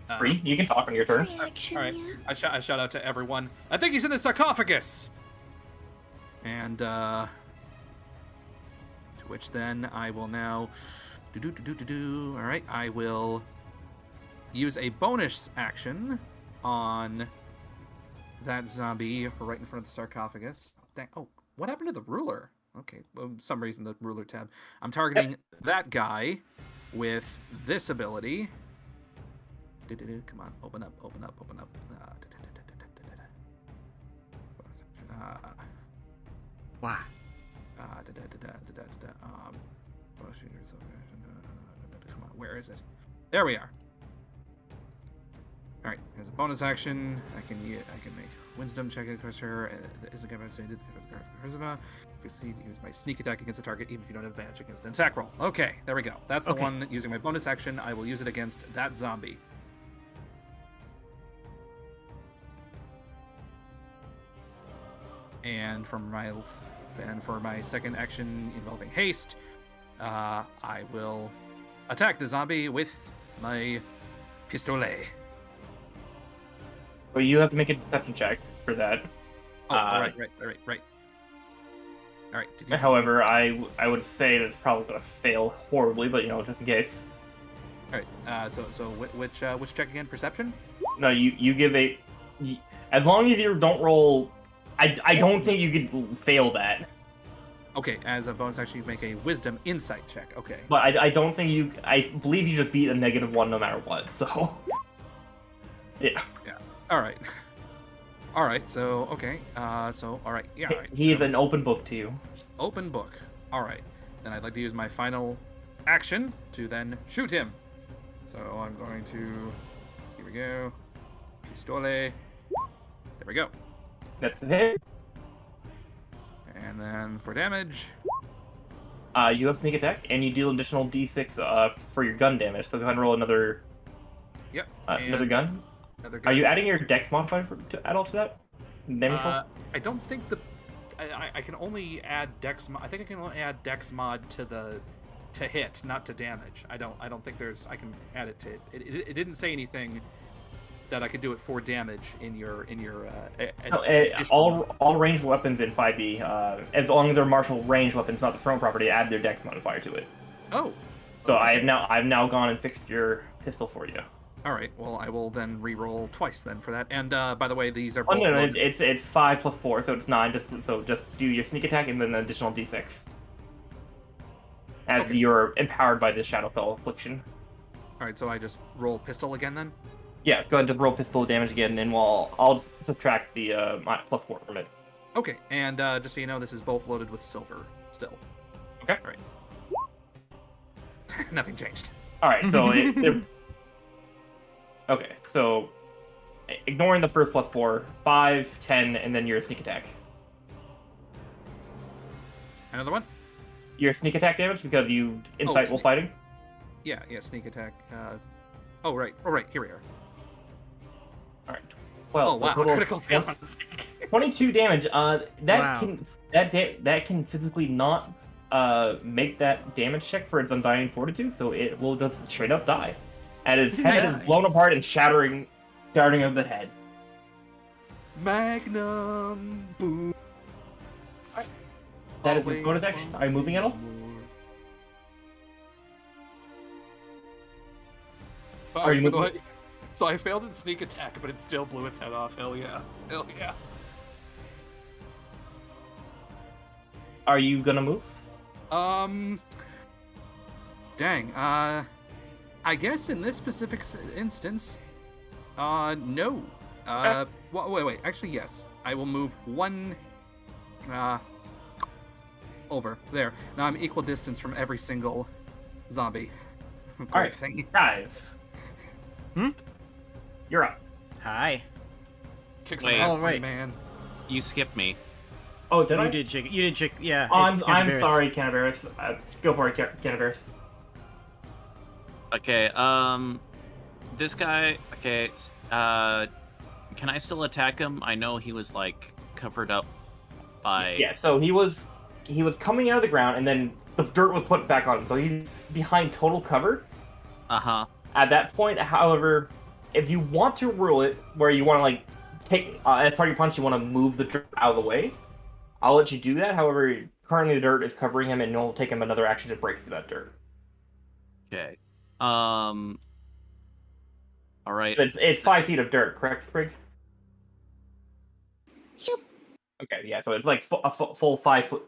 It's free. You can talk on your turn. Alright, I shout out to everyone. I think he's in the sarcophagus! And, to which then I will now... Alright, I will use a bonus action on that zombie right in front of the sarcophagus. Dang, oh, what happened to the ruler? Okay, well, for some reason the ruler tab. I'm targeting that guy with this ability. Come on, open up. Wow. Come on, where is it? There we are. All right, as a bonus action, I can make wisdom check against her. Is a capacity charisma. Proceed to use my sneak attack against the target, even if you don't have advantage against an attack roll. Okay, there we go. That's the one using my bonus action. I will use it against that zombie. And for my second action involving haste, I will attack the zombie with my pistolet. Well, you have to make a deception check for that. Oh, right. All right. However, I would say that's probably going to fail horribly, but just in case. All right. So which check again? Perception? No, you give as long as you don't roll. I don't think you could fail that. Okay, as a bonus action, you make a wisdom insight check. Okay. But I don't think you. I believe you just beat a -1 no matter what. So. Yeah. All right. So okay. All right. Yeah. All right. He's an open book to you. Open book. All right. Then I'd like to use my final action to then shoot him. So I'm going to. Here we go. Pistole. There we go. That's the hit. And then for damage. You have sneak attack, and you deal additional d6 for your gun damage. So go ahead and roll another. Yep. Another gun. Another gun. Are you adding your dex modifier to add all to that? Damage roll? I don't think the I can only add dex. I think I can only add dex mod to hit, not to damage. I don't think there's. I can add it to it. It didn't say anything that I could do it for damage in your all ranged weapons in 5e, as long as they're martial ranged weapons, not the thrown property, add their dex modifier to it. Oh. So okay. I've now gone and fixed your pistol for you. All right. Well, I will then re-roll twice then for that. And by the way, these are Oh both. no, loaded. it's 5 plus 4, so it's 9. Just do your sneak attack and then an additional d6. As Okay. you're empowered by the Shadowfell affliction. All right. So I just roll pistol again then. Yeah, go ahead and just roll pistol damage again, and I'll subtract the plus 4 from it. Okay. And just so you know, this is both loaded with silver still. Okay. All right. Nothing changed. All right, so okay, so ignoring the first plus 4, 5, 10, and then your sneak attack. Another one. Your sneak attack damage because you incite while fighting. Yeah. Sneak attack. Oh right. Here we are. All right. Well, Oh wow. total Critical fail on the 22 damage. That Wow. that can physically not make that damage check for its undying fortitude, so it will just straight up die. And its head is blown apart and shattering of the head. Magnum boom. That is its bonus action. Are you moving at all? Are you moving? So I failed in sneak attack, but it still blew its head off. Hell yeah. Hell yeah. Are you gonna move? Dang. I guess in this specific instance, no. Wait. Actually, yes. I will move one, over there. Now I'm equal distance from every single zombie. All right, Thingy. guys. Hmm? You're up. Hi. Kick some Wait. ass, Oh, right. man. You skipped me. Oh, did I? You did chick. Yeah. Oh, it's I'm Cantaveris. sorry, Canaveris. Go for it, Canaveris. Okay, this guy, okay, can I still attack him? I know he was, like, covered up by... Yeah, so he was coming out of the ground, and then the dirt was put back on him, so he's behind total cover. Uh-huh. At that point, however, if you want to rule it, where you want to, like, take, as part of your punch, you want to move the dirt out of the way, I'll let you do that. However, currently the dirt is covering him, and it'll take him another action to break through that dirt. Okay. All right. It's 5 feet of dirt, correct, Sprig? Yep. Okay, yeah, so it's like a full 5 foot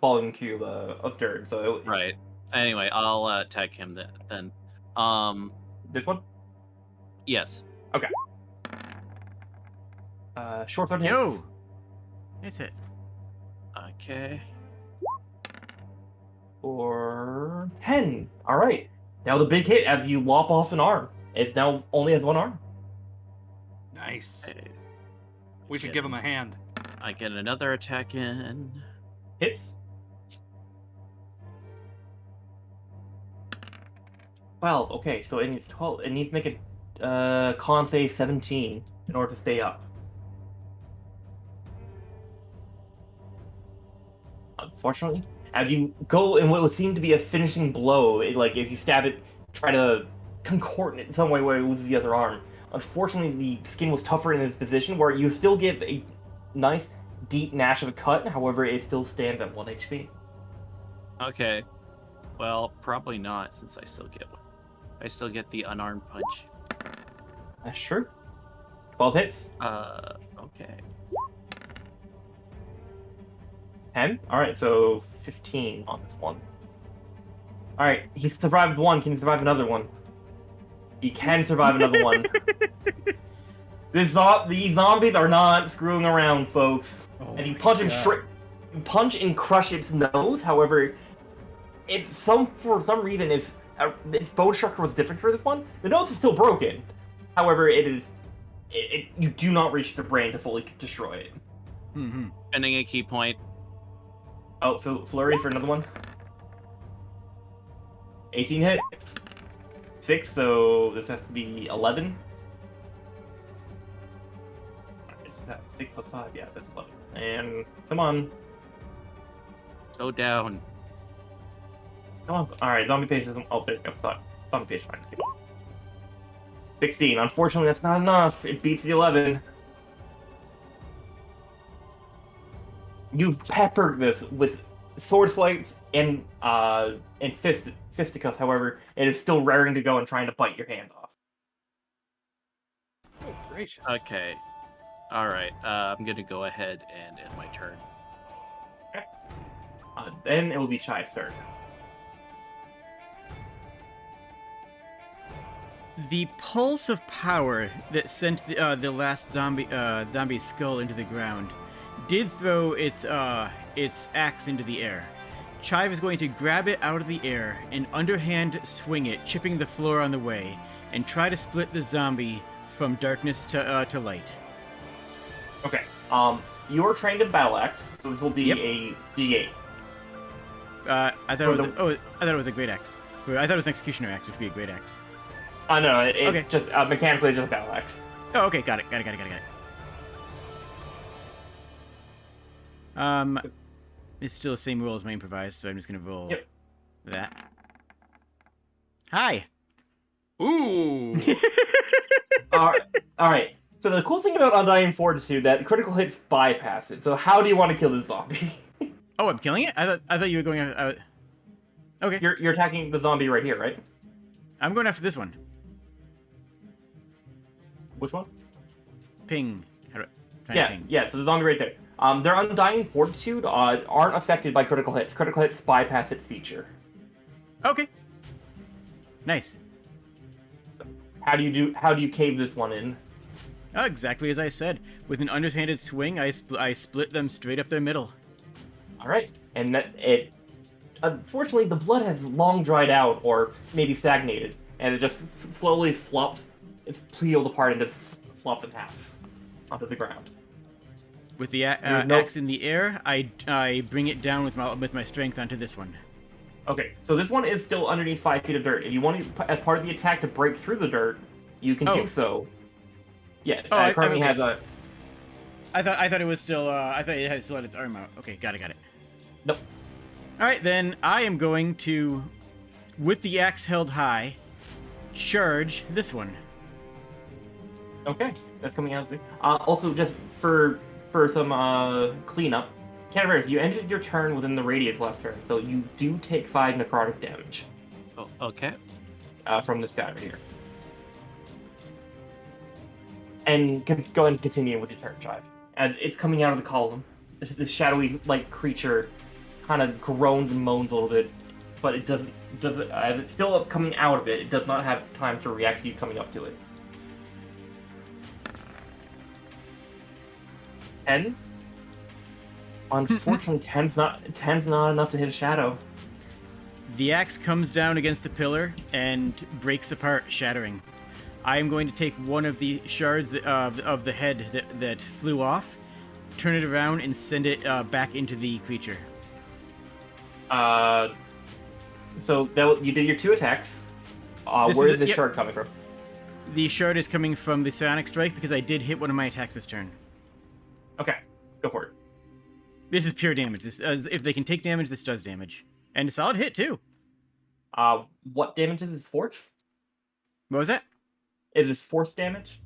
volume cube of dirt. So Right. Anyway, I'll attack him then. This one? Yes. Okay. Short sword hits. Yo. Nice hit. Okay. For 10. All right. Now the big hit as you lop off an arm. It's now only has one arm. Nice. I- We should Yeah. give him a hand. I get another attack in. Hits. 12. Okay, so it needs 12. It needs to make a con save 17 in order to stay up. Unfortunately, as you go in what would seem to be a finishing blow, like if you stab it, try to contort it in some way where it loses the other arm. Unfortunately, the skin was tougher in this position where you still give a nice deep nash of a cut. However, it still stands at 1 HP. Okay. Well, probably not, since I still get the unarmed punch. That's true. 12 hits. Okay. 10? Alright, so 15 on this one. Alright, he survived one. Can he survive another one? He can survive another one. These zombies are not screwing around, folks. Oh And you my punch him God. straight. You punch and crush its nose. However, for some reason, its bone structure was different for this one. The nose is still broken. However, you do not reach the brain to fully destroy it. Mm-hmm. Spending a key point. Oh, flurry for another one. 18 hit. 6, so this has to be 11. that? 6 plus 5, yeah, that's 11. And come on. Go down. Come on. Alright, zombie page isn't. Oh, there you go. Zombie page, fine. Keep on. 16. Unfortunately, that's not enough. It beats the 11. You've peppered this with sword swipes and fisticuffs, however, it is still raring to go and trying to bite your hand off. Oh, gracious. Okay. All right. I'm gonna go ahead and end my turn. Then it will be Chai's turn. The pulse of power that sent the last zombie's skull into the ground did throw its axe into the air. Chive is going to grab it out of the air and underhand swing it, chipping the floor on the way, and try to split the zombie from darkness to light. Okay. You're trained in battle axe, so this will be a D8. I thought it was a great axe. I thought it was an executioner axe, which would be a great axe. No, it's Okay. just mechanically just a battle axe. Oh, okay, got it. It's still the same roll as my improvised, so I'm just gonna roll that. Hi. Ooh. All right. So the cool thing about Undying Fortitude that critical hits bypass it. So how do you want to kill this zombie? Oh, I'm killing it. I thought you were going out. Okay. You're attacking the zombie right here, right? I'm going after this one. Which one? Ping. How do I find ping? Yeah. So the zombie right there. Their Undying Fortitude aren't affected by critical hits. Critical hits bypass its feature. Okay. Nice. How do you cave this one in? Exactly as I said. With an underhanded swing, I split them straight up their middle. All right, and unfortunately, the blood has long dried out or maybe stagnated, and it just slowly flops. It's peeled apart and just flops in half onto the ground. With the axe in the air, I bring it down with my strength onto this one. Okay, so this one is still underneath 5 feet of dirt. If you want to, as part of the attack, to break through the dirt, you can do so. Yeah, it currently has a. I thought it was still. I thought it still had its arm out. Okay, got it. Nope. All right, then I am going to, with the axe held high, charge this one. Okay, that's coming out soon. Also, just for some cleanup, Canterbury, you ended your turn within the radius last turn, so you do take 5 necrotic damage. Oh, okay. From this guy right here. And go ahead and continue with your turn, Chive. As it's coming out of the column, the shadowy like creature kind of groans and moans a little bit, but it doesn't as it's still coming out of it. It does not have time to react to you coming up to it. 10. Unfortunately, 10's not enough to hit a shadow. The axe comes down against the pillar and breaks apart, shattering. I am going to take one of the shards of the head that flew off, turn it around, and send it back into the creature. So you did your 2 attacks. Where is this shard coming from? The shard is coming from the psionic strike because I did hit one of my attacks this turn. Okay, go for it. This is pure damage. If they can take damage, this does damage, and a solid hit too. What damage is this force? What was that? Is this force damage?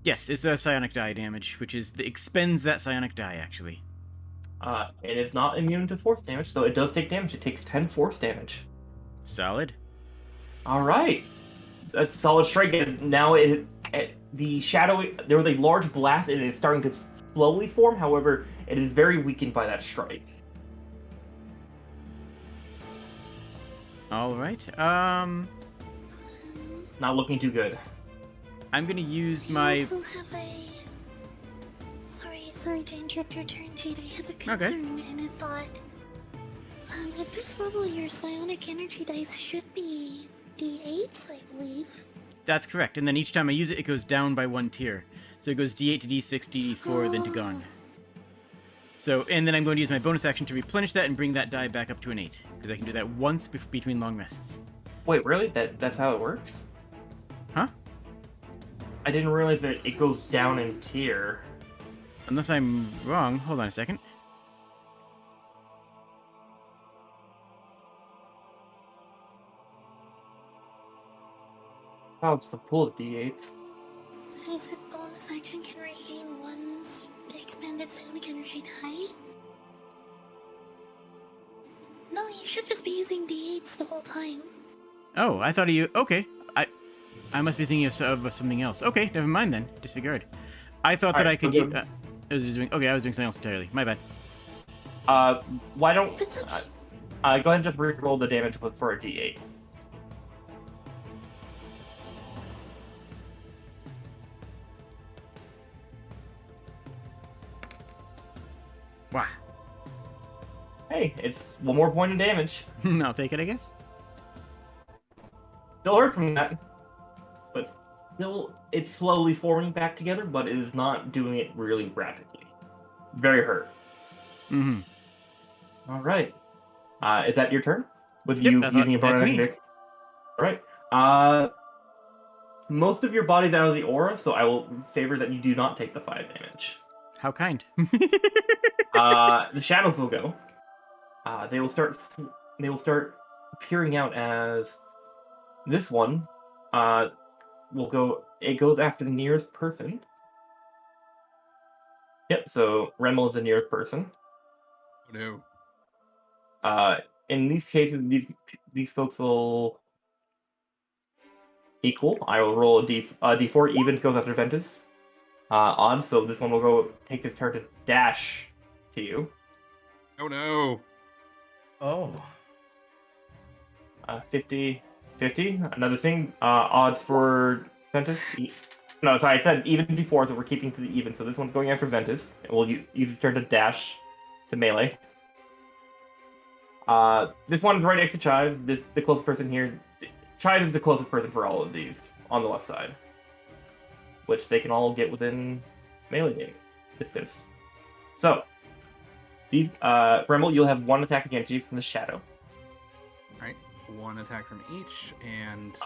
Yes, it's a psionic die damage, which expends that psionic die actually. It is not immune to force damage, so it does take damage. It takes 10 force damage. Solid. All right, that's a solid strike. Now the shadow. There was a large blast, and it is starting to slowly form. However, it is very weakened by that strike. All right. Not looking too good. I'm gonna use I my. also have a. Sorry to interrupt your turn, Jade. I have a concern and a thought. At first level, your psionic energy dice should be D8s, I believe. That's correct. And then each time I use it, it goes down by 1 tier. So it goes D8 to D6, D4, then to gone. So, and then I'm going to use my bonus action to replenish that and bring that die back up to an 8. Because I can do that once between long rests. Wait, really? That's how it works? Huh? I didn't realize that it goes down in tier. unless I'm wrong. Hold on a second. Oh, it's the pool of D8s. I said bonus action can regain one's expended psionic energy die. No, you should just be using D8s the whole time. Oh, I thought of you. Okay, I must be thinking of something else. Okay, never mind then. Disregard. I thought that Alright, I could. so good. I was doing. Okay, I was doing something else entirely. My bad. Why don't It's okay. go ahead and just re-roll the damage for a D8. Wow. Hey, it's one more point of damage. I'll take it, I guess. Still hurt from that, but still, it's slowly forming back together, but it is not doing it really rapidly. Very hurt. Mm-hmm. All right. Is that your turn? With Yep, you that's using a bonus me. action? All right. Most of your body's out of the aura, so I will favor that you do not take the 5 damage. How kind. The shadows will go. They will start appearing out as this one. Will go. It goes after the nearest person. Yep. So Remel is the nearest person. Oh no. In these cases, these folks will equal. I will roll a d4. Evens goes after Ventus. Odds. So this one will go take this turn to dash to you. Oh no. Oh. 50. Another thing. Odds for Ventus. No, sorry, I said even before, so we're keeping to the even. So this one's going after Ventus. We'll use his turn to dash to melee. This one's right next to Chive. The closest person here. Chive is the closest person for all of these on the left side, which they can all get within melee distance. So these Remel, you'll have one attack against you from the shadow. Alright, one attack from each, and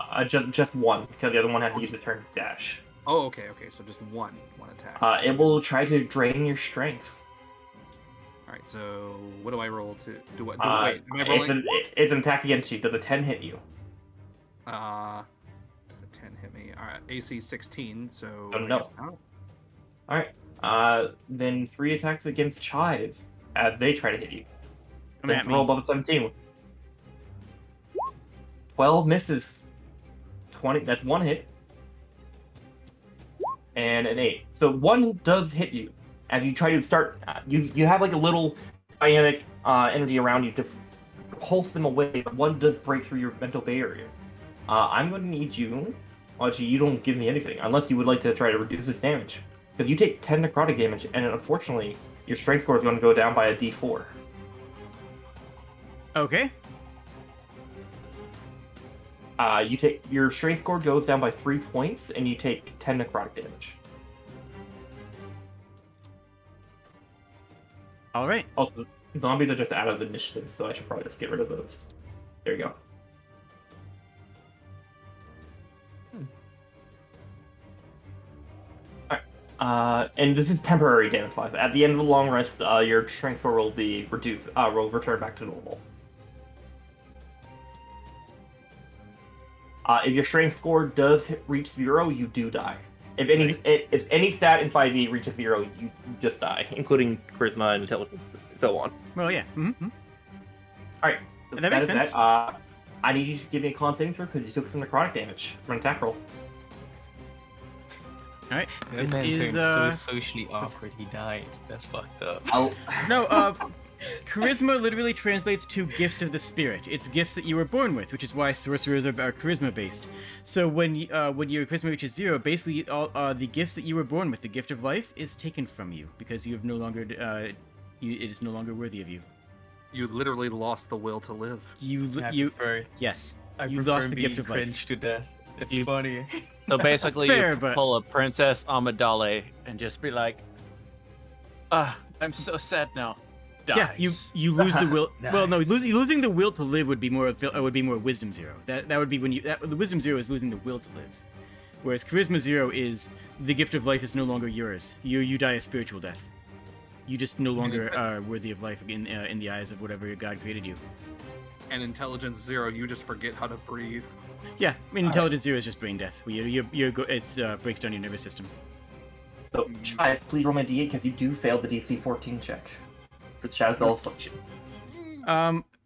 Just one, because the other one had to use the turn to dash. oh, okay, so just one attack. It will try to drain your strength. Alright, so what do I roll to do? What? Wait, am I rolling? it's an attack against you. Does a 10 hit you? Does a 10 hit me? Alright, AC 16, so Oh, I no. guess not. Alright. Then 3 attacks against Chive as they try to hit you. Come Then at roll me. above a 17. 12 misses. 20. That's 1 hit. And an 8. So 1 does hit you as you try to start. You have like a little ionic energy around you to pulse them away. But 1 does break through your mental barrier. I'm going to need you. Well, actually, you don't give me anything unless you would like to try to reduce this damage. Because you take 10 necrotic damage, and unfortunately, your strength score is going to go down by a d4. Okay. You take your strength score goes down by 3 points, and you take 10 necrotic damage. All right. Also, zombies are just out of initiative, so I should probably just get rid of those. There you go. Alright. And this is temporary damage wise. At the end of the long rest, your strength score will be reduced. Will return back to normal. If your strength score does reach 0, you do die. If any stat in 5e reaches 0, you just die, including charisma and intelligence, and so on. Well, yeah. Mm-hmm. All right, That makes sense. I need you to give me a con saving throw because you took some necrotic damage from an attack roll. All right. That This man is turned so socially awkward he died. That's fucked up. no. Charisma literally translates to gifts of the spirit. It's gifts that you were born with, which is why sorcerers are charisma based. So when your charisma reaches 0, basically all the gifts that you were born with, the gift of life, is taken from you because you have no longer it is no longer worthy of you. You literally lost the will to live. Yes. I You prefer lost the being gift of life. cringed to death. It's You- funny. So basically, Fair, you but- pull a Princess Amidale and just be like, I'm so sad now. Dies. Yeah, you lose the will. Well, no, Nice. losing the will to live would be more wisdom 0. That would be when the wisdom 0 is losing the will to live. Whereas Charisma 0 is the gift of life is no longer yours. You die a spiritual death. You just no longer are worthy of life in the eyes of whatever God created you. And Intelligence 0, you just forget how to breathe. Yeah, I mean, Intelligence 0 is just brain death. It's breaks down your nervous system. So, Chive, please roll my D8 because you do fail the DC 14 check for the Shadowfell Affliction.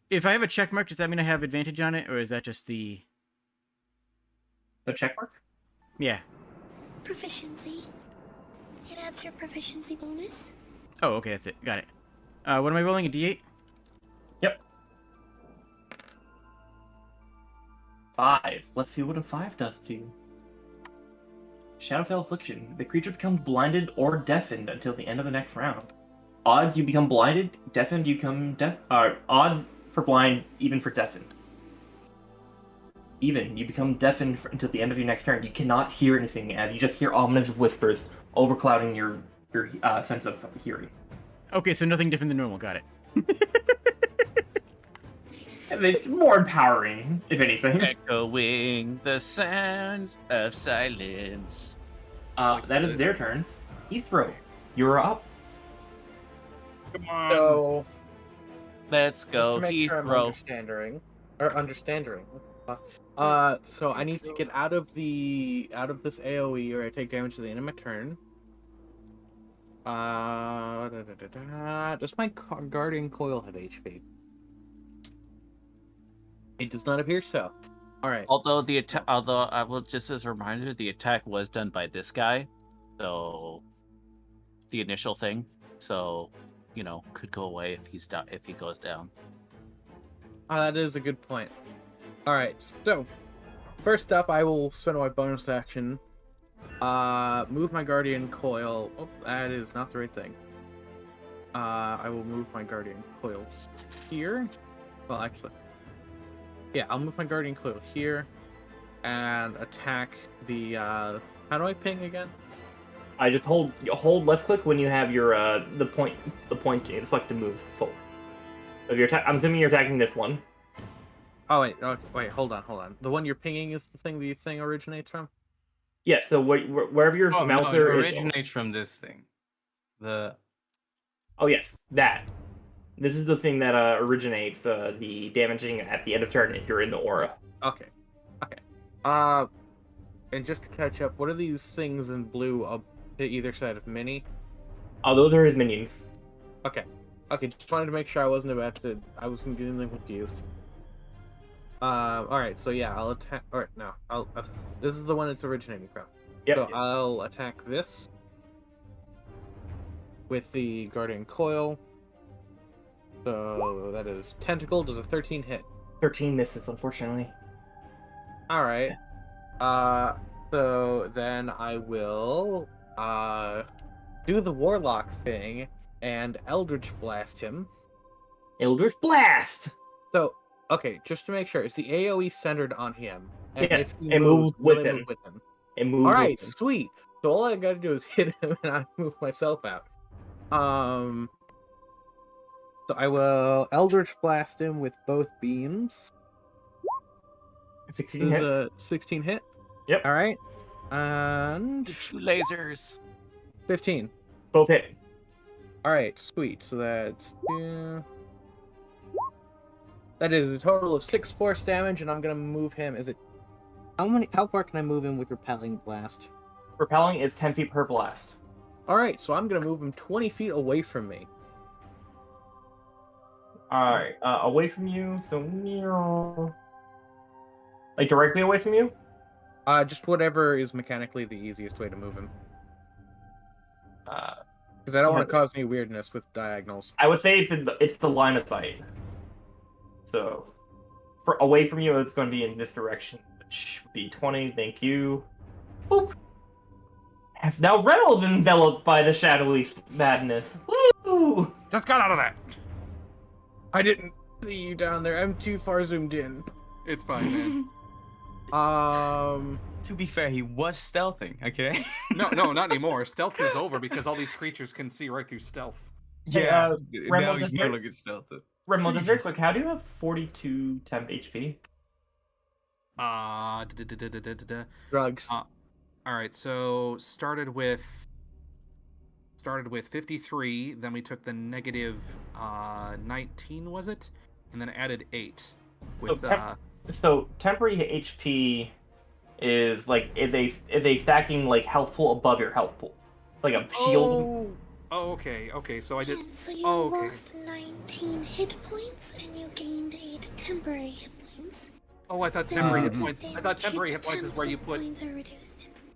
If I have a check mark, does that mean I have advantage on it, or is that just the... No check mark? Yeah. Proficiency. It adds your proficiency bonus. Oh, okay, that's it. Got it. What am I rolling, a D8? Yep. 5. Let's see what a 5 does to you. Shadowfell Affliction. The creature becomes blinded or deafened until the end of the next round. Odds you become blinded, deafened you become odds for blind, even for deafened. Even, you become deafened until the end of your next turn. You cannot hear anything, as you just hear ominous whispers overclouding your sense of hearing. Okay, so nothing different than normal. Got it. And it's more empowering, if anything. Echoing the sounds of silence. That is their turns. Heathrow, you're up. Come on. So, Let's just go, to make sure I'm Heathrow. understanding. So I need to get out of this AOE, or I take damage to the end of my turn. Does my Guardian Coil have HP? It does not appear so. All right. Although I will, just as a reminder, the attack was done by this guy, so the initial thing, so could go away if he goes down. That is a good point. All right. So first up, I will spend my bonus action. Move my Guardian Coil. Oh, that is not the right thing. I will move my Guardian Coil here. Well, actually, yeah, I'll move my Guardian Coil here and attack the. How do I ping again? I just hold left click when you have your the point select to move forward. So if I'm assuming you're attacking this one. Oh wait, hold on. The one you're pinging is the thing the thing originates from. Yeah, so wherever your mouse it originates from this thing. Oh yes, that. This is the thing that originates the damaging at the end of turn if you're in the aura. Okay. And just to catch up, what are these things in blue up to either side of Minnie? Oh, those are his minions. Okay, just wanted to make sure I wasn't getting them confused. Alright, so yeah, I'll attack. Alright, no. This is the one it's originating from. Yep. So I'll attack this with the Guardian Coil. So that is Tentacle. Does a 13 hit? 13 misses, unfortunately. Alright. So then I will do the Warlock thing and Eldritch Blast him. Eldritch Blast! So, okay, just to make sure, is the AoE centered on him? And Yes, if he it moves will with it him. move with him? It moves. Alright, with him. sweet. So all I gotta do is hit him and I move myself out. So I will Eldritch Blast him with both beams. 16 This is hits. a 16 hit. Yep. Alright. And 2 lasers. 15. Both hit. Alright, sweet. So that's that is a total of 6 force damage, and I'm gonna move him. How far can I move him with Repelling Blast? Repelling is 10 feet per blast. Alright, so I'm gonna move him 20 feet away from me. Alright, away from you, so near. Like directly away from you? Just whatever is mechanically the easiest way to move him. Because I don't want to cause any weirdness with diagonals. I would say it's the line of sight. So, for away from you, it's going to be in this direction, which would be 20. Thank you. Boop. Have now Reynolds enveloped by the shadowy madness. Woo! Just got out of that. I didn't see you down there. I'm too far zoomed in. It's fine, man. To be fair, he was stealthing, okay? No, not anymore. Stealth is over because all these creatures can see right through stealth. Yeah, Remo, now he's does no your- longer stealthed. Remo, just very quick, how do you have 42 temp HP? Drugs. All right, so started with 53, then we took the negative 19, was it? And then added 8 with So temporary HP is a stacking like health pool above your health pool, like a shield. Oh, okay. So I did. Yeah, so you Oh, okay. lost 19 hit points and you gained 8 temporary hit points. Oh, I thought Then temporary your hit points. I thought temporary hit points is where you put. points are reduced.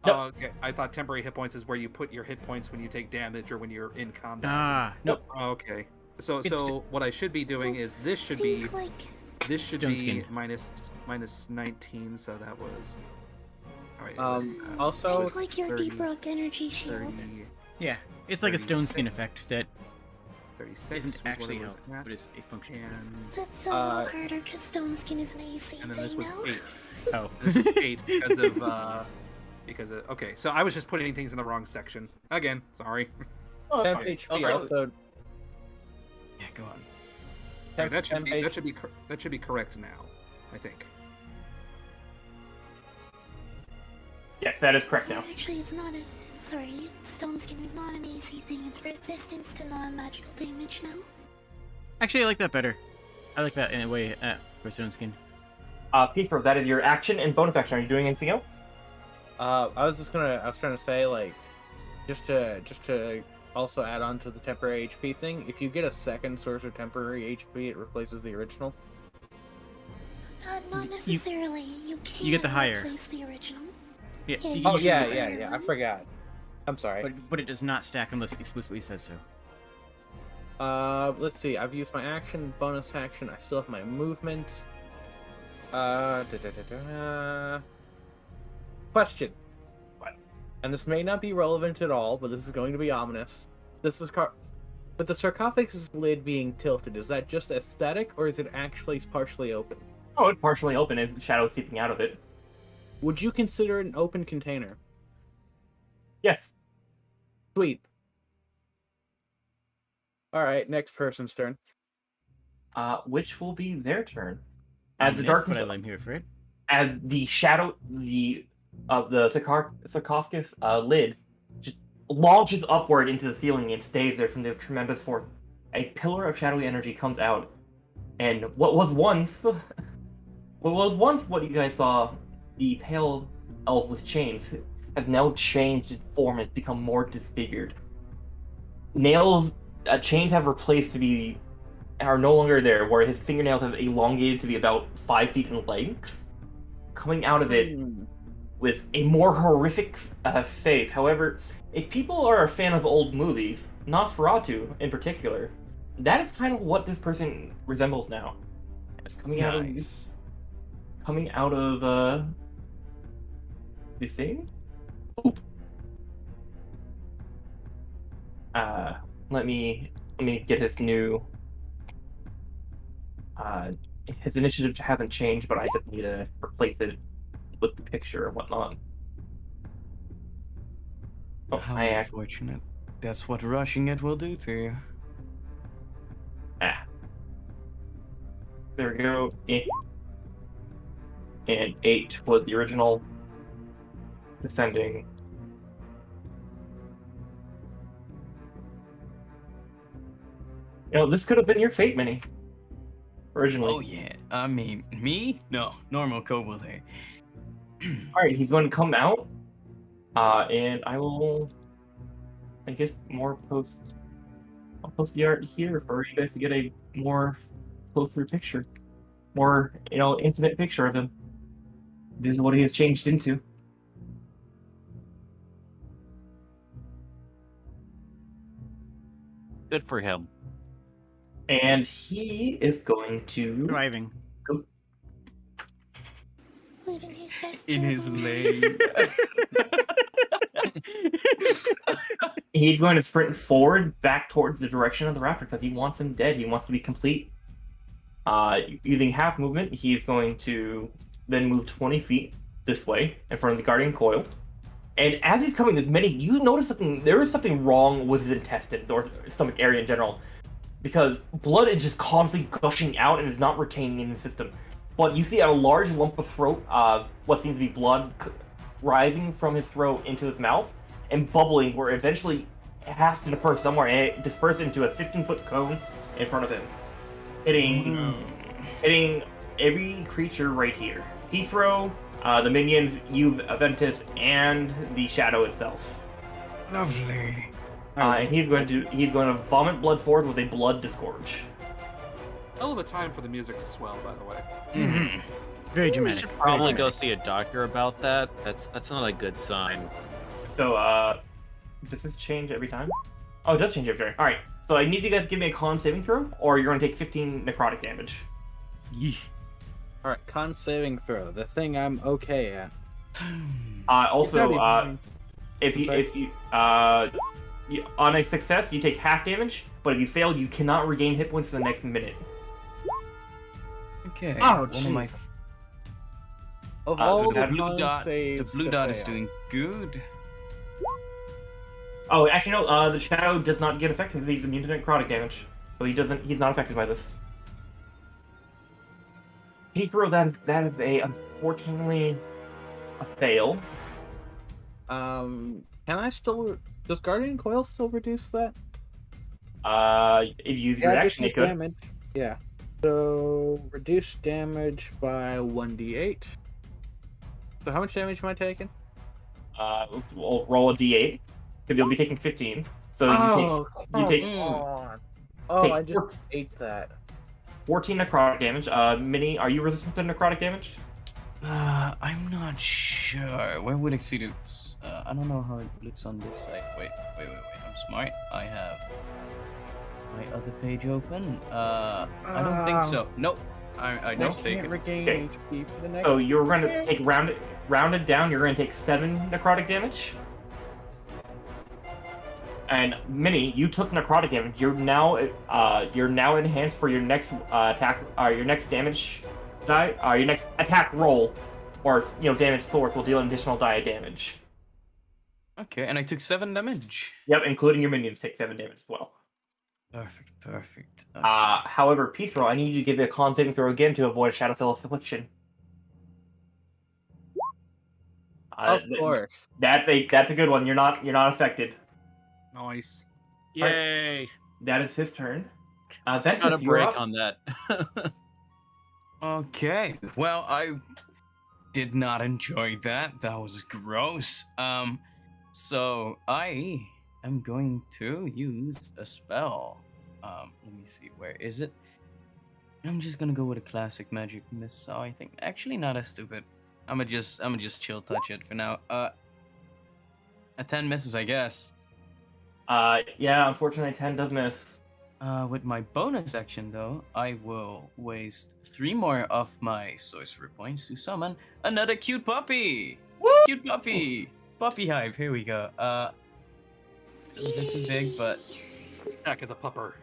Nope. Oh, okay. I thought temporary hit points is where you put your hit points when you take damage or when you're in combat. Ah, nope. Oh, okay. So It's what I should be doing is this should be Stone skin. minus 19. So that was. All right. Also, Think like your 30, Deep Rock Energy Shield. 30, Yeah, it's like a stone skin 36. effect that 36 isn't actually was health, at, but is a function. and It's a little harder because Stone Skin is an AC and then thing this was now. 8. Oh. This was 8 because of okay. So I was just putting things in the wrong section again. Sorry. Oh, that's temp fine. HP Also- also. Yeah, go on. Alright, that temp should be correct now, I think. Yes, that is correct now. Actually, it's not a. Sorry, Stone Skin is not an AC thing. It's resistance to non-magical damage now. Actually, I like that better. I like that in a way for stone skin. Pietro, that is your action and bonus action. Are you doing anything else? I was trying to say, like, just to also add on to the temporary HP thing. If you get a second source of temporary HP, it replaces the original. Not necessarily. You can get the higher. replace the original. Yeah. Yeah, you you Oh can can- get the yeah, higher I one. forgot. I'm sorry. But it does not stack unless it explicitly says so. Let's see. I've used my action, bonus action. I still have my movement. Question. What? And this may not be relevant at all, but this is going to be ominous. This is With the sarcophagus lid being tilted, is that just aesthetic, or is it actually partially open? Oh, it's partially open. It's shadow seeping out of it. Would you consider it an open container? Yes. Sweet. Alright, next person's turn. Which will be their turn. As the Ominous, darkness, but I'm here for it. as the shadow, the sarcophagus lid just launches upward into the ceiling and stays there from the tremendous force. A pillar of shadowy energy comes out, and what was once what you guys saw, the pale elf with chains, has now changed its form and become more disfigured. Nails, chains have replaced are no longer there, where his fingernails have elongated to be about 5 feet in length, coming out of it with a more horrific face. However, if people are a fan of old movies, Nosferatu in particular, that is kind of what this person resembles now. It's coming out of this thing. Oop. Let me get his new. His initiative hasn't changed, but I just need to replace it with the picture and whatnot. Oh, How unfortunate. That's what rushing it will do to you. There we go. And 8 was the original. Descending. This could have been your fate, Minnie. Originally. Oh yeah. I mean, me? No, normal Kobold here. Alright, he's going to come out. And I will, I guess, I'll post the art here for you guys to get a more closer picture. More, intimate picture of him. This is what he has changed into. Good for him. And he is going to Driving. Living his best In his turbo. lane. He's going to sprint forward back towards the direction of the raptor because he wants him dead. He wants to be complete. Using half movement, he's going to then move 20 feet this way in front of the guardian coil. And as he's coming, you notice there is something wrong with his intestines or stomach area in general, because blood is just constantly gushing out and is not retaining in the system. But you see a large lump of throat, what seems to be blood, rising from his throat into his mouth and bubbling, where eventually it has to disperse somewhere, and it disperses into a 15-foot cone in front of him, hitting every creature right here. Heathrow, the minions, you, Aventus, and the shadow itself. Lovely. And he's going to vomit blood forward with a blood disgorge. Hell of a time for the music to swell, by the way. Mm-hmm. Very You dramatic. should very probably go dramatic. see a doctor about that. That's not a good sign. So, does this change every time? Oh, it does change every time. Alright, so I need you guys to give me a con saving throw, or you're going to take 15 necrotic damage. Yeesh. Alright, con saving throw. The thing I'm okay at. Also, if sorry? you on a success, you take half damage, but if you fail, you cannot regain hit points for the next minute. Okay. Oh, one of my Jesus. Of the all blue the con the saves blue to dot is fail. doing good. Oh, actually no, the shadow does not get affected because he's immune to necrotic damage. So he's not affected by this. Heathrow, that is unfortunately a fail. Can I still... Does Guardian Coil still reduce that? If you use Yeah, just reaction, use it could. damage. Yeah. So, reduce damage by 1d8. So how much damage am I taking? We'll roll a d8, because you'll be taking 15. So you take Oh, take I just ate that. 14 necrotic damage. Mini, are you resistant to necrotic damage? I'm not sure. Where would I see this? I don't know how it looks on this side. Wait. I'm smart. I have my other page open. I don't think so. Nope. I No, just take can't it. regain Okay. HP for the next. So you're going to take rounded down. You're going to take 7 necrotic damage. And Mini, you took necrotic damage. You're now enhanced for your next attack, your next damage die, your next attack roll, or damage source will deal an additional die of damage. Okay, and I took 7 damage. Yep, including your minions take 7 damage as well. Perfect. Okay. However, Peace Roll, I need you to give it a con saving throw again to avoid Shadowfell affliction. Of course. That's a good one. You're not affected. Nice. Yay! That is his turn. Got a Ventus, you're break up. on that. Okay. Well, I did not enjoy that. That was gross. So I am going to use a spell. Let me see. Where is it? I'm just gonna go with a classic magic missile. I think actually not as stupid. I'ma just chill touch it for now. A 10 misses, I guess. Yeah, unfortunately 10 does miss. With my bonus action, though, I will waste 3 more of my sorcerer points to summon another cute puppy. Woo! Cute puppy. Puppy hype. Here we go. Still a bit too big, but Back of the pupper.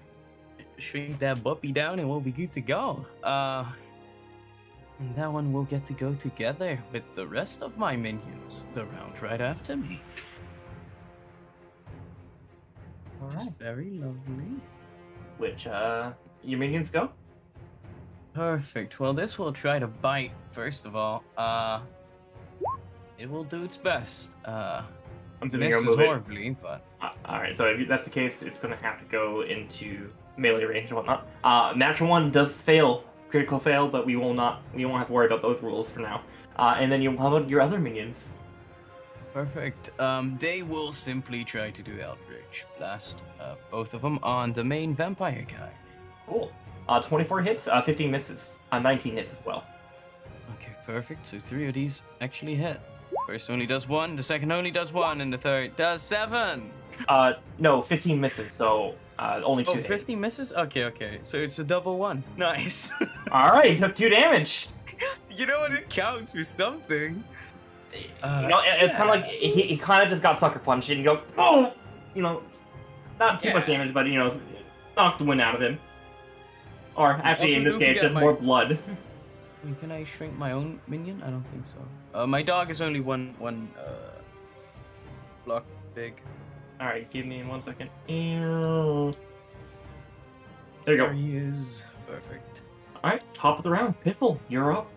shrink that puppy down and we'll be good to go. And that one will get to go together with the rest of my minions the round right after me. It's very lovely. Which, your minions go? Perfect. Well, this will try to bite, first of all. It will do its best. I'm assuming you're Misses gonna move it. horribly, but... Alright, so if that's the case, it's gonna have to go into melee range and whatnot. Natural 1 does fail. Critical fail, but we won't have to worry about those rules for now. And then how about your other minions? Perfect. They will simply try to do Eldritch Blast, both of them on the main vampire guy. Cool. 24 hits, 15 misses, 19 hits as well. Okay, perfect. So 3 of these actually hit. First only does 1, the second only does 1, and the third does 7! No, 15 misses, so only 2 Oh, hits. 50 misses? Okay. So it's a double 1. Nice. Alright, took 2 damage. You know what? It counts for something. It's kind of like he kind of just got sucker punched, and you go, oh! Not too much damage, but, knocked the wind out of him. Or, actually, in Also, this don't case, forget just my- more blood. Wait, can I shrink my own minion? I don't think so. My dog is only one block big. Alright, give me 1 second. Ew. There you There go. he is. Perfect. Alright, top of the round. Piffle, you're up.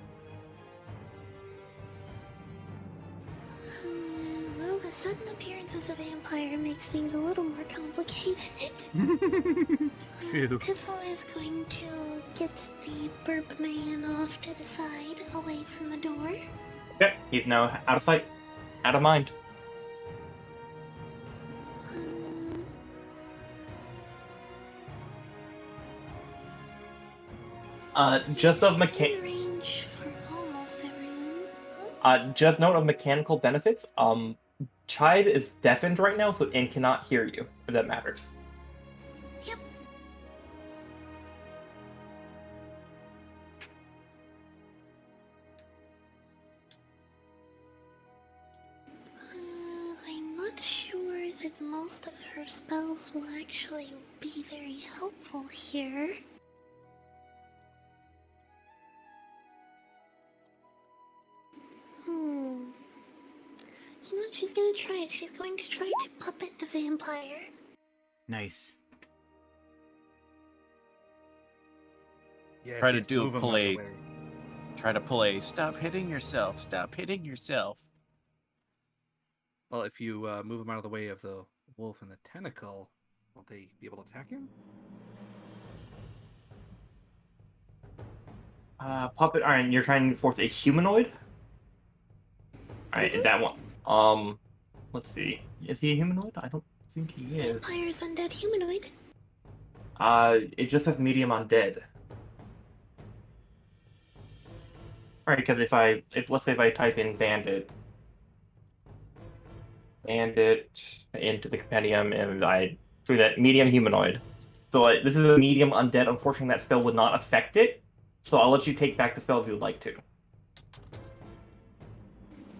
sudden appearance of the vampire makes things a little more complicated. True. Tiffle is going to get the burp man off to the side, away from the door. Okay, he's now out of sight, out of mind. Just of She's in range for almost everyone. just note of mechanical benefits. Chive is deafened right now, so and cannot hear you. If that matters. Yep. I'm not sure that most of her spells will actually be very helpful here. You know, she's gonna try it. She's going to try to puppet the vampire. Nice. Yes, Try to yes, do move a 'em out of play. the way. Try to pull a stop hitting yourself. Stop hitting yourself. Well, if you move him out of the way of the wolf and the tentacle, will they be able to attack him? Puppet. All right, you're trying to force a humanoid. All right, that one. Let's see. Is he a humanoid? I don't think he is. Vampire's undead humanoid. It just says medium undead. All right, because if let's say if I type in bandit into the compendium and I through that medium humanoid. So this is a medium undead. Unfortunately, that spell would not affect it. So I'll let you take back the spell if you would like to.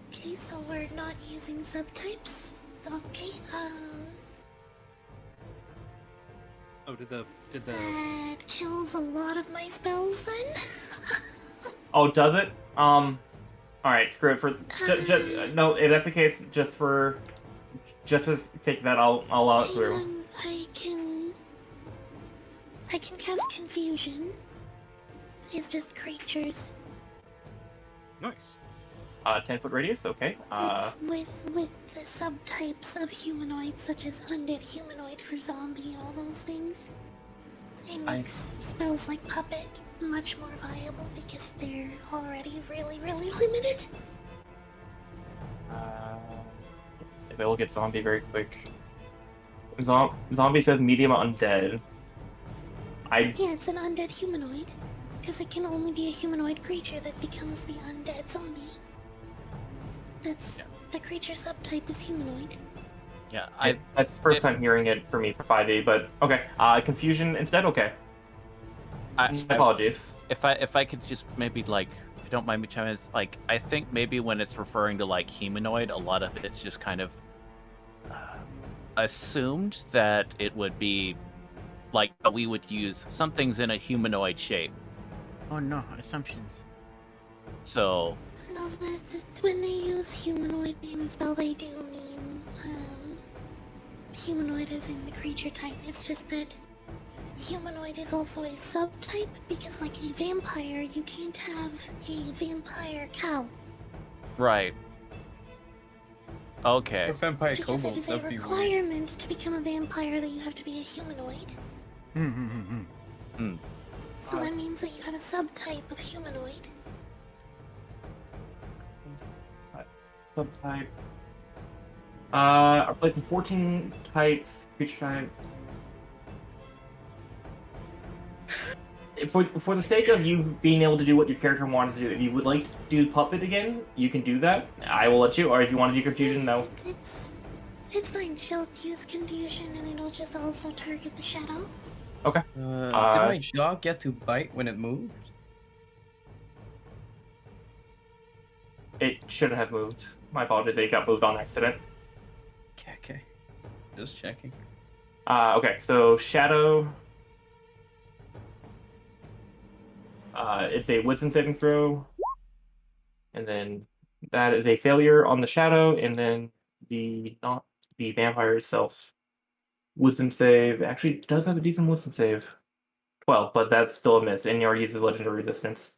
Okay, so we're not using subtypes. Okay, Oh, did the that kills a lot of my spells then. Oh, does it? All right, screw it. No, if that's the case, just for sake of that, I'll allow it Hang through. on, I can cast confusion. It's just creatures. nice? 10-foot radius. Okay. It's with the subtypes of humanoids, such as undead humanoid for zombie and all those things. It makes spells like puppet much more viable because they're already really, really limited. If I look at zombie very quick, zombie says medium undead. Yeah, it's an undead humanoid, because it can only be a humanoid creature that becomes the undead zombie. That's the creature subtype is humanoid. Yeah, That's the first time hearing it for me for 5e, but okay. Confusion instead. Okay. I Apologies. if I could just maybe like, if you don't mind me chiming in, it's like I think maybe when it's referring to like humanoid, a lot of it's just kind of assumed that it would be like we would use something's in a humanoid shape. Oh no, assumptions. So No, when they use humanoid in a spell, they do mean humanoid as in the creature type. It's just that humanoid is also a subtype because, like a vampire, you can't have a vampire cow. right. Okay. Or vampire Because it kobolds, is a that'd be weird. requirement to become a vampire that you have to be a humanoid. So that means that you have a subtype of humanoid. Subtype. Are placing 14 types, creature types. For the sake of you being able to do what your character wanted to do, if you would like to do puppet again, you can do that. I will let you. Or if you want to do confusion, no. It's fine. She'll use confusion, and it'll just also target the shadow. Okay. Did my dog get to bite when it moved? It shouldn't have moved. My apologies. They got moved on accident. Okay. Just checking. Okay. So shadow. It's a wisdom saving throw, and then that is a failure on the shadow, and then the vampire itself. Wisdom save actually does have a decent wisdom save. 12, but that's still a miss, and you already uses legendary resistance.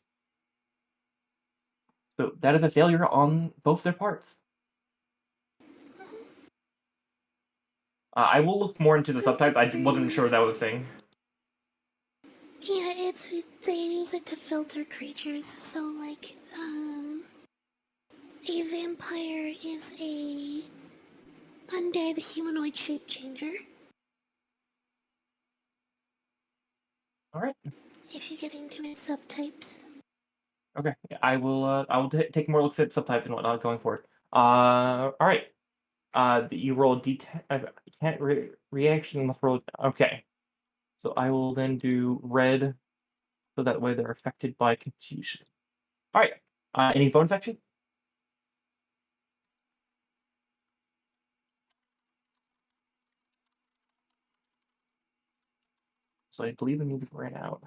So that is a failure on both their parts. I will look more into the subtypes. I It's wasn't sure that was a used- thing. Yeah, they use it to filter creatures. So like, a vampire is a undead humanoid shape changer. All right. If you get into its subtypes. Okay. I will take more looks at subtypes and whatnot going forward. All right. You roll can't reaction. You must roll. Okay. So I will then do red, so that way they're affected by confusion. All right. Any bonus action? So I believe the music ran out.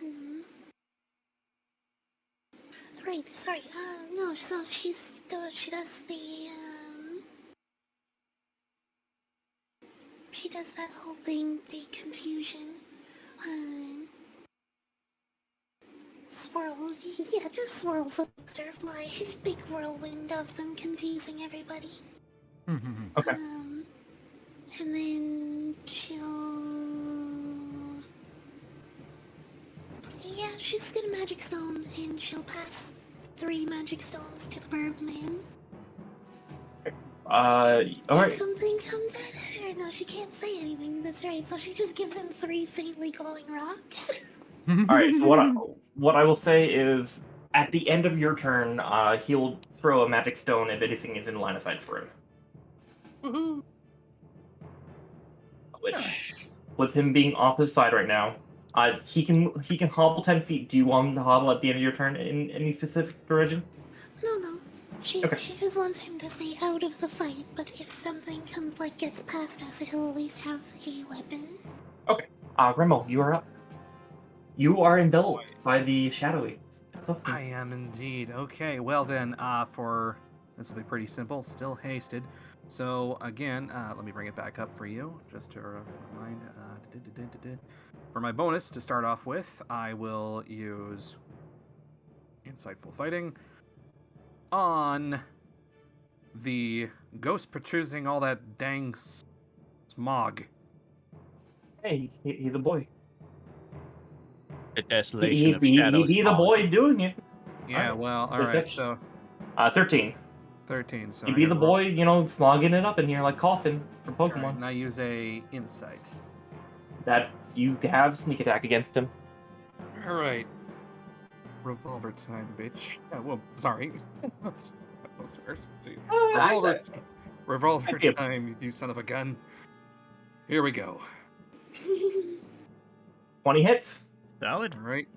Um, right, sorry. No, so she does she does that whole thing, the confusion. Um, swirls, yeah, just swirls of butterflies, big whirlwind of them confusing everybody. Okay. And then she's got a magic stone, and she'll pass 3 magic stones to the bird man. All If right. something comes at her, no, she can't say anything. That's right. So she just gives him 3 faintly glowing rocks. All right. So what I will say is, at the end of your turn, he'll throw a magic stone if anything is in line of sight for him. Woohoo! Which, Nice. with him being off his side right now, he can hobble 10 feet. Do you want him to hobble at the end of your turn in any specific direction? No. She Okay. just wants him to stay out of the fight. But if something gets past us, he'll at least have a weapon. Okay. Remo, you are up. You are enveloped by the shadowy substance. I am indeed. Okay, well then, this will be pretty simple. Still hasted. So again, let me bring it back up for you, just to remind. For my bonus to start off with, I will use Insightful Fighting on the ghost protruding all that dang smog. Hey, he's a boy. The desolation of He shadows. be the boy doing it. Yeah, Alright. well, all right. Perception. So 13. 13. So He I be the gotta roll. boy, smogging it up in here like coughing for All right, Pokemon. and I use a insight. That you have sneak attack against him. All right. Revolver time, bitch. Yeah, well, sorry. Those words. Jeez. Revolver I feel- time, you son of a gun. Here we go. 20 hits. Solid. All right.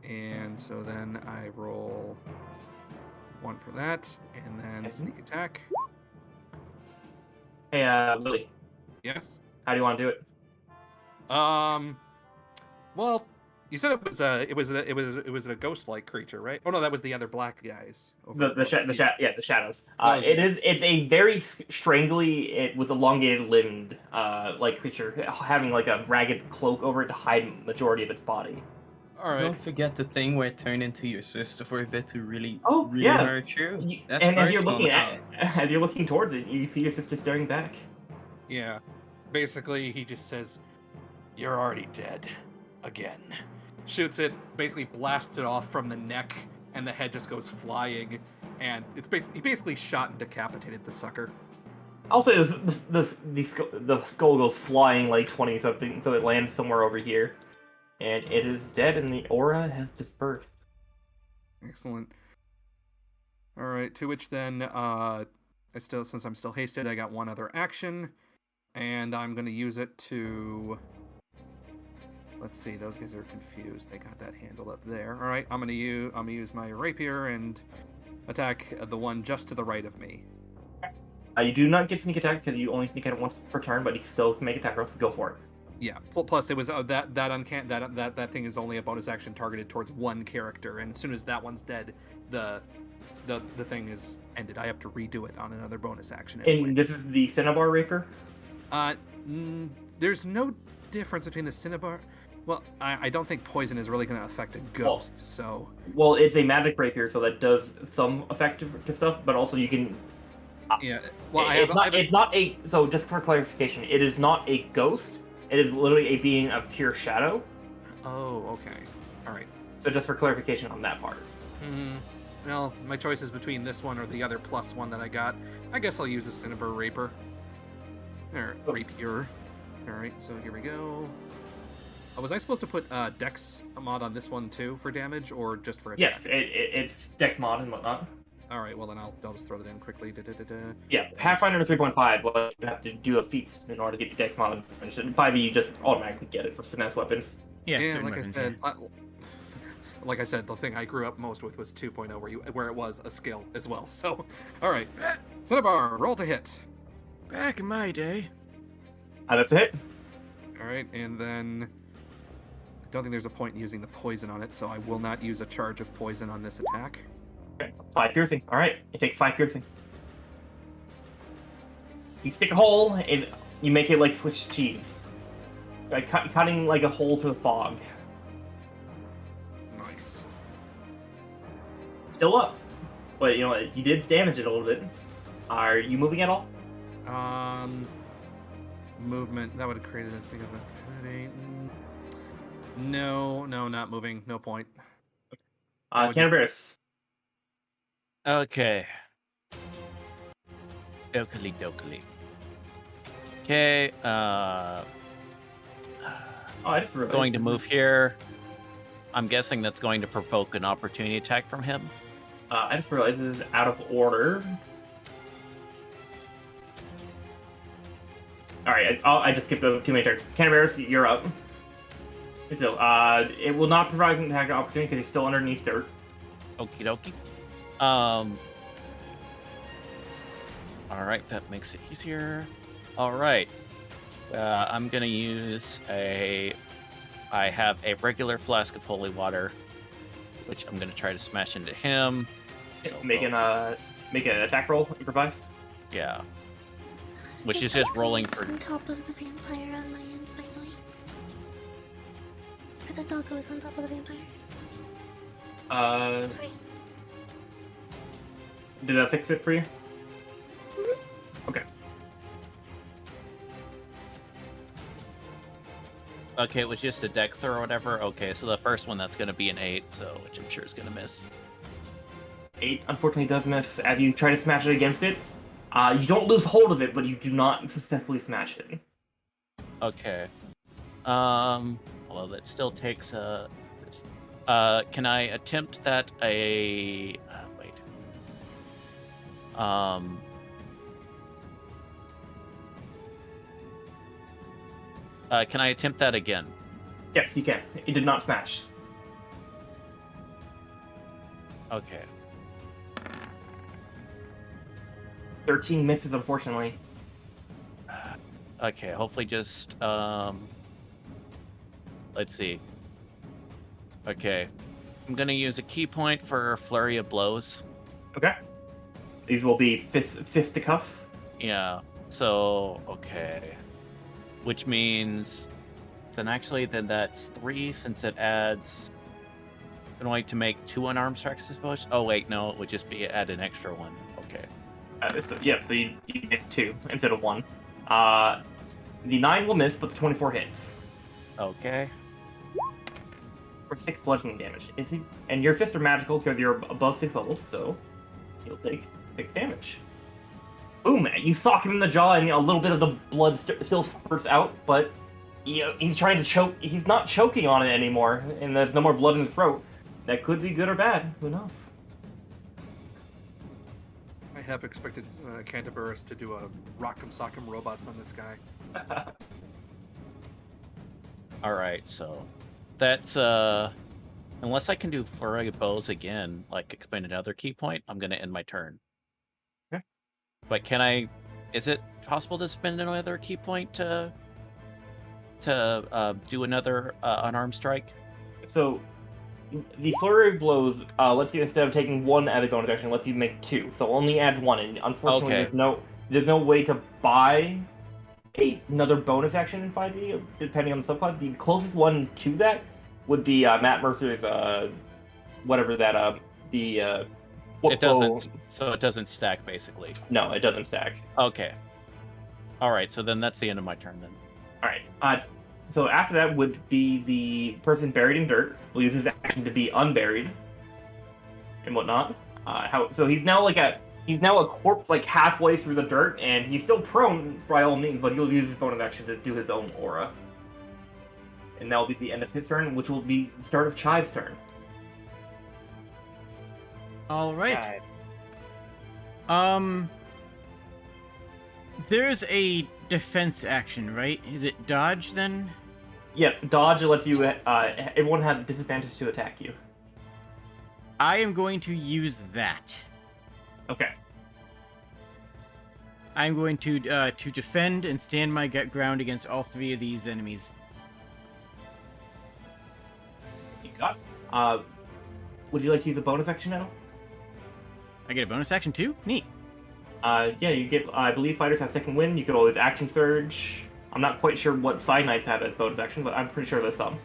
And so then I roll 1 for that, and then sneak attack. Hey, Lily, Yes. how do you want to do it? Well, you said it was a ghost-like creature, right? Oh no, that was the other black guys. The shadows. Those- It's a very strangly, with elongated limbed like creature, having like a ragged cloak over it to hide majority of its body. All right. Don't forget the thing where it turned into your sister for a bit to really Yeah. hurt you. That's And as you're looking towards it, you see your sister staring back. Yeah. Basically, he just says, "You're already dead. Again." Shoots it, basically blasts it off from the neck, and the head just goes flying. And he basically shot and decapitated the sucker. I'll say the skull goes flying like 20 something, so it lands somewhere over here. And it is dead, and the aura has dispersed. Excellent. All right. To which then, since I'm still hasted, I got one other action, and I'm going to use it to. Let's see. Those guys are confused. They got that handle up there. All right. I'm gonna use my rapier and attack the one just to the right of me. You do not get sneak attack because you only sneak at it once per turn, but you still can make attack rolls. So go for it. Yeah. Plus, it was that thing is only a bonus action targeted towards one character, and as soon as that one's dead, the thing is ended. I have to redo it on another bonus action. Anyway. And this is the Cinnabar Rapier? There's no difference between the Cinnabar. Well, I don't think poison is really going to affect a ghost, so... Well, it's a magic rapier, so that does some effective stuff, but also you can... Yeah, well, it's not a... So, just for clarification, it is not a ghost. It is literally a being of pure shadow. Oh, okay. Alright. So just for clarification on that part. Well, my choice is between this one or the other plus one that I got. I guess I'll use a Cinnabar Rapier. Or Rapier. Alright, so here we go. Was I supposed to put Dex mod on this one too for damage, or just for attack? Yes, it's Dex mod and whatnot. All right, well then I'll just throw that in quickly. Yeah, Pathfinder 3.5, well, you have to do a feat in order to get your Dex mod. And 5e, you just automatically get it for finesse weapons. Yeah, like weapons, I said, like I said, the thing I grew up most with was 2.0, where it was a skill as well. So, all right, Cinnabar, roll to hit. Back in my day. That's a hit. All right, and then. I don't think there's a point in using the poison on it, so I will not use a charge of poison on this attack. Okay, 5 piercing. Alright, it takes 5 piercing. You stick a hole, and you make it like Swiss cheese. Like cutting like a hole through the fog. Nice. Still up. But you know what, you did damage it a little bit. Are you moving at all? Movement, that would have created a thing of a... No, not moving. No point. Canberus. Okay. Dokily dokily. Okay, I just realized going to move here. I'm guessing that's going to provoke an opportunity attack from him. I just realized this is out of order. Alright, I just skipped over too many turns. Canberus, you're up. So, it will not provide an attack opportunity because he's still underneath dirt. Okie dokie. Alright, that makes it easier. Alright. I'm gonna use I have a regular flask of holy water, which I'm gonna try to smash into him. Make an attack roll, improvised. Yeah. Which is just rolling for... on top of the vampire on my end, by the way. Or the doggo is on top of the vampire. Sorry. Did that fix it for you? Mhm. Okay. Okay, it was just a dex throw or whatever. Okay, so the first one, that's going to be an 8, so which I'm sure is going to miss. 8 unfortunately does miss. As you try to smash it against it, you don't lose hold of it, but you do not successfully smash it. Okay. Well, that still takes can I attempt that wait. Can I attempt that again? Yes, you can. It did not smash. Okay. 13 misses, unfortunately. Okay, hopefully just, let's see. Okay. I'm gonna use a key point for Flurry of Blows. Okay. These will be fisticuffs. Yeah, so, okay. Which means, then that's 3, since it adds... I'm going to make 2 unarmed strikes, I suppose? Oh, wait, no, it would just be add an extra 1. Okay. So you get 2 instead of 1. The 9 will miss, but the 24 hits. Okay. For 6 bludgeoning damage. And your fists are magical because you're above 6 levels, so you'll take 6 damage. Boom! You sock him in the jaw, and a little bit of the blood still spurts out, but he's trying to choke. He's not choking on it anymore, and there's no more blood in his throat. That could be good or bad. Who knows? I have expected Canterbury to do a rock'em sock'em robots on this guy. Alright, so that's unless I can do Flurry of Bows again, like expend another key point, I'm gonna end my turn. Okay. But is it possible to spend another key point to do another unarmed strike? So the flurry of blows lets you, instead of taking 1 added bonus action, lets you make 2. So only adds 1, and unfortunately Okay. there's no way to buy another bonus action in 5e, depending on the subclass. The closest one to that would be Matt Mercer's whatever that It doesn't. So it doesn't stack basically. No, it doesn't stack. Okay. All right. So then that's the end of my turn then. All right. So after that would be the person buried in dirt. Will use his action to be unburied and whatnot. So he's now a corpse like halfway through the dirt, and he's still prone by all means, but he'll use his bonus action to do his own aura. And that will be the end of his turn, which will be the start of Chive's turn. All right. There's a defense action, right? Is it dodge then? Yeah, dodge lets you. Everyone has a disadvantage to attack you. I am going to use that. Okay. I'm going to defend and stand my ground against all three of these enemies. You got. Would you like to use a bonus action now? I get a bonus action too? Neat. Yeah, you get. I believe fighters have second wind. You could always action surge. I'm not quite sure what side knights have as bonus action, but I'm pretty sure there's some.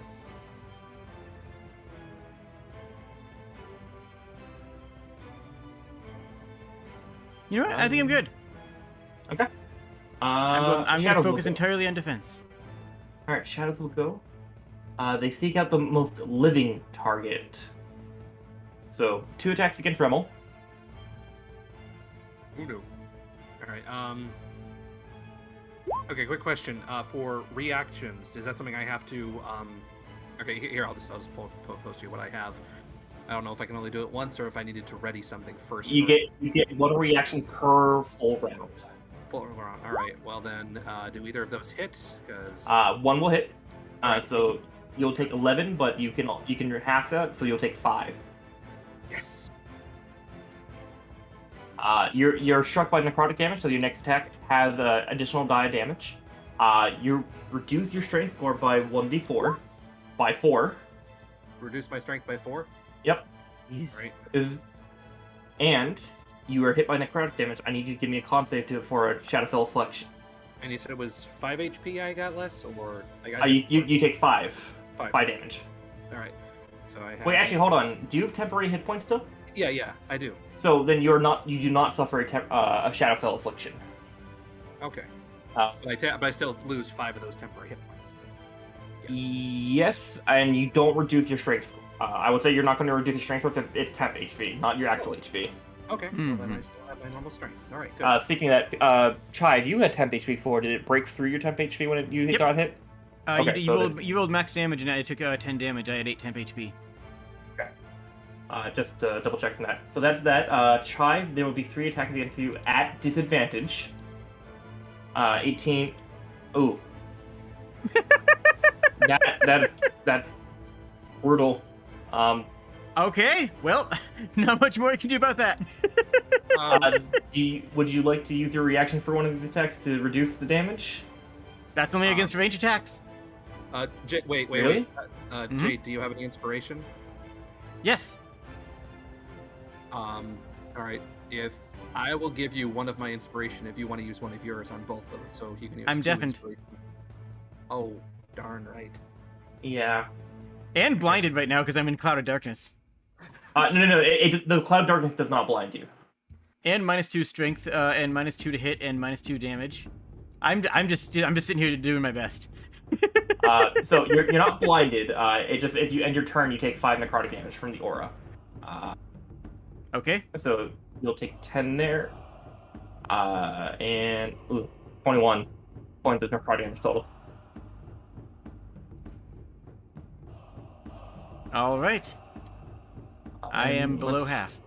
You know what? I think I'm good. Okay. I'm going to Shadows focus will go. entirely on defense. All right, shadows will go. They seek out the most living target. So 2 attacks against Dremel. Voodoo. All right. Okay. Quick question. For reactions, is that something I have to? Okay. Here, I'll just post you what I have. I don't know if I can only do it once or if I needed to ready something first. You get 1 reaction per full round. Full round. All right. Well then, do either of those hit? Because 1 will hit. Right, So you'll take 11, but you can half that, so you'll take 5. yes. You're struck by necrotic damage, so your next attack has additional die of damage. You reduce your strength score by 1d4 by 4. Reduce my strength by 4. Yep. Right. And you are hit by necrotic damage. I need you to give me a con save for a Shadowfell Affliction. And you said it was 5 HP I got less, or I got You take 5 5 damage. All right. So I have. Wait, actually, hold on. Do you have temporary hit points still? Yeah, I do. So then you do not suffer a Shadowfell Affliction. Okay. Uh, but I still lose 5 of those temporary hit points. Yes, and you don't reduce your strength. I would say you're not going to reduce your strength since it's temp HP, not your actual HP. Okay. Mm-hmm. Well, then I still have my normal strength. All right. Good. Speaking of that, Chide, you had temp HP before. Did it break through your temp HP when you Yep. got hit? Okay, you rolled max damage and I took 10 damage. I had 8 temp HP. Just double checking that. So that's that. Chide, there will be 3 attacks against you at disadvantage. 18. Ooh. That's brutal. Okay, well, not much more I can do about that. Would you like to use your reaction for one of these attacks to reduce the damage? That's only against range attacks. Wait. Really? Jade, do you have any inspiration? Yes. All right. If I will give you one of my inspiration, if you want to use one of yours on both of them, so you can use. I'm 2 deafened. inspiration. Oh, darn right. Yeah. And blinded right now because I'm in Cloud of Darkness. No. The Cloud of Darkness does not blind you. And -2 strength, and -2 to hit, and -2 damage. I'm just sitting here doing my best. So you're not blinded. It just if you end your turn, you take 5 necrotic damage from the aura. Okay. So you'll take 10 there. And 21 points of necrotic damage total. All right. I am below let's- half.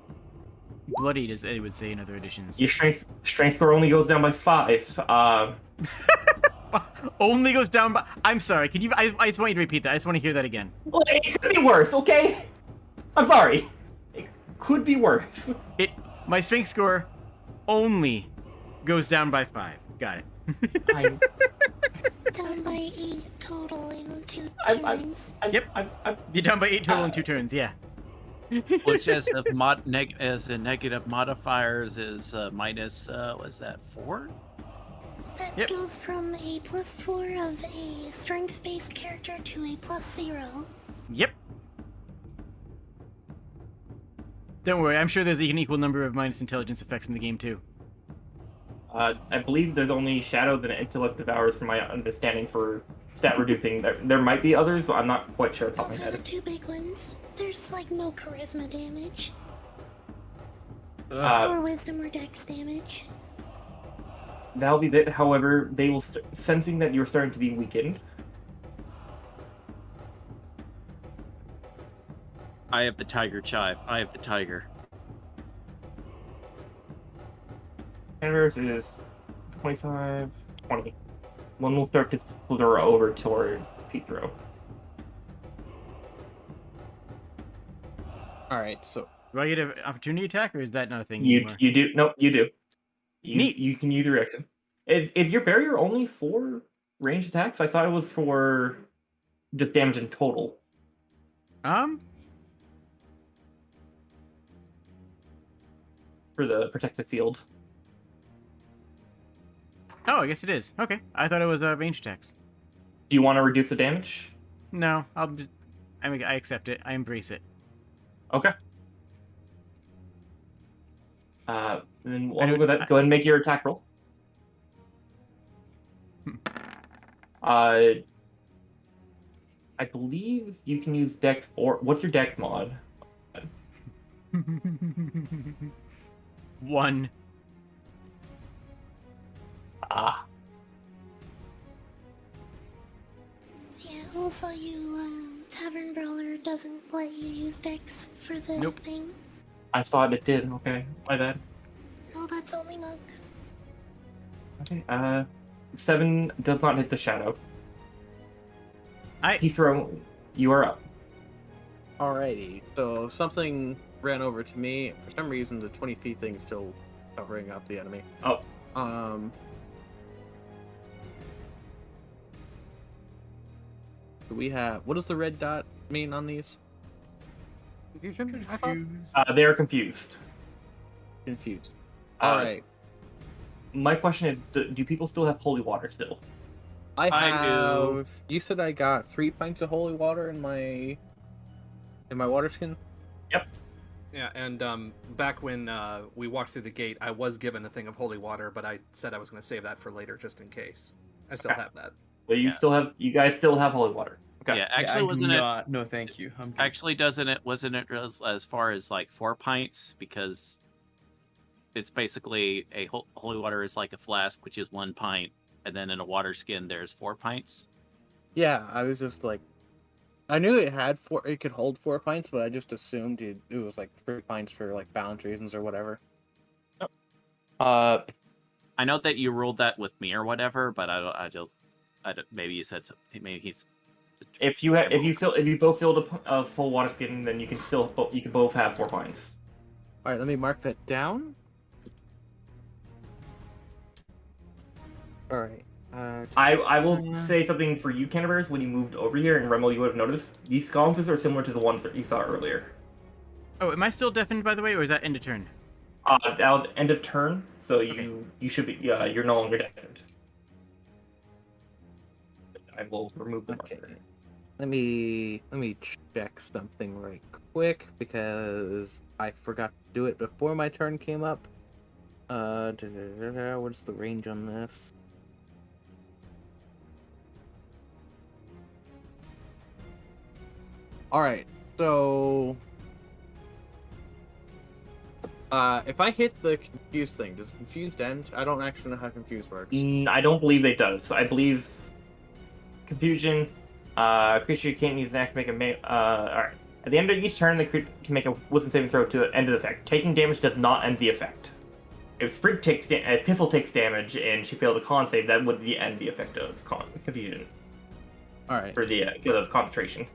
Bloodied, as they would say in other editions. Your strength score only goes down by 5. Only goes down by. I'm sorry. Could you? I just want you to repeat that. I just want to hear that again. Well, it could be worse. Okay. I'm sorry. It could be worse. My strength score only goes down by 5. Got it. Down by 8 total in 2 I'm- turns. You're down by 8 total in 2 turns. Yeah. Which as a negative modifiers is minus was that 4? That Yep. goes from a +4 of a strength-based character to a +0. Yep. Don't worry, I'm sure there's an equal number of minus intelligence effects in the game too. I believe there's only shadows and intellect devours, from my understanding, for stat reducing. There might be others, but I'm not quite sure off the top Those of my are the head. two big ones. There's like no charisma damage. Uh, Or wisdom or dex damage. That'll be it. However, they will sensing that you're starting to be weakened. I have the tiger chive. I have the tiger. Canvas is 25, 20. One will start to slither over toward Petro. Alright, so Do I get an opportunity attack, or is that not a thing You anymore? you do no you do. Neat. You can use direction. Is your barrier only for range attacks? I thought it was for just damage in total. For the protective field. Oh, I guess it is. Okay, I thought it was range attacks. Do you want to reduce the damage? No, I'll just. I accept it. I embrace it. Okay. Then I we'll don't- go ahead and make your attack roll. I believe you can use Dex, or what's your Dex mod? 1. Ah, Yeah, also Tavern Brawler doesn't let you use dex for the Nope. thing. I thought it did. Okay, my bad. No, that's only monk. Okay. 7 does not hit the shadow. I. Heathrow, you are up. alrighty. So something ran over to me. For some reason the 20 feet thing is still covering up the enemy. Oh. Do we have what does the red dot mean on these? Confusion? I thought? They are confused. Confused. Uh, Alright. My question is, do people still have holy water still? I I have. do. You said I got 3 pints of holy water in my water skin. Yeah, and back when we walked through the gate, I was given a thing of holy water, but I said I was going to save that for later, just in case. I still Okay. have that. So you guys still have holy water. Okay. Yeah, actually, wasn't it? No, thank you. I'm good. Actually, wasn't it as far as like 4 pints? Because it's basically holy water is like a flask, which is 1 pint, and then in a water skin there's 4 pints. Yeah, I was just like, I knew it had it could hold 4 pints, but I just assumed it was like 3 pints for like balance reasons or whatever. Uh, I know that you ruled that with me or whatever, but I don't. Maybe you said something. Maybe he's. if you both filled a full water skin, then you can both have 4 pints. All right, let me mark that down. All right. I will say something for you, Canterbury's. When you moved over here, and Remel, you would have noticed these sconces are similar to the ones that you saw earlier. Oh, am I still deafened, by the way, or is that end of turn? That was end of turn, so Okay. you should be you're no longer deafened. I will remove the Okay. marker. Let me check something right quick because I forgot to do it before my turn came up. What's the range on this? All right, so if I hit the confused thing, does confused end? I don't actually know how confused works. I don't believe it does. I believe confusion. Creature can't use an action to make a. Alright. At the end of each turn, the creature can make a wisdom saving throw to end the effect. Taking damage does not end the effect. If Sprig takes Piffle takes damage and she failed a con save, that would end the effect of confusion. All right. For the because of concentration.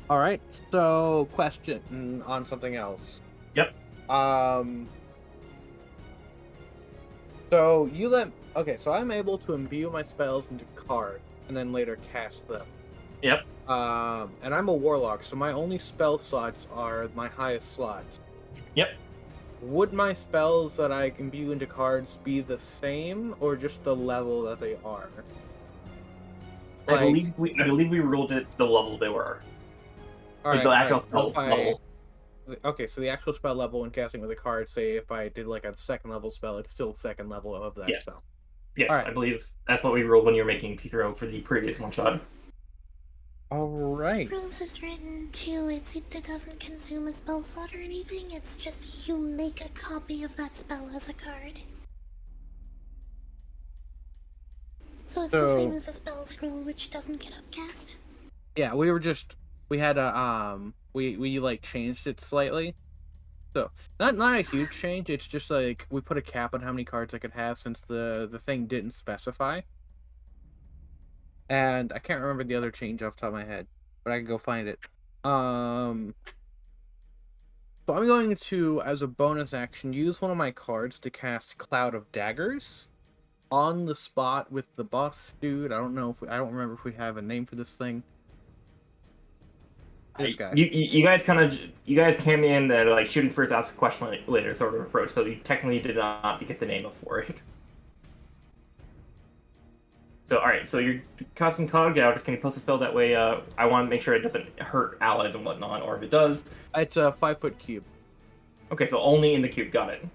All right. So, question on something else. Yep. So you let. Okay. So I'm able to imbue my spells into cards. and then later cast them. Yep. And I'm a warlock, so my only spell slots are my highest slots. Yep. Would my spells that I imbue into cards be the same, or just the level that they are? I believe we ruled it the level they were. Like the actual spell level. Okay, so the actual spell level when casting with a card, say if I did like a second level spell, it's still second level of that Yes. spell. Yes, Alright. I believe that's what we rolled when you were making P3 for the previous one shot. Alright. Rules is written too. It doesn't consume a spell slot or anything. It's just you make a copy of that spell as a card. So it's the same as the spell scroll, which doesn't get upcast. Yeah, we had a we like changed it slightly. So not a huge change. It's just like we put a cap on how many cards I could have since the thing didn't specify. And I can't remember the other change off the top of my head, but I can go find it. So I'm going to, as a bonus action, use one of my cards to cast Cloud of Daggers on the spot with the boss dude. I don't remember if we have a name for this thing. This guy. You guys came in that like shooting first, ask a question later sort of approach, so you technically did not get the name for it. So alright, so you're casting Cog out, just can you post a spell that way? I want to make sure it doesn't hurt allies and whatnot, or if it does. It's a 5-foot cube. Okay, so only in the cube, got it.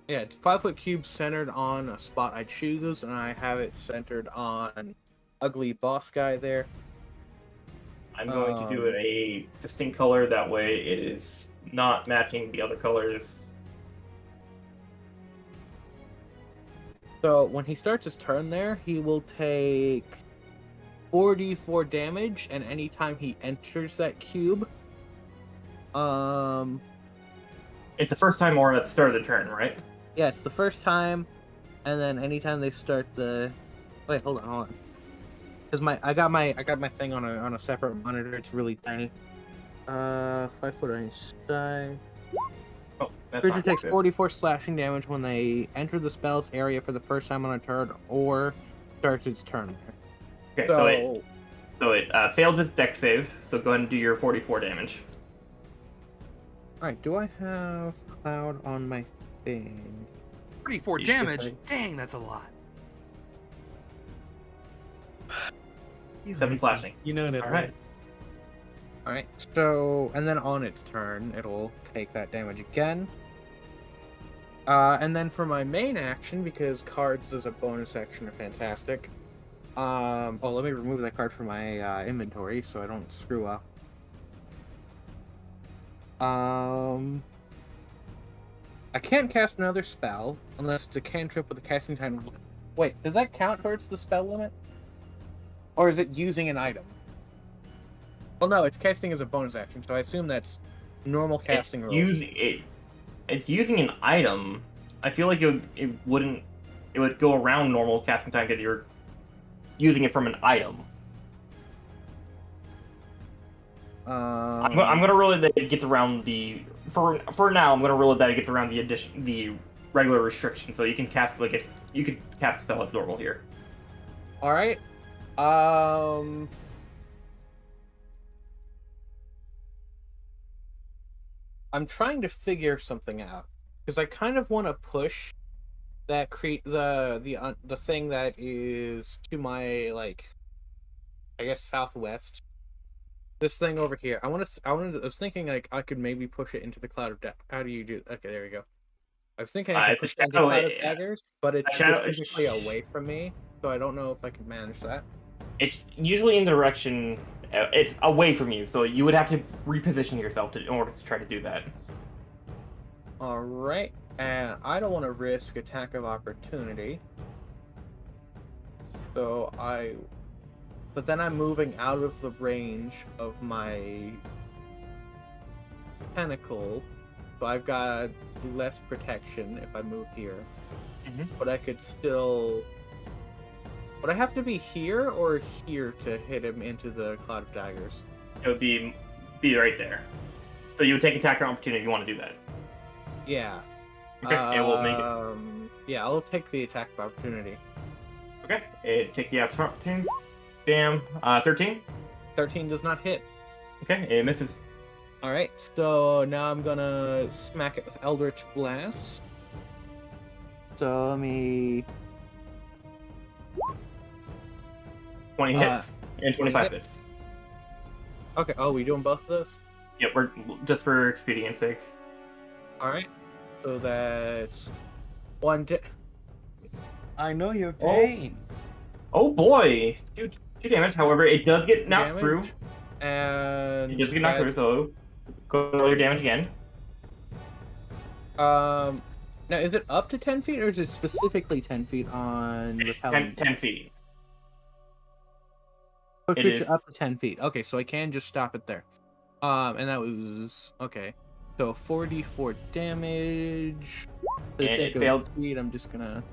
Yeah, it's a 5-foot cube centered on a spot I choose, and I have it centered on ugly boss guy there. I'm going to do it a distinct color, that way it is not matching the other colors. So when he starts his turn there, he will take 4d4 damage, and anytime he enters that cube, it's the first time or at the start of the turn, right? Yeah, it's the first time, and then anytime they start the. Wait, hold on. Because I got my thing on a separate monitor. It's really tiny. 5 foot on each side. Oh, that's Creature not takes good. 44 slashing damage when they enter the spell's area for the first time on a turn, or starts its turn. Okay, so it fails its dex save. So go ahead and do your 44 damage. Alright, do I have Cloud on my thing? 34 You should damage? say- Dang, that's a lot. 7 flashing. You know that, Alright. Alright, so, and then on its turn, it'll take that damage again. And then for my main action, because cards as a bonus action are fantastic. Let me remove that card from my inventory so I don't screw up. I can't cast another spell unless it's a cantrip with a casting time. Wait, does that count towards the spell limit? Or is it using an item? Well, no, it's casting as a bonus action, so I assume that's normal casting rules. It's using an item. I feel like it would go around normal casting time because you're using it from an item. I'm gonna roll it that it gets around the for now. I'm gonna roll it that it gets around the regular restriction, so you can cast you could cast a spell as normal here. All right. I'm trying to figure something out because I kind of want to push that the thing that is to my I guess southwest. This thing over here. I was thinking like I could maybe push it into the cloud of death. How do you do? Okay, there we go. I was thinking I could push it into the cloud of daggers, but it's specifically away from me, so I don't know if I could manage that. It's usually in the direction. It's away from you, so you would have to reposition yourself in order to try to do that. All right, and I don't want to risk attack of opportunity, so But then I'm moving out of the range of my tentacle, so I've got less protection if I move here. But I could still. Would I have to be here or here to hit him into the cloud of daggers? It would be right there. So you would take attack of opportunity if you want to do that. Yeah. Okay, and we'll make it. Yeah, I'll take the attack of opportunity. Okay, it take the opportunity. Damn, 13. 13 does not hit. Okay, it misses. Alright, so now I'm gonna smack it with Eldritch Blast. So let me... 20 hits and 25 hits. Okay, oh, we doing both of those? Yep, we're just for expedience sake. Alright, so that's... 1 I know your pain. Oh boy! 2 damage, however, it does get knocked through. And... It does get knocked through, so go roll your damage again. Now, is it up to 10 feet, or is it specifically 10 feet on It's repelling? 10 feet. Push It it is. up to 10 feet. Okay, so I can just stop it there. And that was... Okay. So 4d4 damage. For the And sake it of failed. speed, I'm just gonna...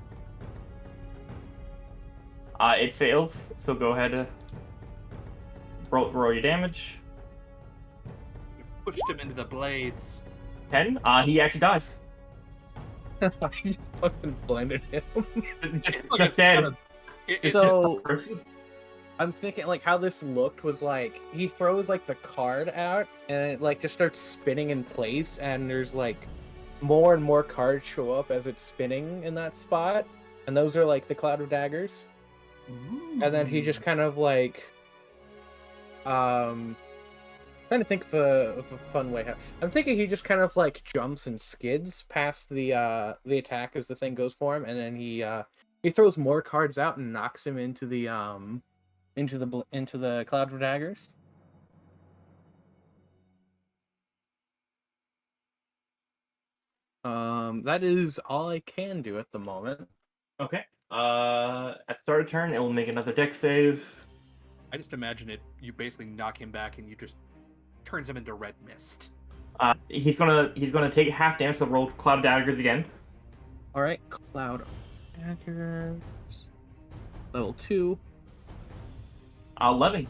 It fails, so go ahead. Roll your damage. You pushed him into the blades. 10. He actually dies. I just fucking blinded him. Just dead. So... I'm thinking, like, how this looked was, like, he throws, like, the card out, and it, like, just starts spinning in place, and there's, like, more and more cards show up as it's spinning in that spot, and those are, like, the Cloud of Daggers. And then he just kind of, like, trying to think of a fun way. I'm thinking he just kind of, like, jumps and skids past the attack as the thing goes for him, and then he throws more cards out and knocks him into the Cloud of Daggers. That is all I can do at the moment. Okay. At start of turn, it will make another dex save. I just imagine it. You basically knock him back, and you just turns him into red mist. He's gonna take half damage, so roll Cloud of Daggers again. All right, Cloud of Daggers, level 2. 11.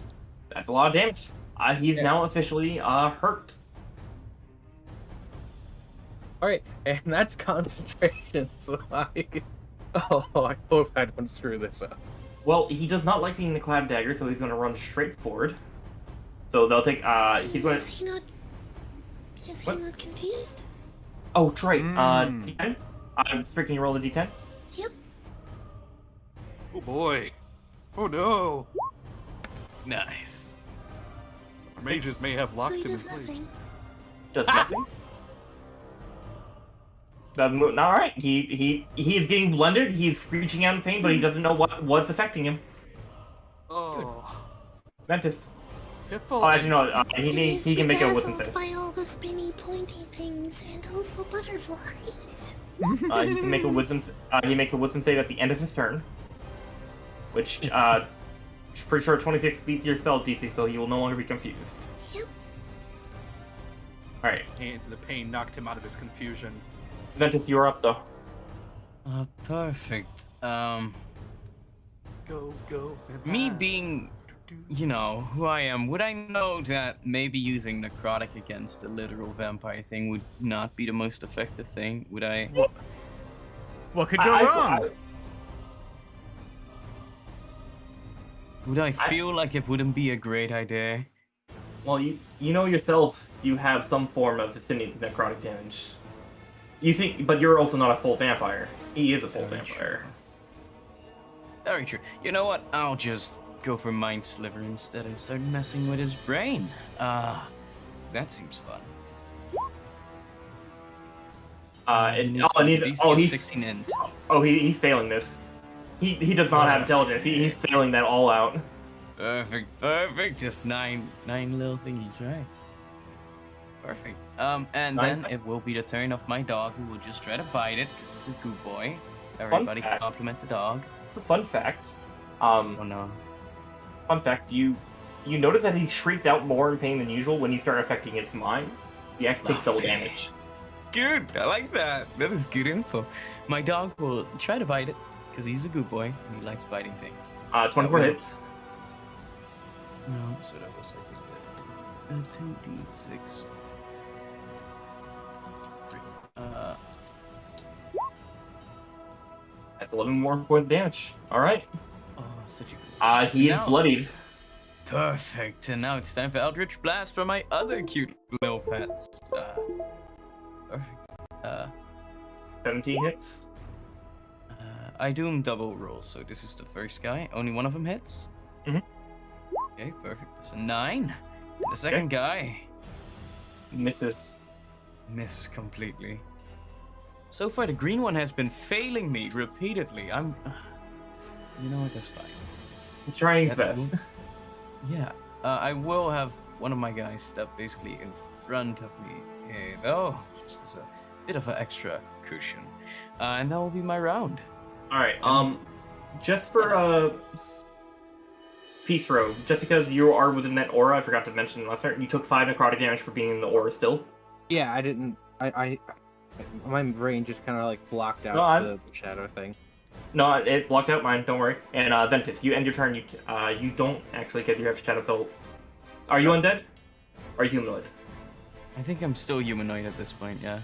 That's a lot of damage. He's now officially hurt. All right, and that's concentration. So I hope I don't screw this up. Well, he does not like being the Cloud Dagger, so he's gonna run straight forward. So they'll take. He's gonna. Is he not confused? Oh, right. D10. Can you roll the D10? Yep. Oh boy. Oh no. Nice. Our mages may have So locked he him in does place. nothing. Does nothing. All right. He's getting blended. He's screeching out in pain, but he doesn't know what's affecting him. Oh. Ventus. Piffle. Oh, actually no. He can make a wisdom bedazzled save. by all the spinny, pointy things, and also butterflies. He can make a wisdom. He makes a wisdom save at the end of his turn, which pretty sure 26 beats your spell DC, so he will no longer be confused. Yep. All right, And the pain knocked him out of his confusion. Ventus, you're up though. Perfect. Go. Me being, you know, who I am, would I know that maybe using necrotic against the literal vampire thing would not be the most effective thing? Would I? What could go wrong? Would I feel like it wouldn't be a great idea? Well, you know yourself, you have some form of affinity to necrotic damage. You think, but you're also not a full vampire. He is a full vampire. Very true. You know what? I'll just go for Mind Sliver instead and start messing with his brain. That seems fun. He's 16 and he's failing this. He does not have intelligence. He's failing that all out. perfect. Just nine little thingies, right? Perfect. And Nine. then it will be the turn of my dog, who will just try to bite it because he's a good boy. Everybody fact. compliment the dog. Fun fact. Oh no. Fun fact. You notice that he shrieked out more in pain than usual when you start affecting his mind. He actually takes double damage. Good. I like that. That is good info. My dog will try to bite it because he's a good boy and he likes biting things. 24 hits. No, so that was like 2d6. That's 11 more points of damage. All right. such a He is Now- bloodied. Perfect. And now it's time for Eldritch Blast for my other cute little pets. Perfect. 17 hits. I do them double roll, so this is the first guy. Only one of them hits. Mhm. Okay, perfect. That's a 9. The second guy Misses. miss completely. So far, the green one has been failing me repeatedly. You know what? That's fine. Trying his That best. will- Yeah. I will have one of my guys step basically in front of me here, though, just as a bit of an extra cushion. And that will be my round. All right. Just for peace throw, just because you are within that aura, I forgot to mention last turn, you took 5 necrotic damage for being in the aura still. Yeah, I didn't. My brain just kind of like blocked out No, the shadow thing. No, it blocked out mine. Don't worry. And Ventus, you end your turn. You don't actually get your shadow fill. Are you undead? Or are you humanoid? I think I'm still humanoid at this point, yeah.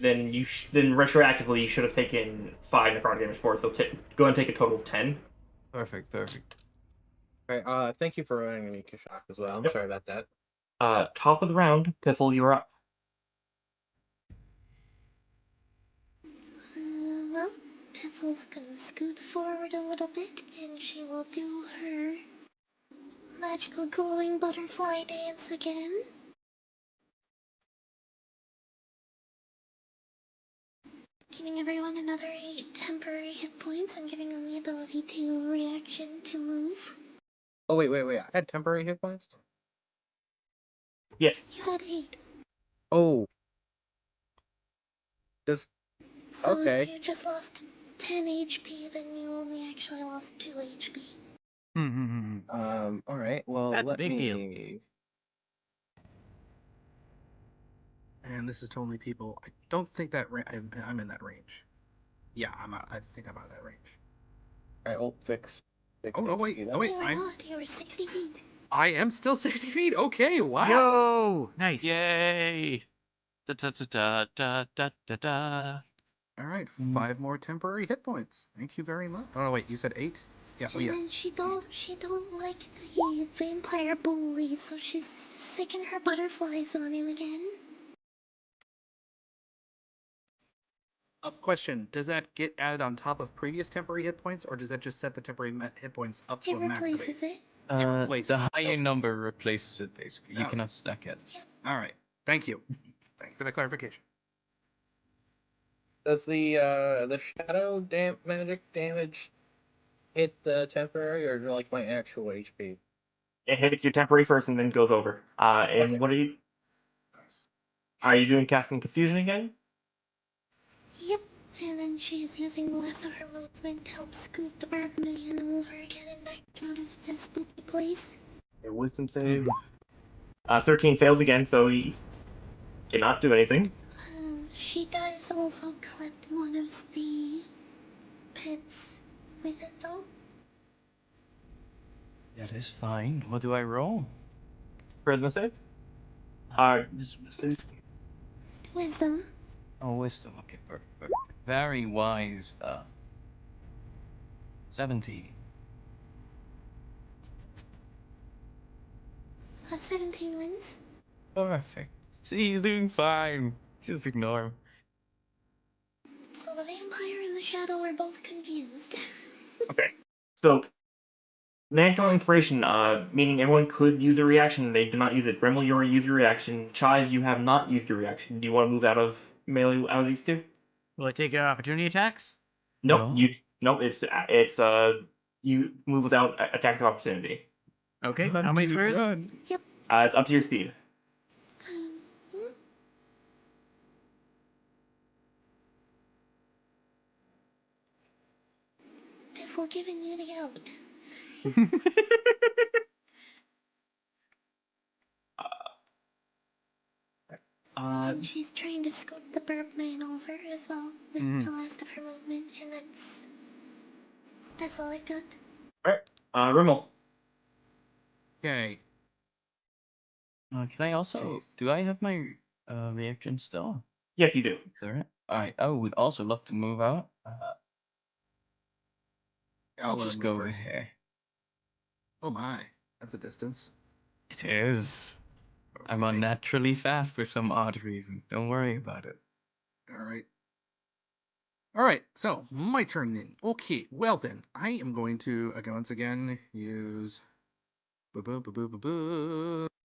Then then retroactively you should have taken 5 necrotic damage for it. So go and take a total of 10. Perfect. Okay, thank you for running me, Kashak, as well. I'm Yep. sorry about that. Top of the round, Piffle, you're up. Well, Piffle's gonna scoot forward a little bit, and she will do her magical glowing butterfly dance again. Giving everyone another 8 temporary hit points and giving them the ability to reaction to move. Oh, wait. I had temporary hit points? Yes. You had 8. Oh. Does... So Okay. if you just lost 10 HP, then you only actually lost 2 HP. Alright, well, That's a let big me... deal. And this is to only people. I don't think that I'm in that range. Yeah, I'm out. I think I'm out of that range. Alright, well, fix. Oh no, wait, no wait. You were not. You were 60 feet. I am still 60 feet. Okay, wow. Yo, nice. Yay! Da da da da da da da. All right, 5 more temporary hit points. Thank you very much. Oh wait, you said 8? Yeah. Oh And yeah. then she don't like the vampire bully, so she's sicking her butterflies on him again. Question: does that get added on top of previous temporary hit points, or does that just set the temporary hit points up to It a max of 8? replaces it. replaces The it, higher okay. number replaces it, basically. You Oh. cannot stack it. All right. Thank you. Thank you for the clarification. Does the shadow magic damage hit the temporary, or like my actual HP? It hits your temporary first and then goes over. And Okay. what are you? Are you doing casting confusion again? Yep. And then she's using less of her movement to help scoot the Birdman over again and back out of this spooky place. Your wisdom save. 13 fails again, so he cannot do anything. She does also clip one of the pets with it though. That is fine. What do I roll? Charisma save. Wisdom. Oh, wisdom. Okay, perfect. Very wise. 17. 17 wins. Perfect. See, he's doing fine. Just ignore him. So the vampire and the shadow are both confused. Okay. So, natural inspiration, meaning everyone could use a reaction. They do not use it. Dremel, you already used your reaction. Chive, you have not used your reaction. Do you want to move out of melee out of these two? Will I take opportunity attacks? Nope. No. Nope. You move without attacks of opportunity. Okay. Run, How many dude, squares? run. It's up to your speed. Hmm? Before giving you the out. And she's trying to scoot the Birdman over as well with the last of her movement, and that's all I've got. Alright. Rimmel. Okay. Can I also... Do I have my reaction still? Yes, you do. Is that right? Alright, I would also love to move out. I'll I'll just move go over first. here. Oh my, that's a distance. It is. I'm Okay. unnaturally fast for some odd reason. Don't worry about it. All right. All right, so my turn then. Okay, well then, I am going to once again use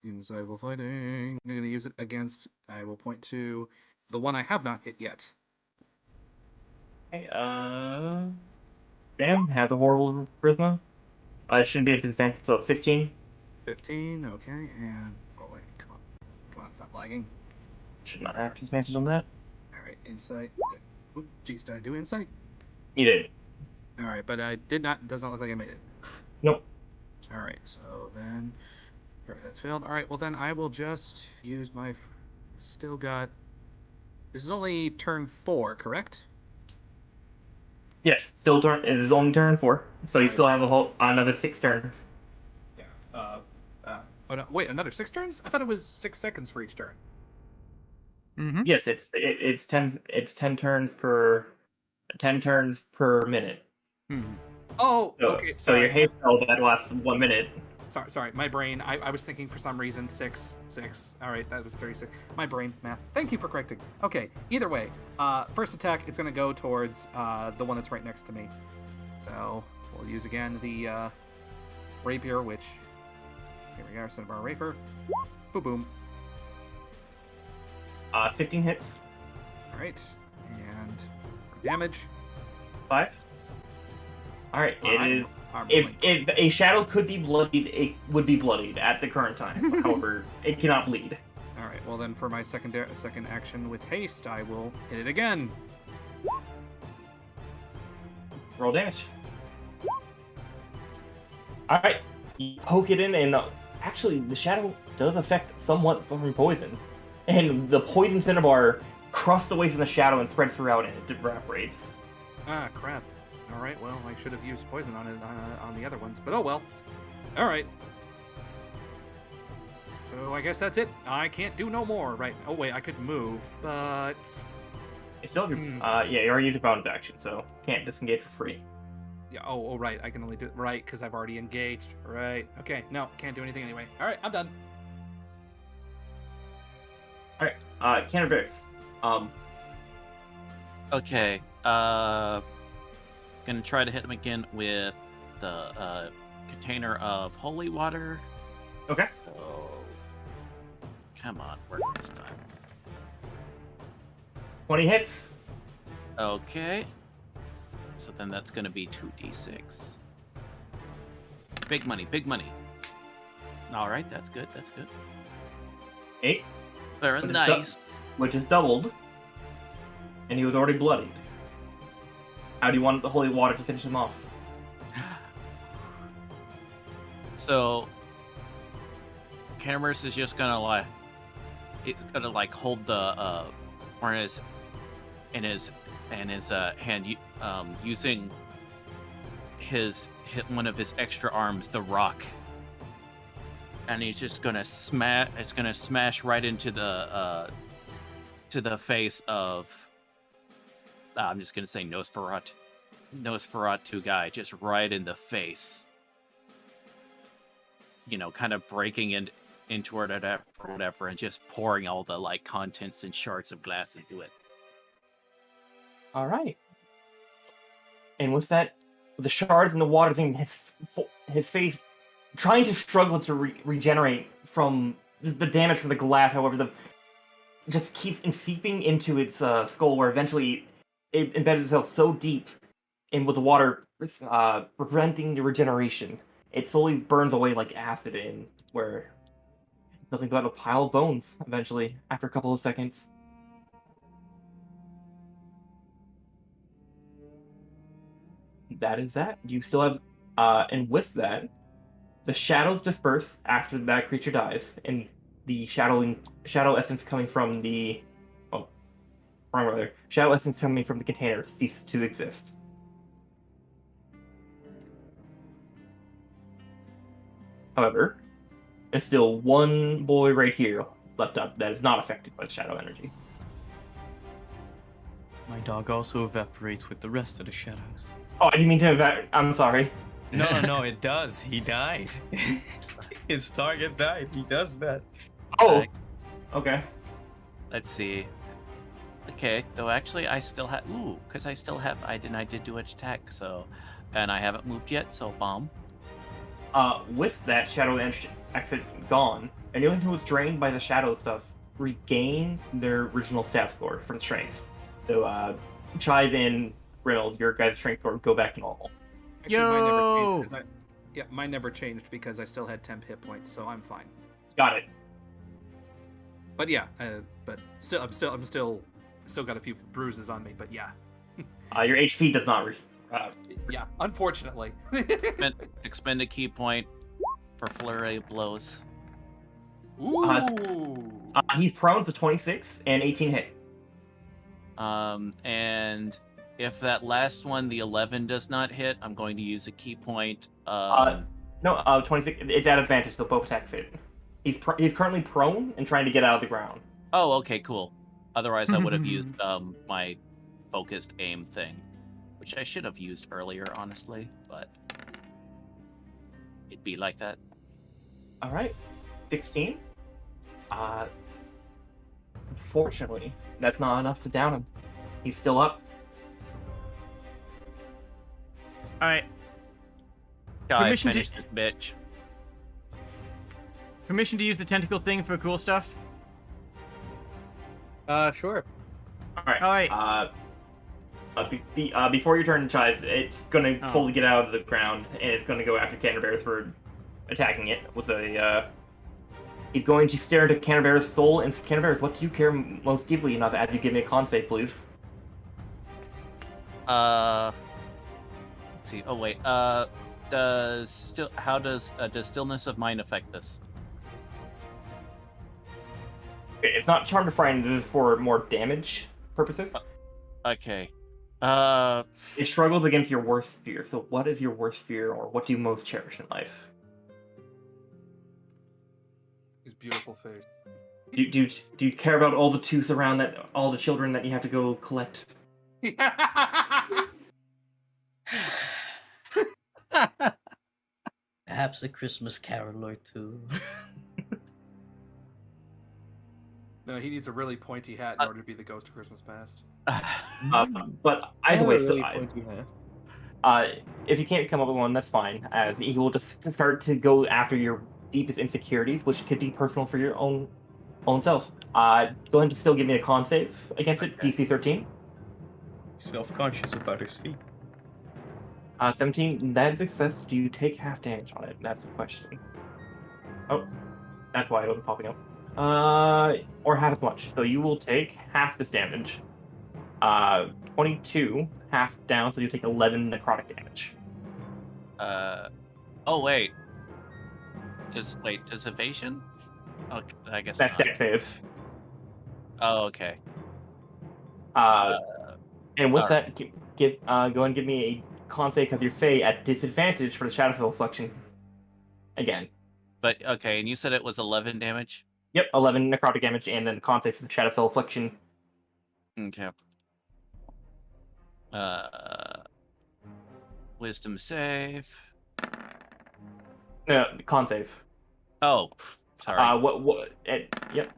Inside fighting. I'm gonna use it against. I will point to the one I have not hit yet. Okay, Sam has a horrible charisma. It shouldn't be a disadvantage, so 15. 15. Okay, and oh wait, come on, stop lagging. Should not have disadvantage on that. All right, insight. Oop, geez, did I do insight? You did. All right, but I did not. Does not look like I made it. Nope. All right, so then, all right, that's failed. All right, well then I will just use my. Still got. This is only turn 4, correct? Yes, still turn. It is only turn 4, so you Right. still have a whole another 6 turns. Yeah. Oh no, wait, another 6 turns? I thought it was 6 seconds for each turn. Mm-hmm. Yes, it's 10 turns per 10 turns per minute. Mm-hmm. Oh, So, okay. so your Sorry. haste spell that lasts 1 minute. Sorry. My brain. I was thinking for some reason 6. All right, that was 36. My brain math. Thank you for correcting. Okay. Either way, first attack. It's gonna go towards the one that's right next to me. So we'll use again the rapier, which here we are, Cinnabar rapier. Boom, boom. 15 hits. All right, and for damage. 5. All right, Well, it is. I'm If a shadow could be bloodied, it would be bloodied at the current time. However, it cannot bleed. All right. Well, then for my second action with haste, I will hit it again. Roll damage. All right, you poke it in, and actually, the shadow does affect somewhat from poison, and the poison cinnabar crusts away from the shadow and spreads throughout, and it evaporates. Ah, crap. All right. Well, I should have used poison on it on the other ones, but oh well. All right. So I guess that's it. I can't do no more, right? Oh wait, I could move, but It's still your, yeah, you already used your bonus action, so can't disengage for free. yeah. Oh, right. I can only do it right because I've already engaged. Right. Okay. No, can't do anything anyway. All right, I'm done. All right, Canterbury's. Okay. Gonna try to hit him again with the container of holy water. Okay. So, come on, work this time. 20 hits. Okay. So then that's gonna be 2d6. Big money, big money. All right, that's good. That's good. 8, Very But it's nice. which is doubled, and he was already bloodied. How do you want the holy water to finish him off? So, Cameras is just gonna like, it's gonna like hold the or in his hand, using one of his extra arms, the rock, and he's just gonna smash. It's gonna smash right into the to the face of. I'm just gonna say Nosferatu guy, just right in the face. You know, kind of breaking into it or whatever, and just pouring all the like contents and shards of glass into it. All right. And with that, the shards and the water thing, his face trying to struggle to regenerate from the damage from the glass. However, just keeps seeping into its skull, where eventually it embeds itself so deep in with the water, preventing the regeneration. It slowly burns away like acid, in where nothing but a pile of bones eventually after a couple of seconds. That is that. You still have, and with that, the shadows disperse after that creature dies, and the shadow essence coming from the, shadow essence coming from the container ceases to exist. However, there's still one boy right here left up that is not affected by the shadow energy. My dog also evaporates with the rest of the shadows. Oh, I didn't mean to I'm sorry. No, it does. He died. His target died. He does that. Oh. Okay. Let's see. Okay, though actually I still have because I still have I did do edge attack, so and I haven't moved yet, so bomb. With that shadow edge exit gone, anyone who was drained by the shadow stuff regain their original stat score from strength. So Chive and Riddle, your guys' strength score go back to normal. Actually, mine never changed 'cause mine never changed because I still had 10 hit points, so I'm fine. Got it. But yeah, but still, I'm still got a few bruises on me. But yeah, Your HP does not. yeah. Unfortunately. Expend a key point for flurry of blows. Ooh. He's prone for 26 and 18 hit. And if that last one, the 11, does not hit, I'm going to use a key point. No, 26. It's at advantage, so both attacks hit. He's currently prone and trying to get out of the ground. Oh, okay, cool. Otherwise, I would have used my focused aim thing, which I should have used earlier, honestly, but it'd be like that. All right, 16. Unfortunately, that's not enough to down him. He's still up. All right. I finish this bitch. Permission to use the tentacle thing for cool stuff? Sure. All right. All right. Before your turn, Chive, it's gonna fully get out of the ground, and it's gonna go after Canterbury's for attacking it with a. He's going to stare into Canterbury's soul, and Canterbury's, what do you care most deeply enough? As you give me a con save, please. Let's see. Oh wait. Does stillness of mind affect this? It's not charm to frighten. This is for more damage purposes. Okay. It struggles against your worst fear. So, what is your worst fear, or what do you most cherish in life? His beautiful face. Do you care about all the tooth around that, all the children that you have to go collect? Perhaps a Christmas Carol or two. No, he needs a really pointy hat in order to be the ghost of Christmas Past. But either way, really so pointy hat. if you can't come up with one, that's fine. As he will just start to go after your deepest insecurities, which could be personal for your own self. Go ahead and still give me a con save against it. DC 13. Self-conscious about his feet. 17. That is success. Do you take half damage on it? That's the question. Oh, that's why it wasn't popping up. Or half as much. So you will take half this damage. 22, half down, so you take 11 necrotic damage. Oh wait. Does evasion? Okay, I guess That's not. dex save. Oh, okay. And with that, go and give me a con save because you're Fey at disadvantage for the Shadowfell Reflection. Again. But okay, and you said it was 11 damage? Yep, 11 necrotic damage, and then con save for the Shadowfell Affliction. Okay. Wisdom save. Con save. Oh, sorry. Yep.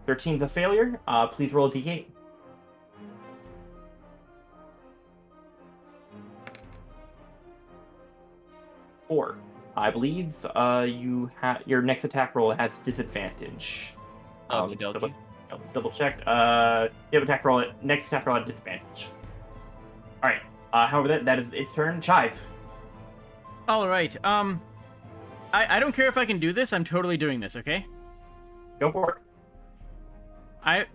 13's a failure. Please roll a d8. Four. I believe you have your next attack roll has disadvantage. Okey-dokey. Double check. You have attack roll. Next attack roll at disadvantage. All right. However, that is its turn. Chive. All right. I don't care if I can do this. I'm totally doing this. Okay. Go for it.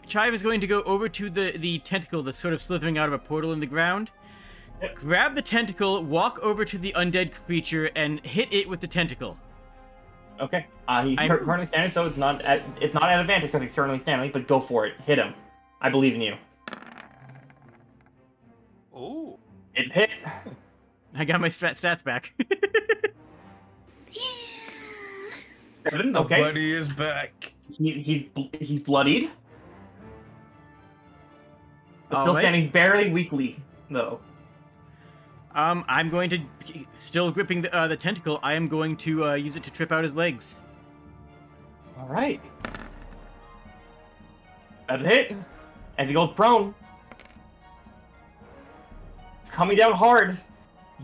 Chive is going to go over to the tentacle that's sort of slithering out of a portal in the ground. Yep. Grab the tentacle, walk over to the undead creature, and hit it with the tentacle. Okay. He's currently standing, so it's not at advantage because he's currently standing. But go for it. Hit him. I believe in you. Oh. It hit. I got my stats back. Yeah. 7. The Okay. buddy is back. He's bloodied. But All still right. standing barely weakly, though. I'm going to, still gripping the tentacle, I am going to use it to trip out his legs. All right. That's a hit. As he goes prone. It's coming down hard.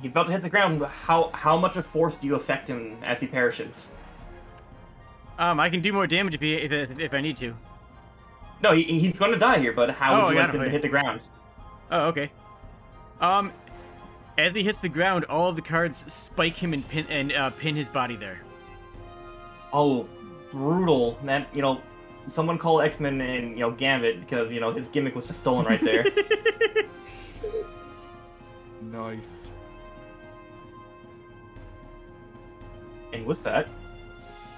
He's about to hit the ground. How much of force do you affect him as he perishes? I can do more damage if I need to. No, he's going to die here, but how would you like him to hit the ground? Oh, okay. As he hits the ground, all of the cards spike him and pin his body there. Oh, brutal, man! Someone call X-Men and Gambit because his gimmick was just stolen right there. Nice. And with that,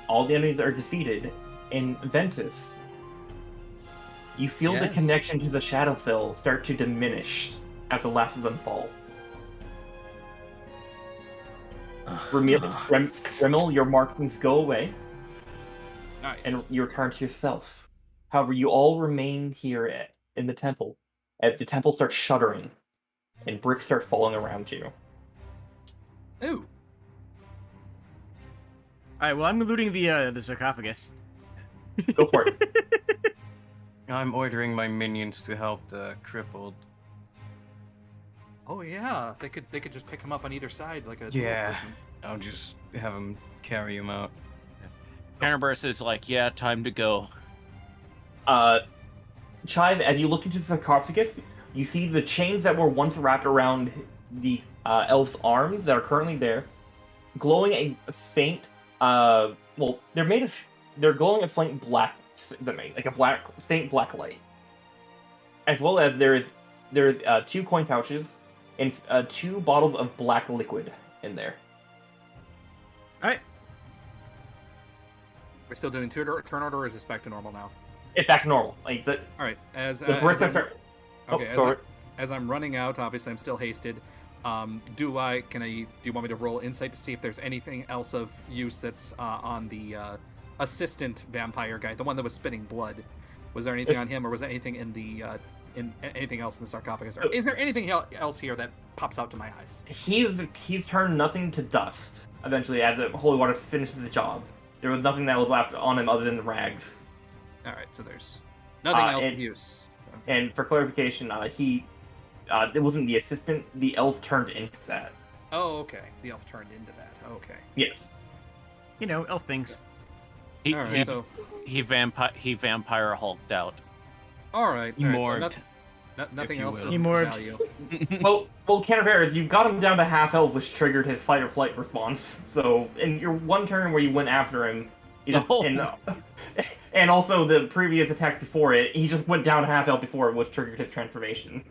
all the enemies are defeated. In Ventus, you feel the connection to the Shadowfell start to diminish as the last of them fall. Rimmel, your markings go away. Nice. And you return to yourself. However, you all remain here in the temple. As the temple starts shuddering, and bricks start falling around you. Ooh. Alright, well, I'm looting the sarcophagus. Go for it. I'm ordering my minions to help the crippled. Oh yeah, they could just pick him up on either side like a Yeah, person. I'll just have him carry him out. Counterburst is like, yeah, time to go. Chive, as you look into the sarcophagus, you see the chains that were once wrapped around the elf's arms that are currently there, glowing a faint. They're glowing a faint black, like a faint black light. As well as there's 2 coin pouches and 2 bottles of black liquid in there. Alright. We're still doing turn order, or is this back to normal now? It's back to normal. All right. The bricks start. Okay. As I'm running out, obviously I'm still hasted. Do you want me to roll insight to see if there's anything else of use that's on the assistant vampire guy, the one that was spitting blood? Was there anything on him, or was there anything in the anything else in the sarcophagus? Or is there anything else here that pops out to my eyes? He's turned nothing to dust. Eventually, as the holy water finishes the job, there was nothing that was left on him other than the rags. All right, so there's nothing else of use. And for clarification, it wasn't the assistant. The elf turned into that. Oh, okay. The elf turned into that. Okay. Yes. Elf things. He vampire hulked out. All right. He morphed. So nothing else of He morphed. value. well, Canterbury, you got him down to half elf, which triggered his fight or flight response. So, in your one turn where you went after him, and also the previous attacks before it, he just went down half elf before it, which triggered his transformation.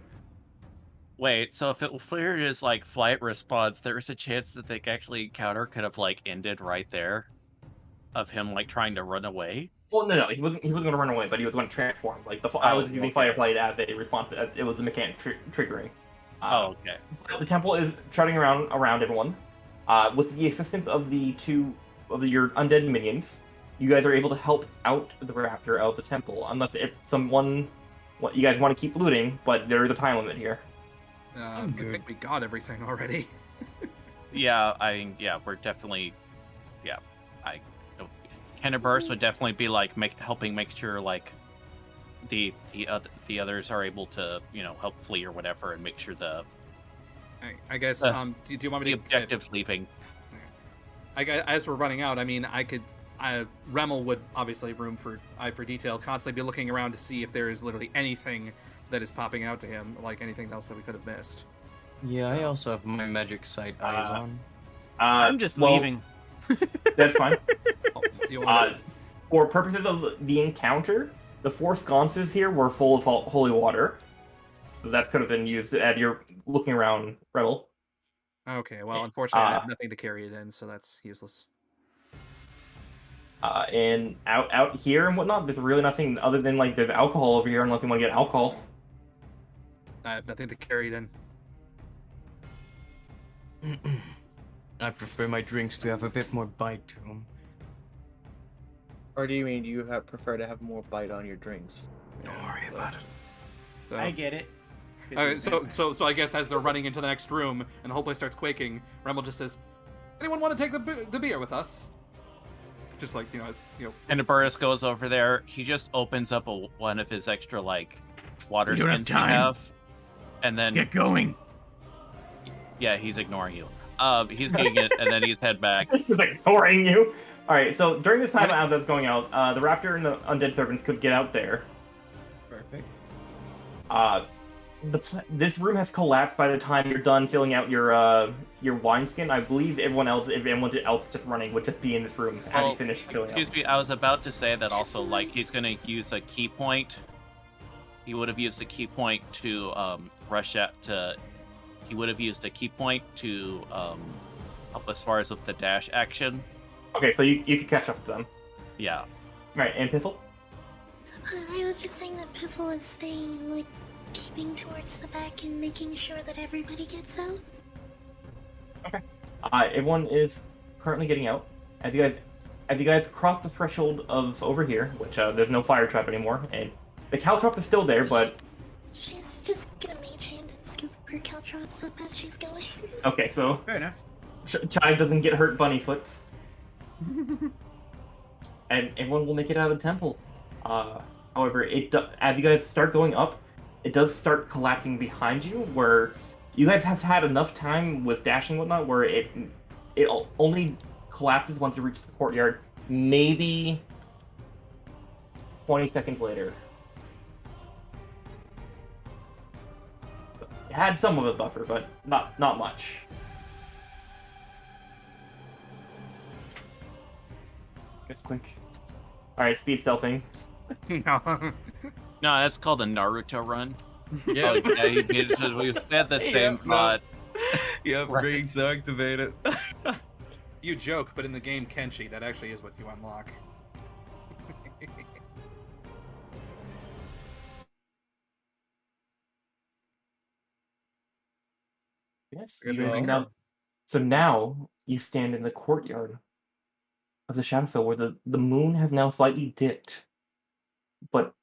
Wait, so if it cleared his flight response, there's a chance that the actually encounter could have ended right there, of him trying to run away. Well, no, he wasn't going to run away, but he was going to transform. I was using fire flight as a response. It was a mechanic triggering. Okay. The temple is trotting around everyone, with the assistance of your undead minions. You guys are able to help out the raptor out of the temple, unless you guys want to keep looting, but there is a time limit here. I think we got everything already. We're definitely, Kenneburst would definitely be helping make sure the others are able to help flee or whatever, and make sure I guess do you want me the to objectives leaving. As we're running out, Remmel would obviously room for eye for detail, constantly be looking around to see if there is literally anything that is popping out to him, like anything else that we could have missed. Yeah, I also have my magic sight eyes on. I'm just leaving. That's fine. Oh, For purposes of the encounter, the 4 sconces here were full of holy water. So that could have been used as you're looking around, Rebel. Okay, well, unfortunately, I have nothing to carry it in, so that's useless. And out here and whatnot, there's really nothing other than there's alcohol over here, unless you want to get alcohol. I have nothing to carry it in. I prefer my drinks to have a bit more bite to them. Or do you mean prefer to have more bite on your drinks? Don't worry about it. So, I get it. So I guess as they're running into the next room and the whole place starts quaking, Remmel just says, "Anyone want to take the beer with us?" Just like And Burris goes over there. He just opens up one of his extra like water We don't have skins he time. have, and then Get going. yeah, he's ignoring you. He's getting it, and then he's head back. He's ignoring you. All right. So during this time as that's going out, the raptor and the undead servants could get out there. Perfect. This room has collapsed by the time you're done filling out your wineskin. I believe everyone else, if anyone else just running, would just be in this room as you finish filling out. Excuse me, I was about to say that also, like, he's gonna use a key point. He would have used a key point to rush out to. He would have used a key point to help as far as with the dash action. Okay, so you can catch up to them. Yeah. Right, and Piffle? I was just saying that Piffle is staying, like, keeping towards the back and making sure that everybody gets out. Okay. Everyone is currently getting out. As you guys cross the threshold of over here, which there's no fire trap anymore, and the caltrop is still there, but She's just gonna mage hand and scoop her caltrops up as she's going. okay, so Fair enough. Chive doesn't get hurt bunny foots. And everyone will make it out of the temple. However, as you guys start going up, it does start collapsing behind you, where you guys have had enough time with dashing and whatnot, where it only collapses once you reach the courtyard, maybe 20 seconds later. It had some of a buffer, but not much. Just quick. Alright, speed stealthing. No, that's called a Naruto run. Yeah. Oh, yeah, we've had the same thought. Yep, brains activated. You joke, but in the game Kenshi, that actually is what you unlock. Yes. I guess we make her- So now you stand in the courtyard of the Shadowfell, where the moon has now slightly dipped, but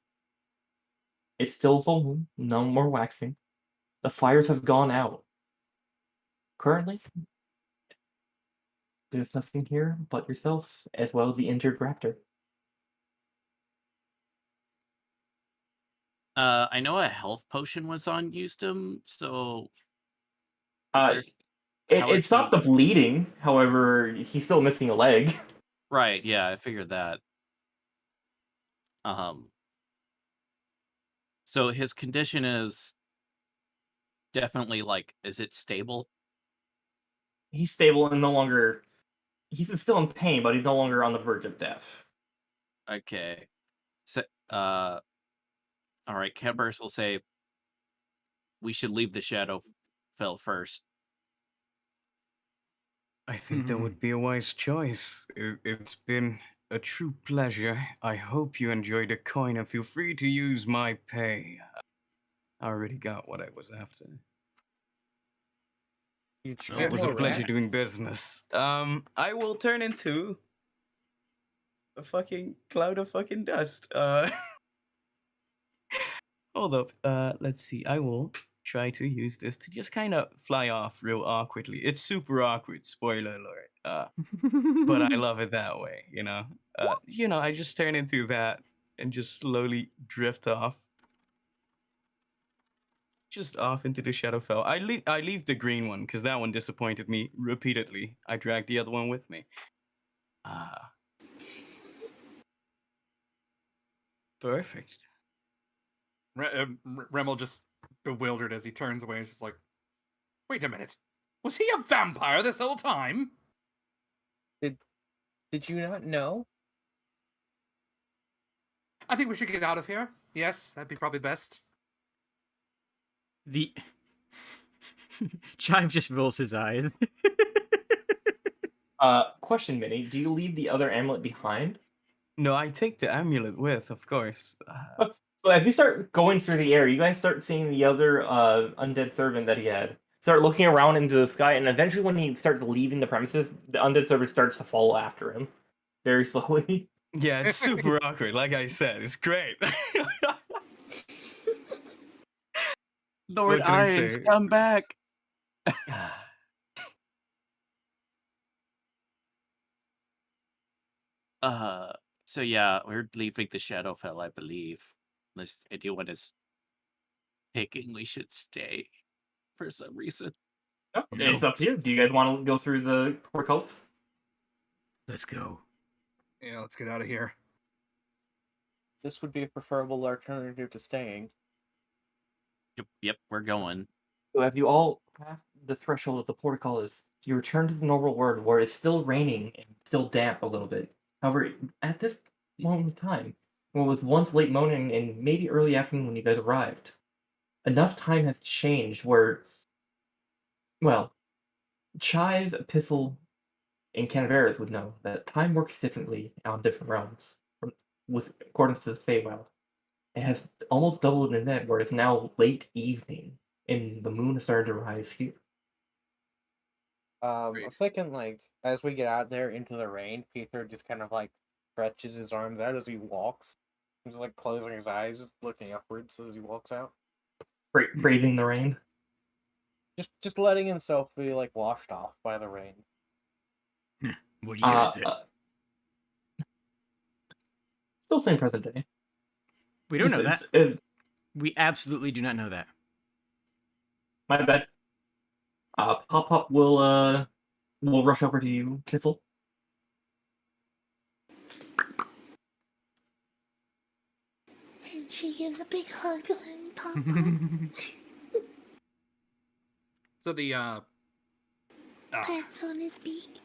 it's still full moon. No more waxing. The fires have gone out. Currently, there's nothing here but yourself, as well as the injured raptor. I know a health potion was on Euston, so Uh, there- how it is stopped he- the bleeding. However, he's still missing a leg. right, yeah, I figured that. So his condition is definitely like, is it stable? He's stable and no longer. He's still in pain, but he's no longer on the verge of death. Okay. So, all right, Cadburst will say we should leave the Shadowfell first. I think that would be a wise choice. It's been a true pleasure. I hope you enjoyed the coin and feel free to use my pay. I already got what I was after. It was a pleasure doing business. I will turn into a fucking cloud of fucking dust. Hold up. Let's see. I will try to use this to just kind of fly off real awkwardly. It's super awkward, spoiler alert. But I love it that way, you know. I just turn into that and just slowly drift off. Just off into the Shadowfell. I leave the green one because that one disappointed me repeatedly. I dragged the other one with me. Perfect. Remmel just bewildered as he turns away. He's just like, wait a minute. Was he a vampire this whole time? Did you not know? I think we should get out of here. Yes, that'd be probably best. The Chive just rolls his eyes. Question, Minnie. Do you leave the other amulet behind? No, I take the amulet with, of course. So as you start going through the air, you guys start seeing the other undead servant that he had. Start looking around into the sky, and eventually when he starts leaving the premises, the undead servant starts to follow after him. Very slowly. Yeah, it's super awkward. Like I said, it's great. The Lord What can I Irons, say? come back. So yeah, we're leaving the Shadowfell, I believe. Unless anyone is thinking we should stay for some reason. Oh, it's up to you. Do you guys want to go through the portcullis? Let's go. Yeah, let's get out of here. This would be a preferable alternative to staying. Yep, we're going. So have you all passed the threshold of the portcullis, you return to the normal world where it's still raining and still damp a little bit. However, at this moment in time, what was once late morning and maybe early afternoon when you guys arrived, enough time has changed where, well, Chive, Epistle, and Canaveras would know that time works differently on different realms, with accordance to the Feywild. It has almost doubled in that, where it's now late evening, and the moon is starting to rise here. I'm Great. thinking like as we get out there into the rain, Peter just kind of like stretches his arms out as he walks. He's like closing his eyes, looking upwards as he walks out. Braving the rain. Just letting himself be like washed off by the rain. What year is it? Still same present day. We don't know It's- that. it's- We absolutely do not know that. my bad. Pop will rush over to you, Kissel. And she gives a big hug on Papa. So the Pats on his beak.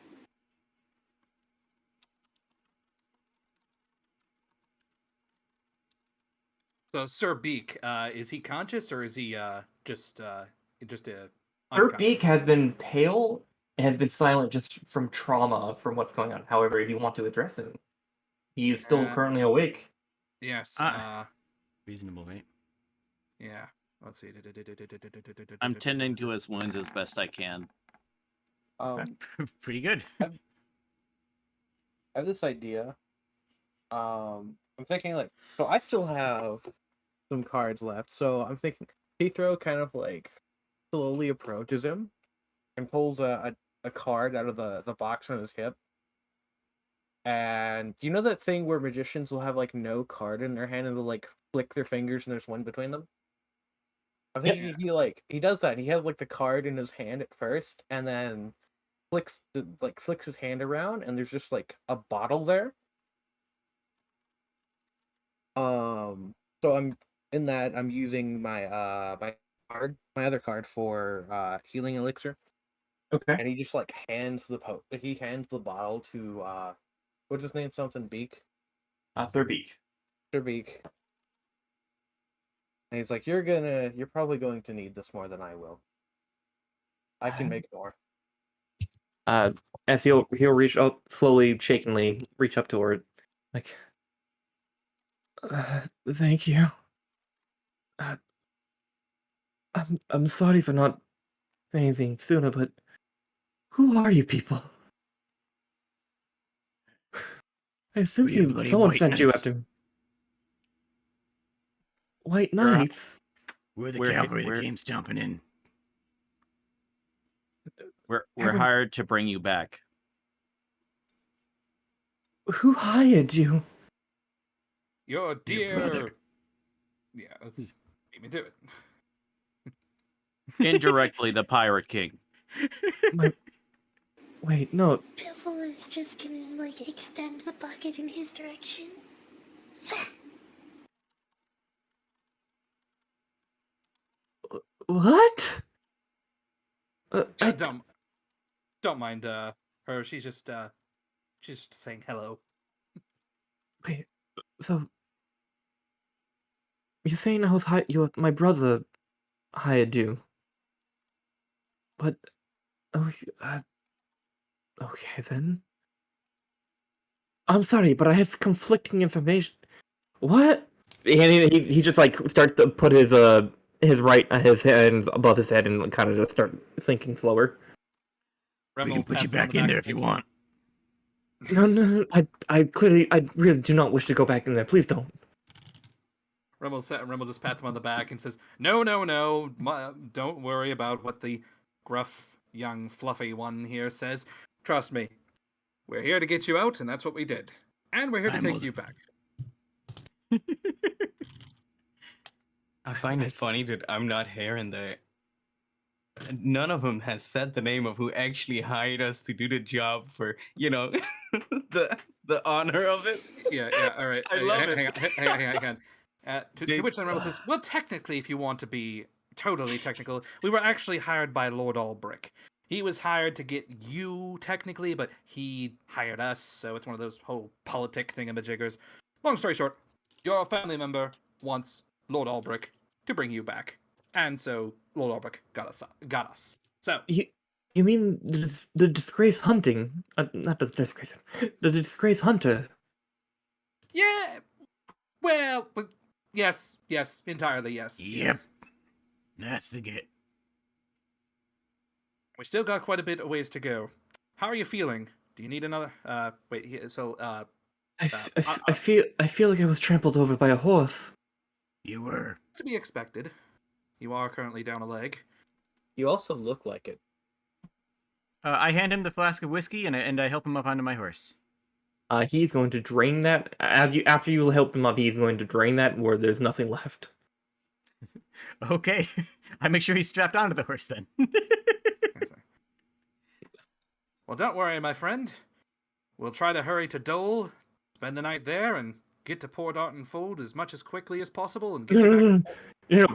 so Sir Beak, is he conscious or is he just a Her beak has been pale and has been silent just from trauma from what's going on. However, if you want to address him, he is still currently awake. Yes. Reasonable, right? Yeah. Let's see. I'm tending to his wounds as best I can. Pretty good. I have this idea. I'm thinking like so I still have some cards left, so I'm thinking Pithro kind of like slowly approaches him and pulls a card out of the box on his hip. And you know that thing where magicians will have like no card in their hand and they'll like flick their fingers and there's one between them? I think he does that. He has like the card in his hand at first and then flicks his hand around and there's just like a bottle there. So I'm using my my other card for healing elixir. Okay. And he just like hands the bottle to what's his name? Something Beak. Sir Beak. Sir Beak. And he's like, you're probably going to need this more than I will. I can make more. As he'll reach up slowly, shakingly, reach up to her, like, thank you. I'm sorry for not saying anything sooner, but who are you people? I assume someone sent you after White Knights. We're the cavalry that came stomping in. We're hired to bring you back. Who hired you? Your dear. brother. Yeah, beat me to it. Indirectly, the Pirate King. Wait, no. Piffle is just gonna like extend the bucket in his direction. What? Don't mind her. She's just saying hello. Wait, so you're saying my brother hired you, but okay then. I'm sorry, but I have conflicting information. What? He just like starts to put his hands above his head and kind of just start thinking slower. We can put you back in there if you want. No, I really do not wish to go back in there. Please don't. Rimmel just pats him on the back and says, "No, no, no. Don't worry about what the gruff, young, fluffy one here says. Trust me. We're here to get you out, and that's what we did. And we're here to take you back." I find it funny that I'm not here and none of them has said the name of who actually hired us to do the job for, the honor of it. Yeah, all right. I love it. Hang on. To which then Rebel says, "Well, technically, if you want to be totally technical, we were actually hired by Lord Albrick. He was hired to get you, technically, but he hired us, so it's one of those whole politic thingamajiggers. Long story short, your family member wants Lord Albrick to bring you back, and so Lord Albrick got us. So You mean the disgrace hunting? Not the disgrace. The disgrace hunter. yeah, well, yes, entirely yes. Yep. Yes. That's the get. We still got quite a bit of ways to go. How are you feeling? Do you need another? I feel like I was trampled over by a horse. You were. To be expected. You are currently down a leg. You also look like it. I hand him the flask of whiskey and I help him up onto my horse. He's going to drain that. After you help him up, he's going to drain that where there's nothing left. Okay. I make sure he's strapped onto the horse then. Well, don't worry, my friend. We'll try to hurry to Dole, spend the night there, and get to Port Arton Fold as much as quickly as possible. And get you back.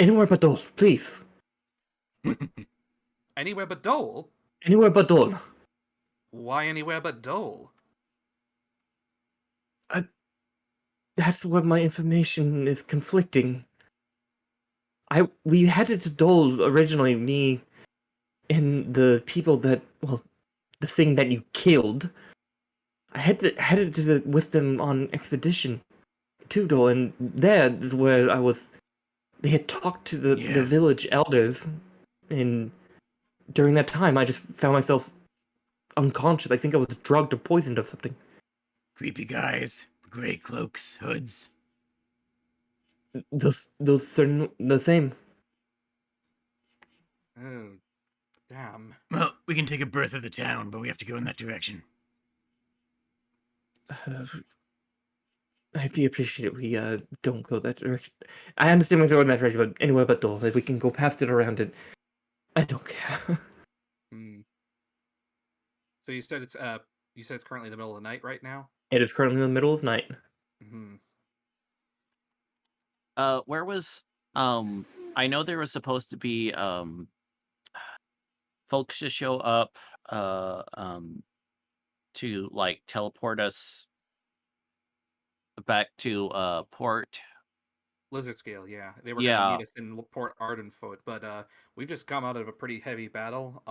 Anywhere but Dole, please. Anywhere but Dole? Anywhere but Dole. Why anywhere but Dole? That's where my information is conflicting. We headed to Dole originally, me and the people the thing that you killed. I headed with them on expedition to Dole, and there is where I was. They had talked to the village elders, and during that time, I just found myself unconscious. I think I was drugged or poisoned or something. Creepy guys, gray cloaks, hoods. Those are the same. Oh, damn. Well, we can take a berth of the town, but we have to go in that direction. I'd be appreciated if we don't go that direction. I understand we're going that direction, but anywhere but Dole. If we can go past it, around it, I don't care. So you said it's currently the middle of the night right now? It is currently in the middle of night. Mm-hmm. Where was I know there was supposed to be folks to show up to like teleport us back to port. Lizard Scale, yeah. They were gonna meet us in Port Ardenfoot, but we've just come out of a pretty heavy battle.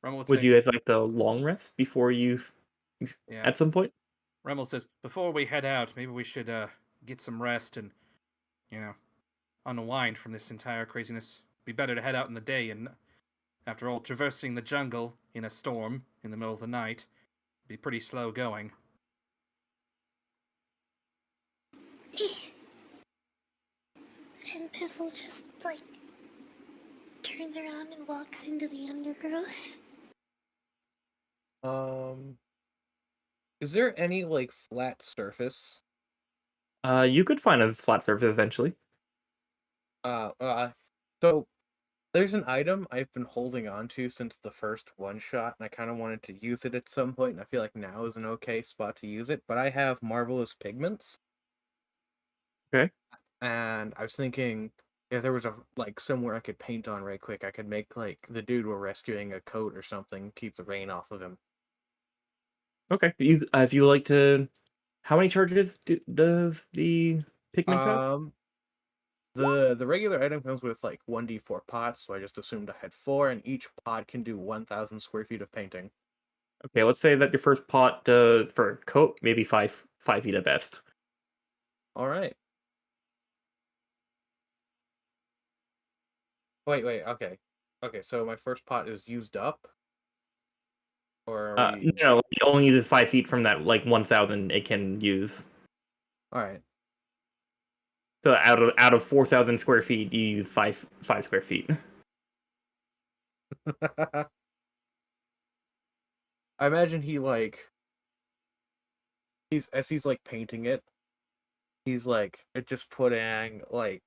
Would you guys like the long rest before you at some point? Remmel says, before we head out, maybe we should get some rest and, unwind from this entire craziness. Be better to head out in the day, and after all, traversing the jungle in a storm in the middle of the night, be pretty slow going. And Piffle just, turns around and walks into the undergrowth. Is there any, flat surface? You could find a flat surface eventually. So there's an item I've been holding on to since the first one shot, and I kind of wanted to use it at some point, and I feel like now is an okay spot to use it, but I have Marvelous Pigments. Okay. And I was thinking, if there was somewhere I could paint on right quick, I could make, the dude we're rescuing a coat or something, keep the rain off of him. Okay. If you like to, how many charges does the pigments have? The regular item comes with 1d4 pots, so I just assumed I had 4, and each pot can do 1,000 square feet of painting. Okay, let's say that your first pot for a coat, maybe 5 feet at best. All right. Wait, okay. Okay, so my first pot is used up? Or are we... No, it only uses 5 feet from that 1,000 it can use. Alright. So out of 4,000 square feet, you use five square feet. I imagine he like he's like painting it. He's like just putting like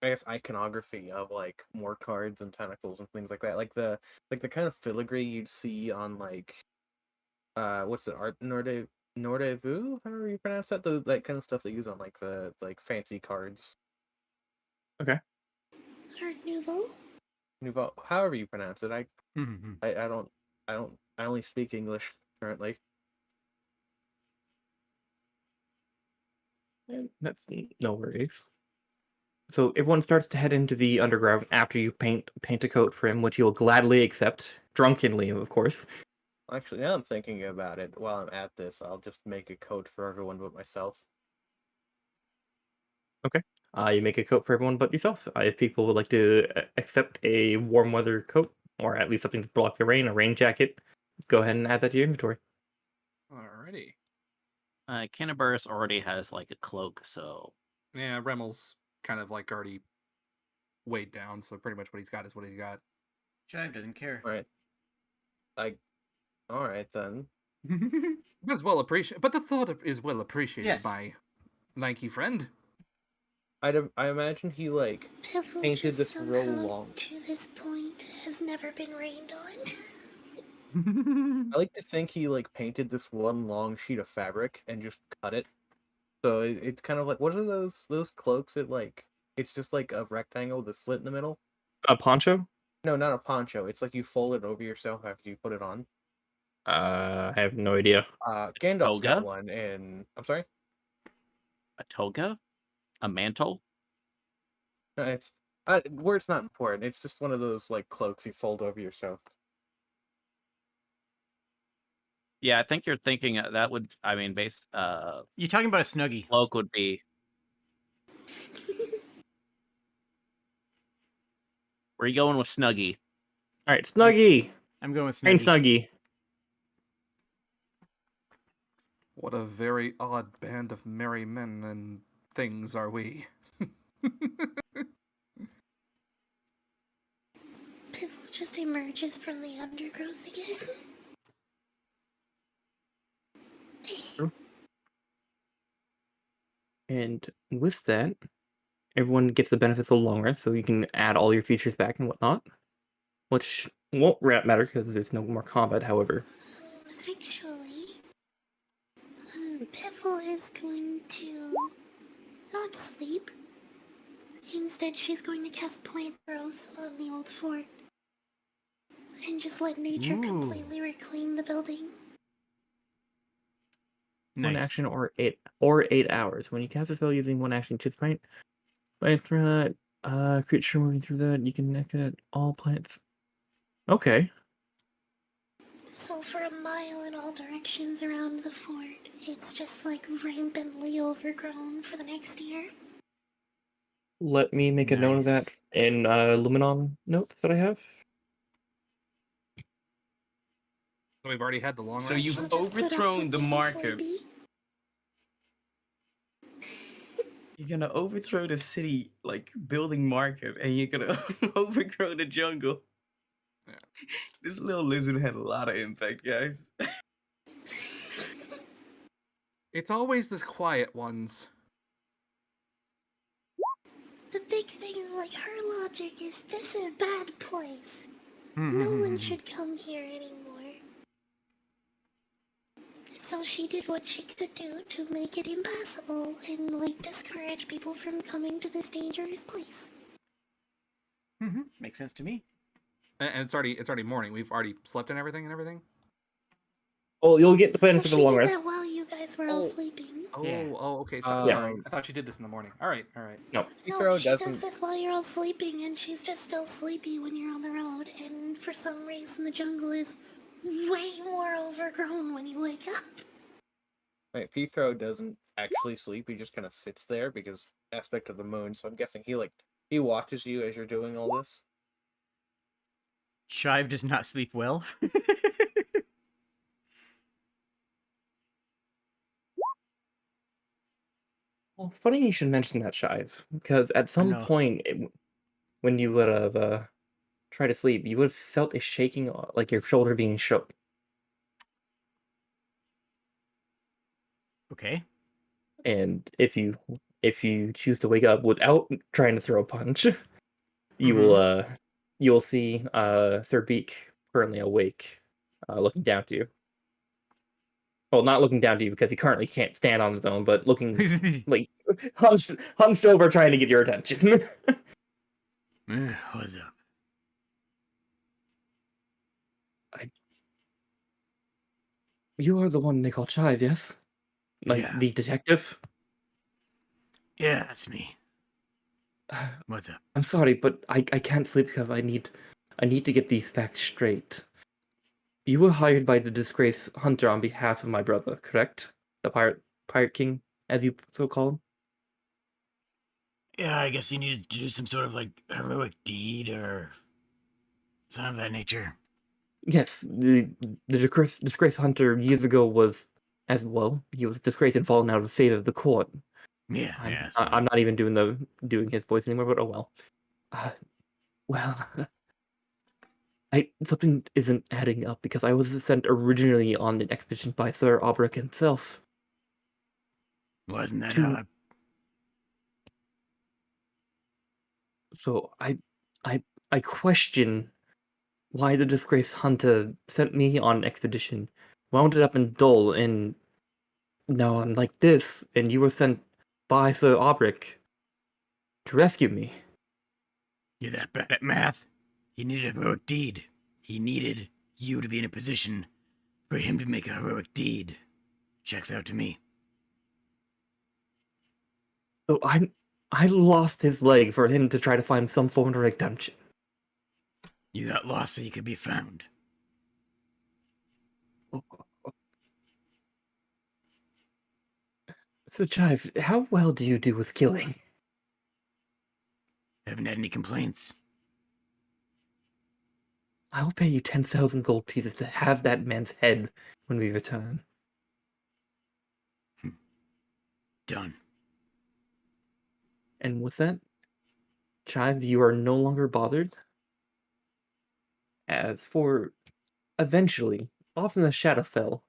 I guess iconography of like more cards and tentacles and things like that. Like the kind of filigree you'd see on like what's it, art Nordevu, however you pronounce that, that kind of stuff they use on like the like fancy cards. Art Nouveau? Nouveau, however you pronounce it. Mhm. I I only speak English currently. That's no worries. So everyone starts to head into the underground after you paint a coat for him, which he will gladly accept, drunkenly, of course. Actually, now I'm thinking about it. While I'm at this, I'll just make a coat for everyone but myself. Okay. You make a coat for everyone but yourself. If people would like to accept a warm weather coat, or at least something to block the rain, a rain jacket, go ahead and add that to your inventory. Alrighty. Canterbury's already has like a cloak, so Yeah, Remmel's kind of like already weighed down, so pretty much what he's got is what he's got. Chive doesn't care. All right. All right then. That's well appreciated, but the thought is well appreciated Yes. by lanky friend. I imagine he like Piffle painted just this real somehow, long. to this point, has never been rained on. I like to think he like painted this one long sheet of fabric and just cut it. So it's kind of like, what are those cloaks that like it's just like a rectangle with a slit in the middle? A poncho? No, not a poncho. It's like you fold it over yourself after you put it on. I have no idea. Gandalf's got toga? one, and I'm sorry. A toga? A mantle? No, it's word's not important. It's just one of those like cloaks you fold over yourself. Yeah, I think you're thinking that would. I mean, You're talking about a Snuggie. cloak would be. Where are you going with Snuggie? All right, Snuggie. I'm going with Rain Snuggie. Snuggie. What a very odd band of merry men and things are we. Piffle just emerges from the undergrowth again. And with that, everyone gets the benefits of the long rest, so you can add all your features back and whatnot, which won't matter because there's no more combat. However, Actually, Piffle is going to not sleep. Instead, she's going to cast plant growth on the old fort. And just let nature Ooh. completely reclaim the building. one Nice. action or 8 hours. When you cast a spell using one action, choose plant. Plant creature moving through that, you can knock out all plants. Okay. So for a mile in all directions around the fort, it's just like rampantly overgrown for the next year. Let me make a note of that Nice. in Luminon notes that I have. So we've already had the long So rest. you've She'll just put up overthrown with the it this market. way, You're gonna overthrow the city, like building market, and you're gonna overgrow the jungle. Yeah. This little lizard had a lot of impact, guys. It's always the quiet ones. The big thing is like her logic is this is bad place. No one should come here anymore. So she did what she could do to make it impassable and like discourage people from coming to this dangerous place. Makes sense to me. And it's already morning. We've already slept and everything. Well, you'll get the Well, benefit she of the long did rest. that while you guys were all Oh. sleeping. Oh, Yeah. Okay. Yeah. Sorry. I thought she did this in the morning. All right. No. No, Heathrow she does doesn't. this while you're all sleeping, and she's just still sleepy when you're on the road. And for some reason, the jungle is way more overgrown when you wake up. Wait, Heathrow doesn't actually sleep. He just kind of sits there because aspect of the moon. So I'm guessing he watches you as you're doing all this. Chive does not sleep well. Well, funny you should mention that, Shive, because at some know. point when you would have tried to sleep, you would have felt a shaking, like your shoulder being shook. Okay. And if you choose to wake up without trying to throw a punch, you will you'll see Sir Beak currently awake, looking down to you. Well, not looking down to you because he currently can't stand on his own, but looking like hunched over, trying to get your attention. What's up? You are the one they call Chive, yes? Like Yeah. the detective? Yeah, that's me. What's up? I'm sorry, but I can't sleep because I need to get these facts straight. You were hired by the disgraced hunter on behalf of my brother, correct? The pirate king, as you so call him? Yeah, I guess you needed to do some sort of like heroic deed or something of that nature. Yes, the disgraced hunter years ago was as well. He was disgraced and fallen out of the favor of the court. Yeah, I'm yeah. So I'm not even doing his voice anymore, but oh well. Uh, well, something isn't adding up because I was sent originally on an expedition by Sir Aubrek himself wasn't that to. how? So I I question why the disgraced hunter sent me on an expedition, wound it up in Dole, and now I'm like this, and you were sent by Sir Aubrek to rescue me. You're that bad at math? He needed a heroic deed. He needed you to be in a position for him to make a heroic deed. Checks out to me. So I lost his leg for him to try to find some form of redemption. You got lost so you could be found. So Chive, how well do you do with killing? Haven't had any complaints. I'll pay you 10,000 gold pieces to have that man's head when we return. Done. And with that, Chive, you are no longer bothered. As for eventually, off in the Shadowfell,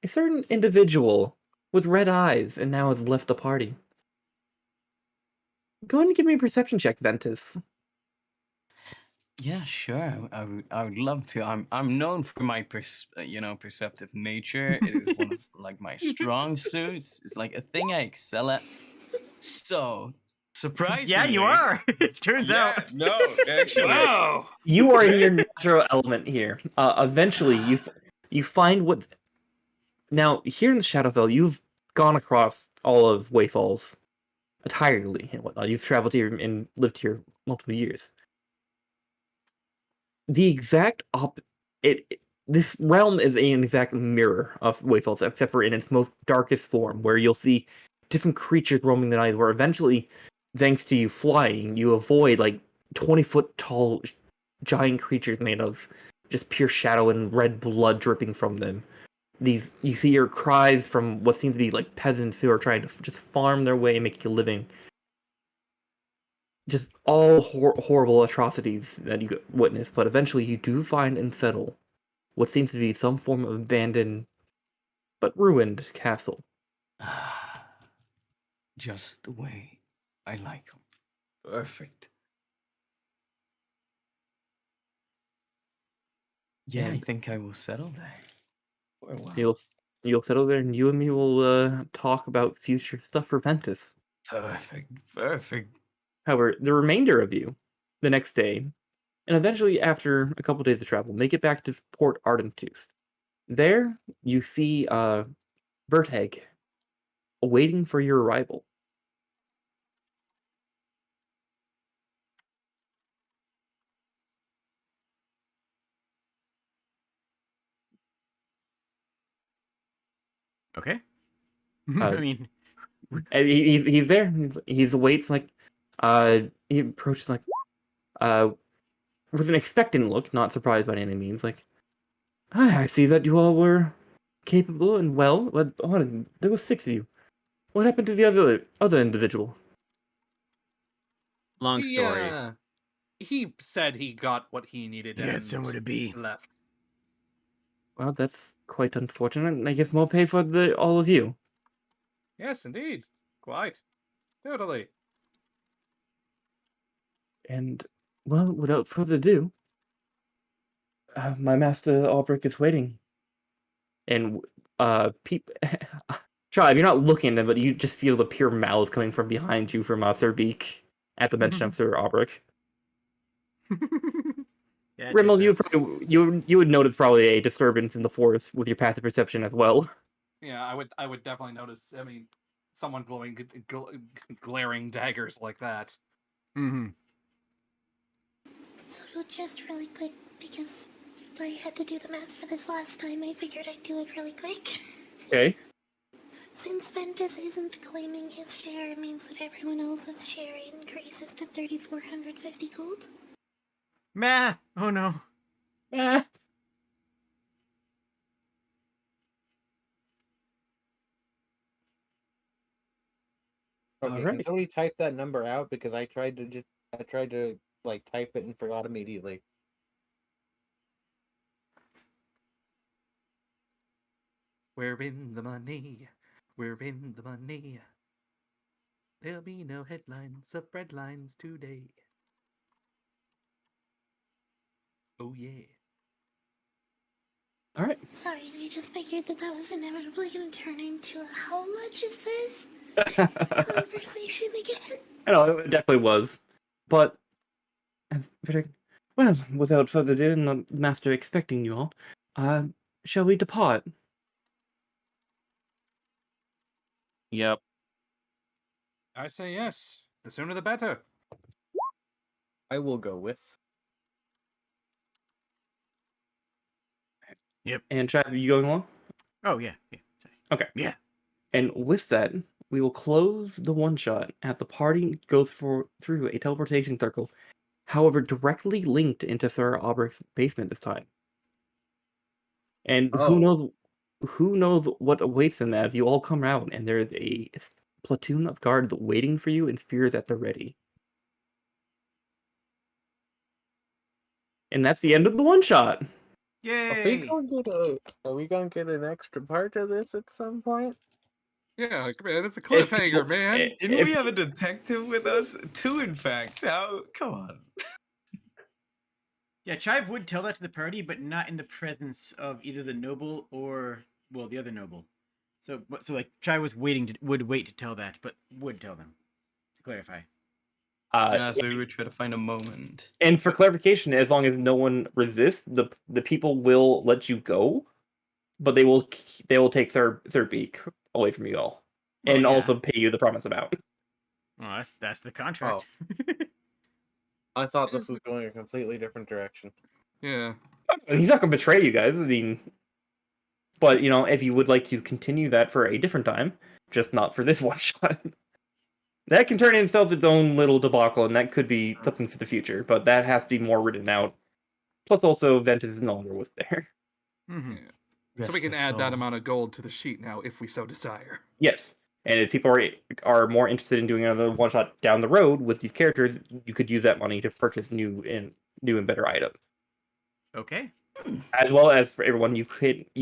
a certain individual with red eyes and now has left the party. Go ahead and give me a perception check, Ventus. Yeah, sure. I would love to. I'm known for my perceptive nature. It is one of like my strong suits. It's like a thing I excel at. So, surprisingly, Yeah, you are. Turns yeah, out. no, actually, Wow. You are in your natural element here. Eventually, you find what. Now, here in the Shadowfell, you've gone across all of Wayfalls entirely and whatnot. You've traveled here and lived here multiple years. The exact this realm is an exact mirror of Wayfalls, except for in its most darkest form, where you'll see different creatures roaming the night. Where eventually, thanks to you flying, you avoid like 20-foot tall giant creatures made of just pure shadow and red blood dripping from them. These you see your cries from what seems to be like peasants who are trying to just farm their way and make a living. Just all horrible atrocities that you witness, but eventually you do find and settle what seems to be some form of abandoned but ruined castle. just the way I like 'em. Perfect. Yeah, I And think I will settle there for a while. you'll settle there, and you and me will talk about future stuff for Ventus. Perfect. Perfect. However, the remainder of you, the next day, and eventually after a couple days of travel, make it back to Port Ardentooth. There, you see Vertheg waiting for your arrival. Okay. Uh, I mean, and he's there. He's waits like he approaches like uh with an expectant look, not surprised by any means. Like, hi, I see that you all were capable and well. But there was 6 of you. what happened to the other individual? Long story. Yeah. He said he got what he needed He had and somewhere to be. left. Well, that's quite unfortunate, and I guess more pay for all of you. Yes, indeed. Quite. Totally. And, well, without further ado, my master Albrecht is waiting. And, Tribe, you're not looking at them, but you just feel the pure malice coming from behind you from Sir Beak at the mention of Sir Albrecht. Yeah, Rimmel, checks out. you would notice probably a disturbance in the forest with your passive perception as well. Yeah, I would definitely notice. I mean, someone glaring daggers like that. Mm-hmm. So just really quick, because I had to do the math for this last time, I figured I'd do it really quick. Okay. Since Ventus isn't claiming his share, it means that everyone else's share increases to 3,450 gold. Math! Oh no. Ah. Okay, can Alright. somebody type that number out because I tried to like type it and forgot immediately. We're in the money. We're in the money. There'll be no headlines of breadlines today. Oh yeah. Alright. Sorry, I just figured that was inevitably going to turn into a how much is this conversation again. I know, it definitely was. But, well, without further ado, and the master expecting you all, shall we depart? Yep. I say yes. The sooner the better. I will go with. And Chad, are you going along? Oh yeah. Yeah. Sorry. Okay. Yeah. And with that, we will close the one shot at the party goes through a teleportation circle, however, directly linked into Sir Albrecht's basement this time. And who knows what awaits them as you all come out and there's a platoon of guards waiting for you and spears at the ready. And that's the end of the one shot. Yay! Are we gonna get an extra part of this at some point? Yeah, man, it's a If cliffhanger, you- man. Didn't if- we have a detective with us? Two, in fact. How? Come on. Yeah, Chive would tell that to the party, but not in the presence of either the noble or, well, the other noble. So like Chive was would wait to tell that, but would tell them. To clarify. So we would try to find a moment. And for clarification, as long as no one resists, the people will let you go, but they will take their beak away from you all, Well, and yeah. also pay you the promised amount. Well, that's the contract. I thought this was going a completely different direction. Yeah. He's not gonna betray you guys. I mean, but if you would like to continue that for a different time, just not for this one shot. That can turn itself its own little debacle, and that could be something for the future. But that has to be more written out. Plus, also, Ventus is no longer with there. Mm-hmm. So we can add that amount of gold to the sheet now if we so desire. Yes, and if people are more interested in doing another one shot down the road with these characters, you could use that money to purchase new and better items. Okay. As well as for everyone, you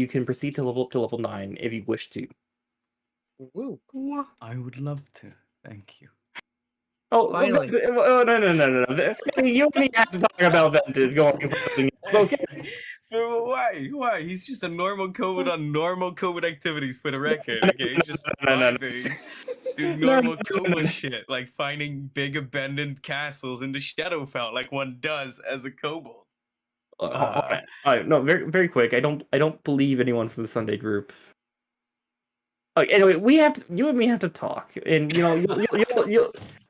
can proceed to level 9 if you wish to. Woo. I would love to. Thank you. Oh, Finally. no. You only have to talk about Ventus going for something else. Okay. But why? Why? He's just a normal Kobold on normal Kobold activities for the record. Okay, he's just No. vibing, doing normal Kobold shit, like finding big abandoned castles in the Shadowfell, like one does as a Kobold. All right. No, very very quick. I don't believe anyone from the Sunday group. Anyway, you and me have to talk, and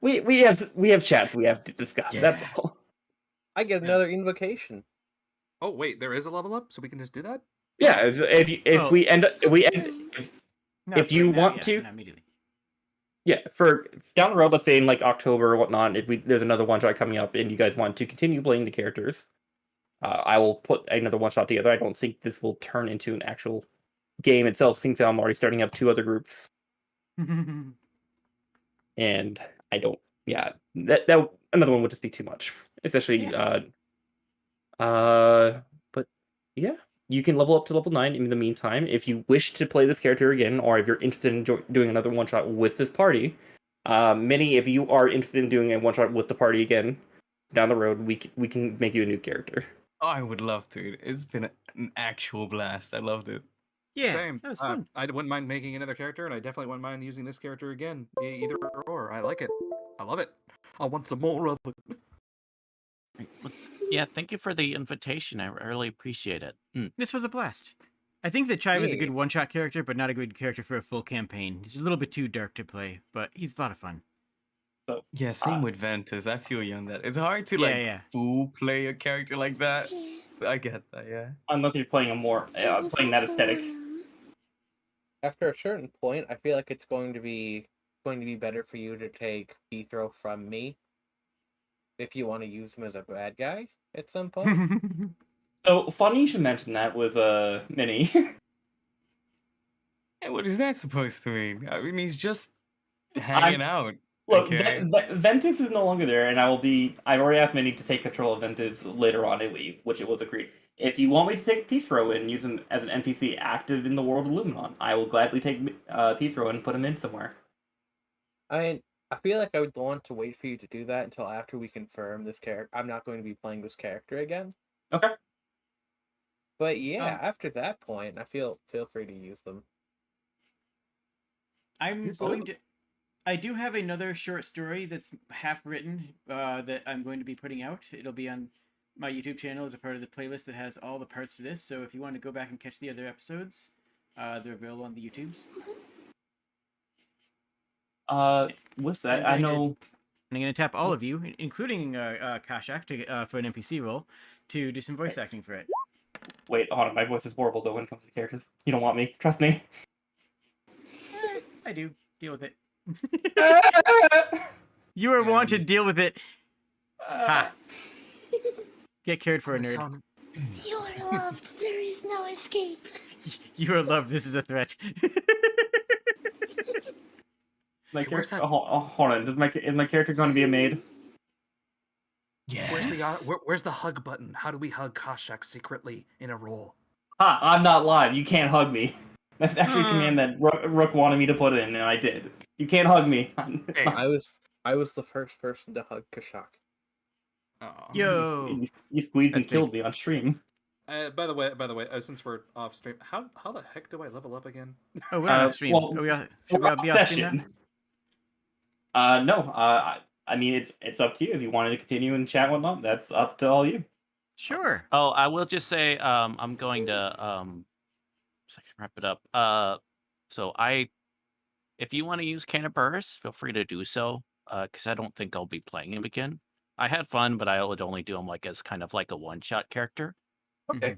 we have chats we have to discuss. That's all. I get another invocation. Oh wait, there is a level up, so we can just do that? Yeah, if we end Not if you right now, want yeah, to, not immediately. yeah, for down the road, let's say in like October or whatnot, if there's another one shot coming up, and you guys want to continue playing the characters, I will put another one shot together. I don't think this will turn into an actual game itself, since I'm already starting up 2 other groups And I don't. Yeah, that another one would just be too much, especially. But yeah, you can level up to level 9 in the meantime if you wish to play this character again, or if you're interested in doing another one shot with this party. Many, if you are interested in doing a one shot with the party again down the road, we can make you a new character. Oh, I would love to. It's been an actual blast. I loved it. Yeah, Same. that was fun. I wouldn't mind making another character, and I definitely wouldn't mind using this character again. Either or. I like it. I love it. I want some more of it. Well, yeah, thank you for the invitation. I really appreciate it. This was a blast. I think that Chive is a Yeah. good one-shot character, but not a good character for a full campaign. He's a little bit too dark to play, but he's a lot of fun. So Yeah, same with Ventus. I feel you on that. It's hard to Yeah, like yeah. full play a character like that. Yeah. I get that, yeah. unless you're playing a more It was playing that also, aesthetic. After a certain point, I feel like it's going to be better for you to take Pt3 from me if you want to use him as a bad guy at some point. So funny you should mention that with Mini. Hey, what is that supposed to mean? I mean, he's just hanging out. Look, Okay. Ventus is no longer there, and I've already asked Mini to take control of Ventus later on in League, which it was agreed. If you want me to take Pt3 and use him as an NPC active in the world of Luminon, I will gladly take Pt3 and put him in somewhere. I mean, I feel like I would want to wait for you to do that until after we confirm this character. I'm not going to be playing this character again. Okay. But yeah, after that point, feel free to use them. I do have another short story that's half written that I'm going to be putting out. It'll be on my YouTube channel as a part of the playlist that has all the parts to this. So if you want to go back and catch the other episodes, they're available on the YouTubes. With that, I know. I'm going to tap all of you, including Kashak, for an NPC role, to do some voice acting for it. Wait, hold on. My voice is horrible though when it comes to characters. You don't want me. Trust me. I do. Deal with it. You are wanted. Deal with it. Ha. Get cared for, a nerd. You are loved. There is no escape. You are loved. This is a threat. My character. Hold on. Is my character going to be a maid? Yes. Where's the hug button? How do we hug Kashak secretly in a roll? I'm not live. You can't hug me. That's actually a command that Rook wanted me to put in, and I did. You can't hug me. Hey. I was the first person to hug Kashak. Yo. You squeezed and That's killed big. me on stream. By the way, since we're off stream, how the heck do I level up again? Oh, we're not off stream. well, Should we be off stream now? Session. No. I mean, it's up to you. If you wanted to continue and chat and whatnot, that's up to all you. Sure. Oh, I will just say, I'm going to so I can wrap it up. So if you want to use Can of Burst, feel free to do so. Because I don't think I'll be playing him again. I had fun, but I would only do him like as kind of like a one-shot character. Okay.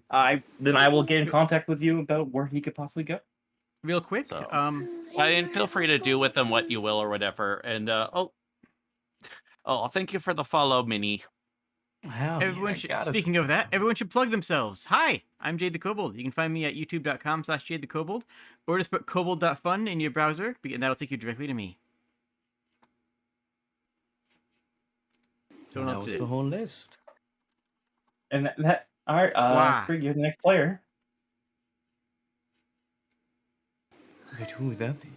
Then I will get in contact with you about where he could possibly go. Real quick. So, and feel free to do with him what you will or whatever. And thank you for the follow, Mini. Hell Everyone yeah, should, gotta speaking of that, everyone should plug themselves. Hi, I'm Jade the Kobold. You can find me at youtube.com/Jade the Kobold, or just put kobold.fun in your browser, and that'll take you directly to me. Someone that else was did the it. whole list. And that all right. Wow. Sprig, you're the next player. Wait, who would that be?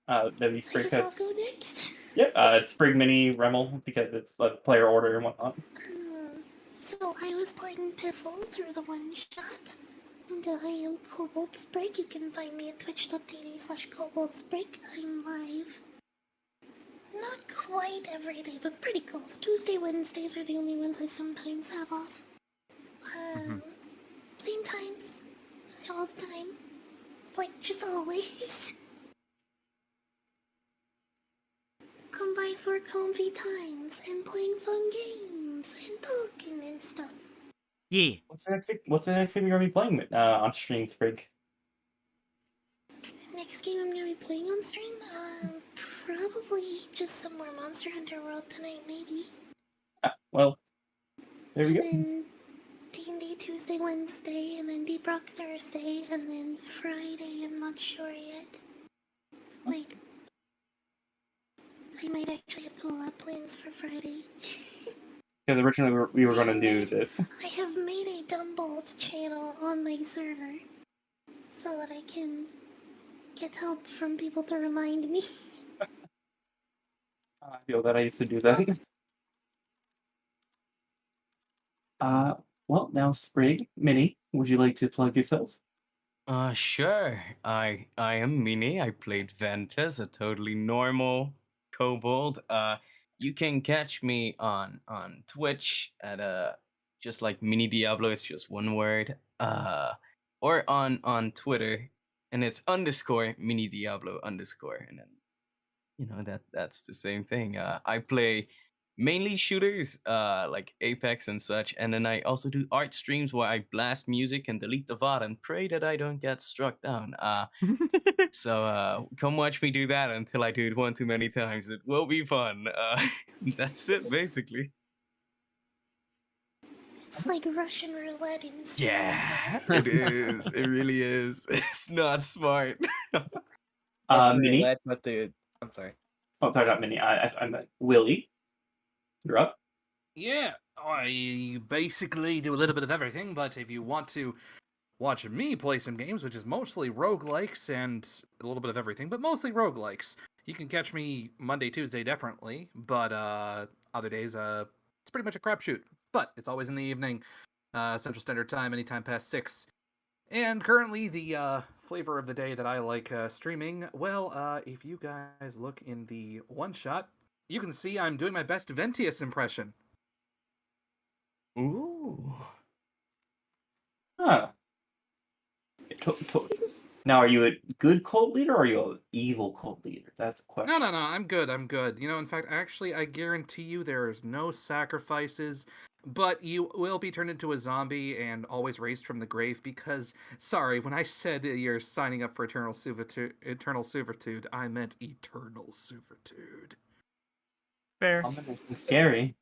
That'd be I Sprig. guess I'll go next. Yep. Sprig, Mini, Remmel, because it's like player order and whatnot. So I was playing Piffle through the one shot. And I am Kobold Sprig. You can find me at twitch.tv/Kobold Sprig. I'm live. Not quite every day, but pretty close. Tuesday, Wednesdays are the only ones I sometimes have off. Same times. All the time. Like, just always. Come by for comfy times and playing fun games and talking and stuff. Yeah. What's the next thing you're gonna be playing on stream, Sprig? Next game I'm gonna be playing on stream? Probably just some more Monster Hunter World tonight, maybe. Well, there we go. And then D&D Tuesday, Wednesday, and then Deep Rock Thursday, and then Friday, I'm not sure yet. Like, I might actually have collab plans for Friday. Because originally we were going to do this. I have made a Dumbolds channel on my server so that I can get help from people to remind me. I feel that I used to do that. Well, now Sprig, Minnie, would you like to plug yourself? Sure. I am Mini. I played Ventus, a totally normal kobold. You can catch me on Twitch at just like Mini Diablo. It's just one word. Or on Twitter, and it's _ Mini Diablo _ and then that's the same thing. I play mainly shooters, like Apex and such, and then I also do art streams where I blast music and delete the VOD and pray that I don't get struck down. So come watch me do that until I do it one too many times. It will be fun. That's it basically. It's like Russian roulette in stream. Yeah, it is. It really is. It's not smart. Minnie. Roulette, but I'm sorry. Oh, sorry, not Minnie. I meant Willie. You're up. Yeah, I basically do a little bit of everything, but if you want to watch me play some games, which is mostly roguelikes and a little bit of everything, but mostly roguelikes, you can catch me Monday, Tuesday, definitely, but other days, it's pretty much a crapshoot. But it's always in the evening, Central Standard Time, anytime past 6. And currently, the flavor of the day that I like streaming, well, if you guys look in the one-shot, you can see I'm doing my best Ventius impression. Ooh. Huh. Now, are you a good cult leader or are you an evil cult leader? That's the question. No, I'm good. You know, in fact, actually, I guarantee you there's no sacrifices, but you will be turned into a zombie and always raised from the grave because, sorry, when I said you're signing up for eternal servitude, I meant eternal servitude. Fair. It's scary.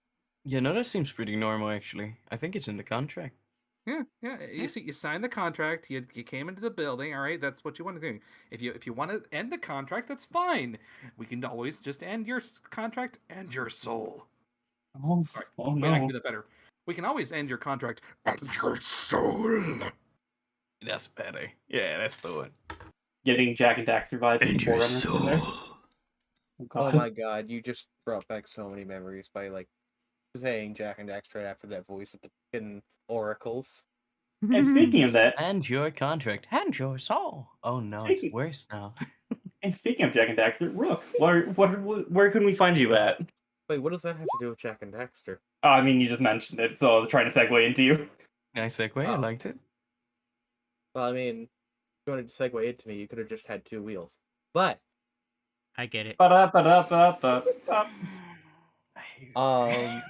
Yeah, no, that seems pretty normal actually. I think it's in the contract. Yeah. You see, you signed the contract. You came into the building. All right, that's what you want to do. If you want to end the contract, that's fine. We can always just end your contract and your soul. Oh, Sorry. oh Wait, I can no. do that better. We can always end your contract and your soul. That's better. Yeah, that's the one. Getting Jack and Daxter vibes. And your soul. Oh, Oh God. my god, you just brought back so many memories by like saying Jack and Dax right after that voice with the fucking oracles. And speaking of that, And your contract. And your soul. Oh no, it's Speaking- worse now. and speaking of Jack and Daxter, Rook, where can we find you at? Wait, what does that have to do with Jack and Daxter? I mean, you just mentioned it, so I was trying to segue into you. Nice segue. I Oh. liked it. Well, I mean, if you wanted to segue into me, you could have just had 2 wheels. But I get it. Ba-da-ba-da-ba-ba. I hate it.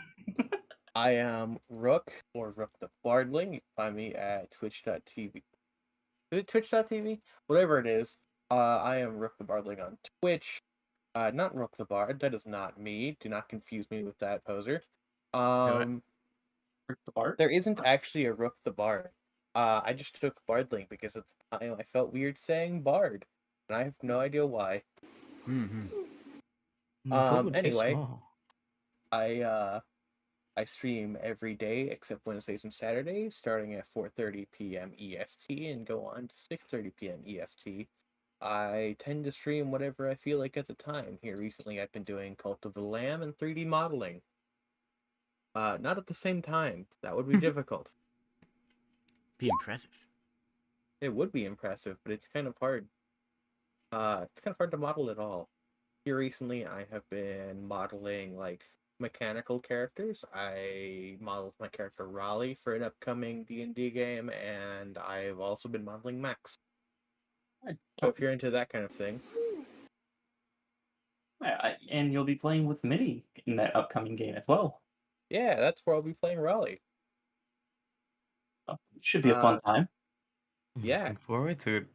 I am Rook, or Rook the Bardling. You can find me at twitch.tv. Is it twitch.tv? Whatever it is. I am Rook the Bardling on Twitch. Not Rook the Bard. That is not me. Do not confuse me with that poser. Rick the Bard? There isn't actually a Rook the Bard. I just took Bardling because at the time I felt weird saying Bard. And I have no idea why. Mm-hmm. Kobold is Anyway. small. I stream every day except Wednesdays and Saturdays, starting at 4:30 p.m. EST and go on to 6:30 p.m. EST. I tend to stream whatever I feel like at the time. Here recently, I've been doing Cult of the Lamb and 3D modeling. Not at the same time. That would be difficult. Be impressive. It would be impressive, but it's kind of hard. It's kind of hard to model at all. Here recently, I have been modeling like mechanical characters. I modeled my character Raleigh for an upcoming D&D game, and I've also been modeling Max. So if you're into that kind of thing, And you'll be playing with Minnie in that upcoming game as well. yeah, that's where I'll be playing Raleigh. Should be a fun time. Yeah. Looking forward to it.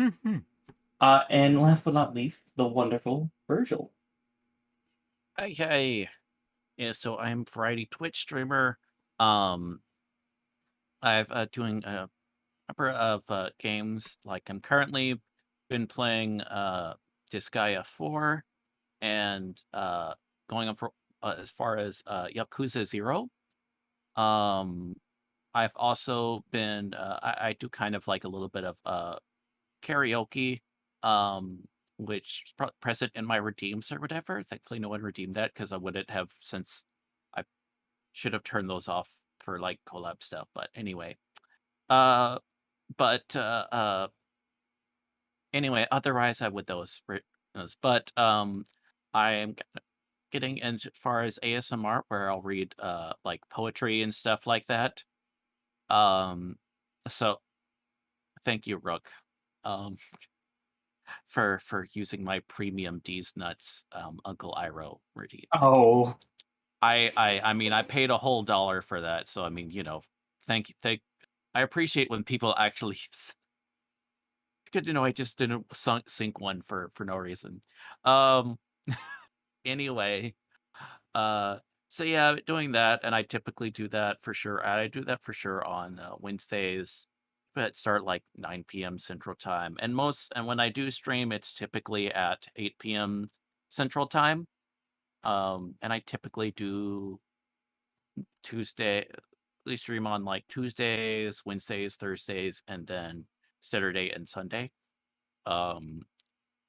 Mm-hmm. And last but not least, the wonderful Virgil. Hey. Yeah, so I'm Variety Twitch streamer. I've doing a number of games. Like I'm currently been playing Disgaea 4, and going up for as far as Yakuza 0. I've also been I do kind of like a little bit of karaoke, which is present in my redeems or whatever. Thankfully, no one redeemed that because I wouldn't have, since I should have turned those off for like collab stuff. But anyway, but anyway, otherwise I would those. But I am getting in as far as ASMR, where I'll read like poetry and stuff like that. So thank you, Rook, for using my premium D's nuts Uncle Iroh redeem. Oh, I mean, I paid a whole $1 for that, so I mean, thank. I appreciate when people actually. It's good to know I just didn't sync one for no reason. Anyway, so yeah, doing that, and I typically do that for sure. I do that for sure on Wednesdays, but start like 9 p.m. Central Time, and when I do stream, it's typically at 8 p.m. Central Time. And I typically do Tuesday. We stream on like Tuesdays, Wednesdays, Thursdays, and then Saturday and Sunday.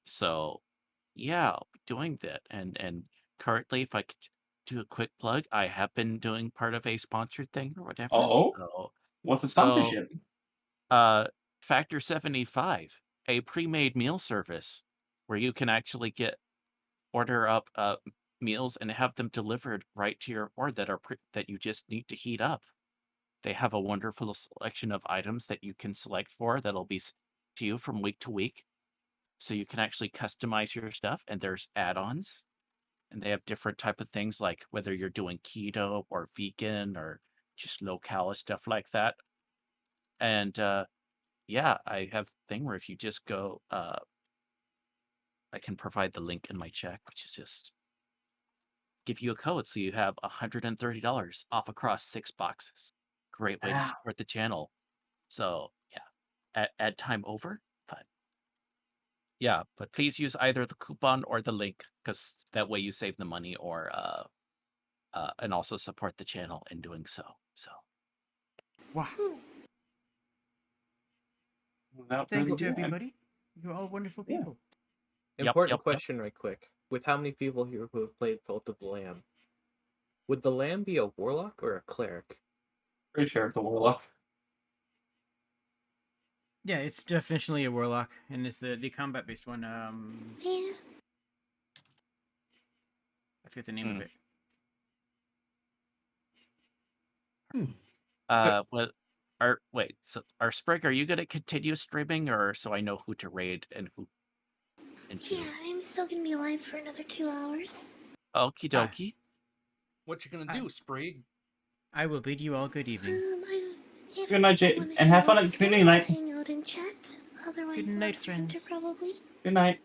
So yeah, I'll be doing that, and currently, if I could do a quick plug, I have been doing part of a sponsored thing or whatever. oh, what's the So, sponsorship? Factor 75, a pre-made meal service where you can actually order up meals and have them delivered right to your door that you just need to heat up. They have a wonderful selection of items that you can select for that'll be to you from week to week. So you can actually customize your stuff, and there's add-ons, and they have different type of things, like whether you're doing keto or vegan or just low calorie stuff like that. And yeah, I have a thing where if you just go, I can provide the link in my check, which is just give you a code so you have $130 off across 6 boxes. Great way to Ah. support the channel. So yeah, add time over, but yeah, but please use either the coupon or the link, because that way you save the money, or and also support the channel in doing so. So Wow. Without Thanks further to ado, everybody. You're all wonderful Yeah. people. Important yep. question, right quick. With how many people here who have played Cult of the Lamb, would the Lamb be a warlock or a cleric? pretty sure it's a warlock. Yeah, it's definitionally a warlock, and it's the combat-based one. Yeah. I forget the name of it. So Sprig, are you gonna continue streaming, or so I know who to raid and who into? Yeah, I'm still gonna be alive for another 2 hours. Okie dokie. What you gonna Hi. do, Sprig? I will bid you all good evening. If Good night, people Jay, wanna and have hang fun out at still, community I'll night. hang out and chat. Otherwise, Good night, Monster Hunter friends. probably. Good night.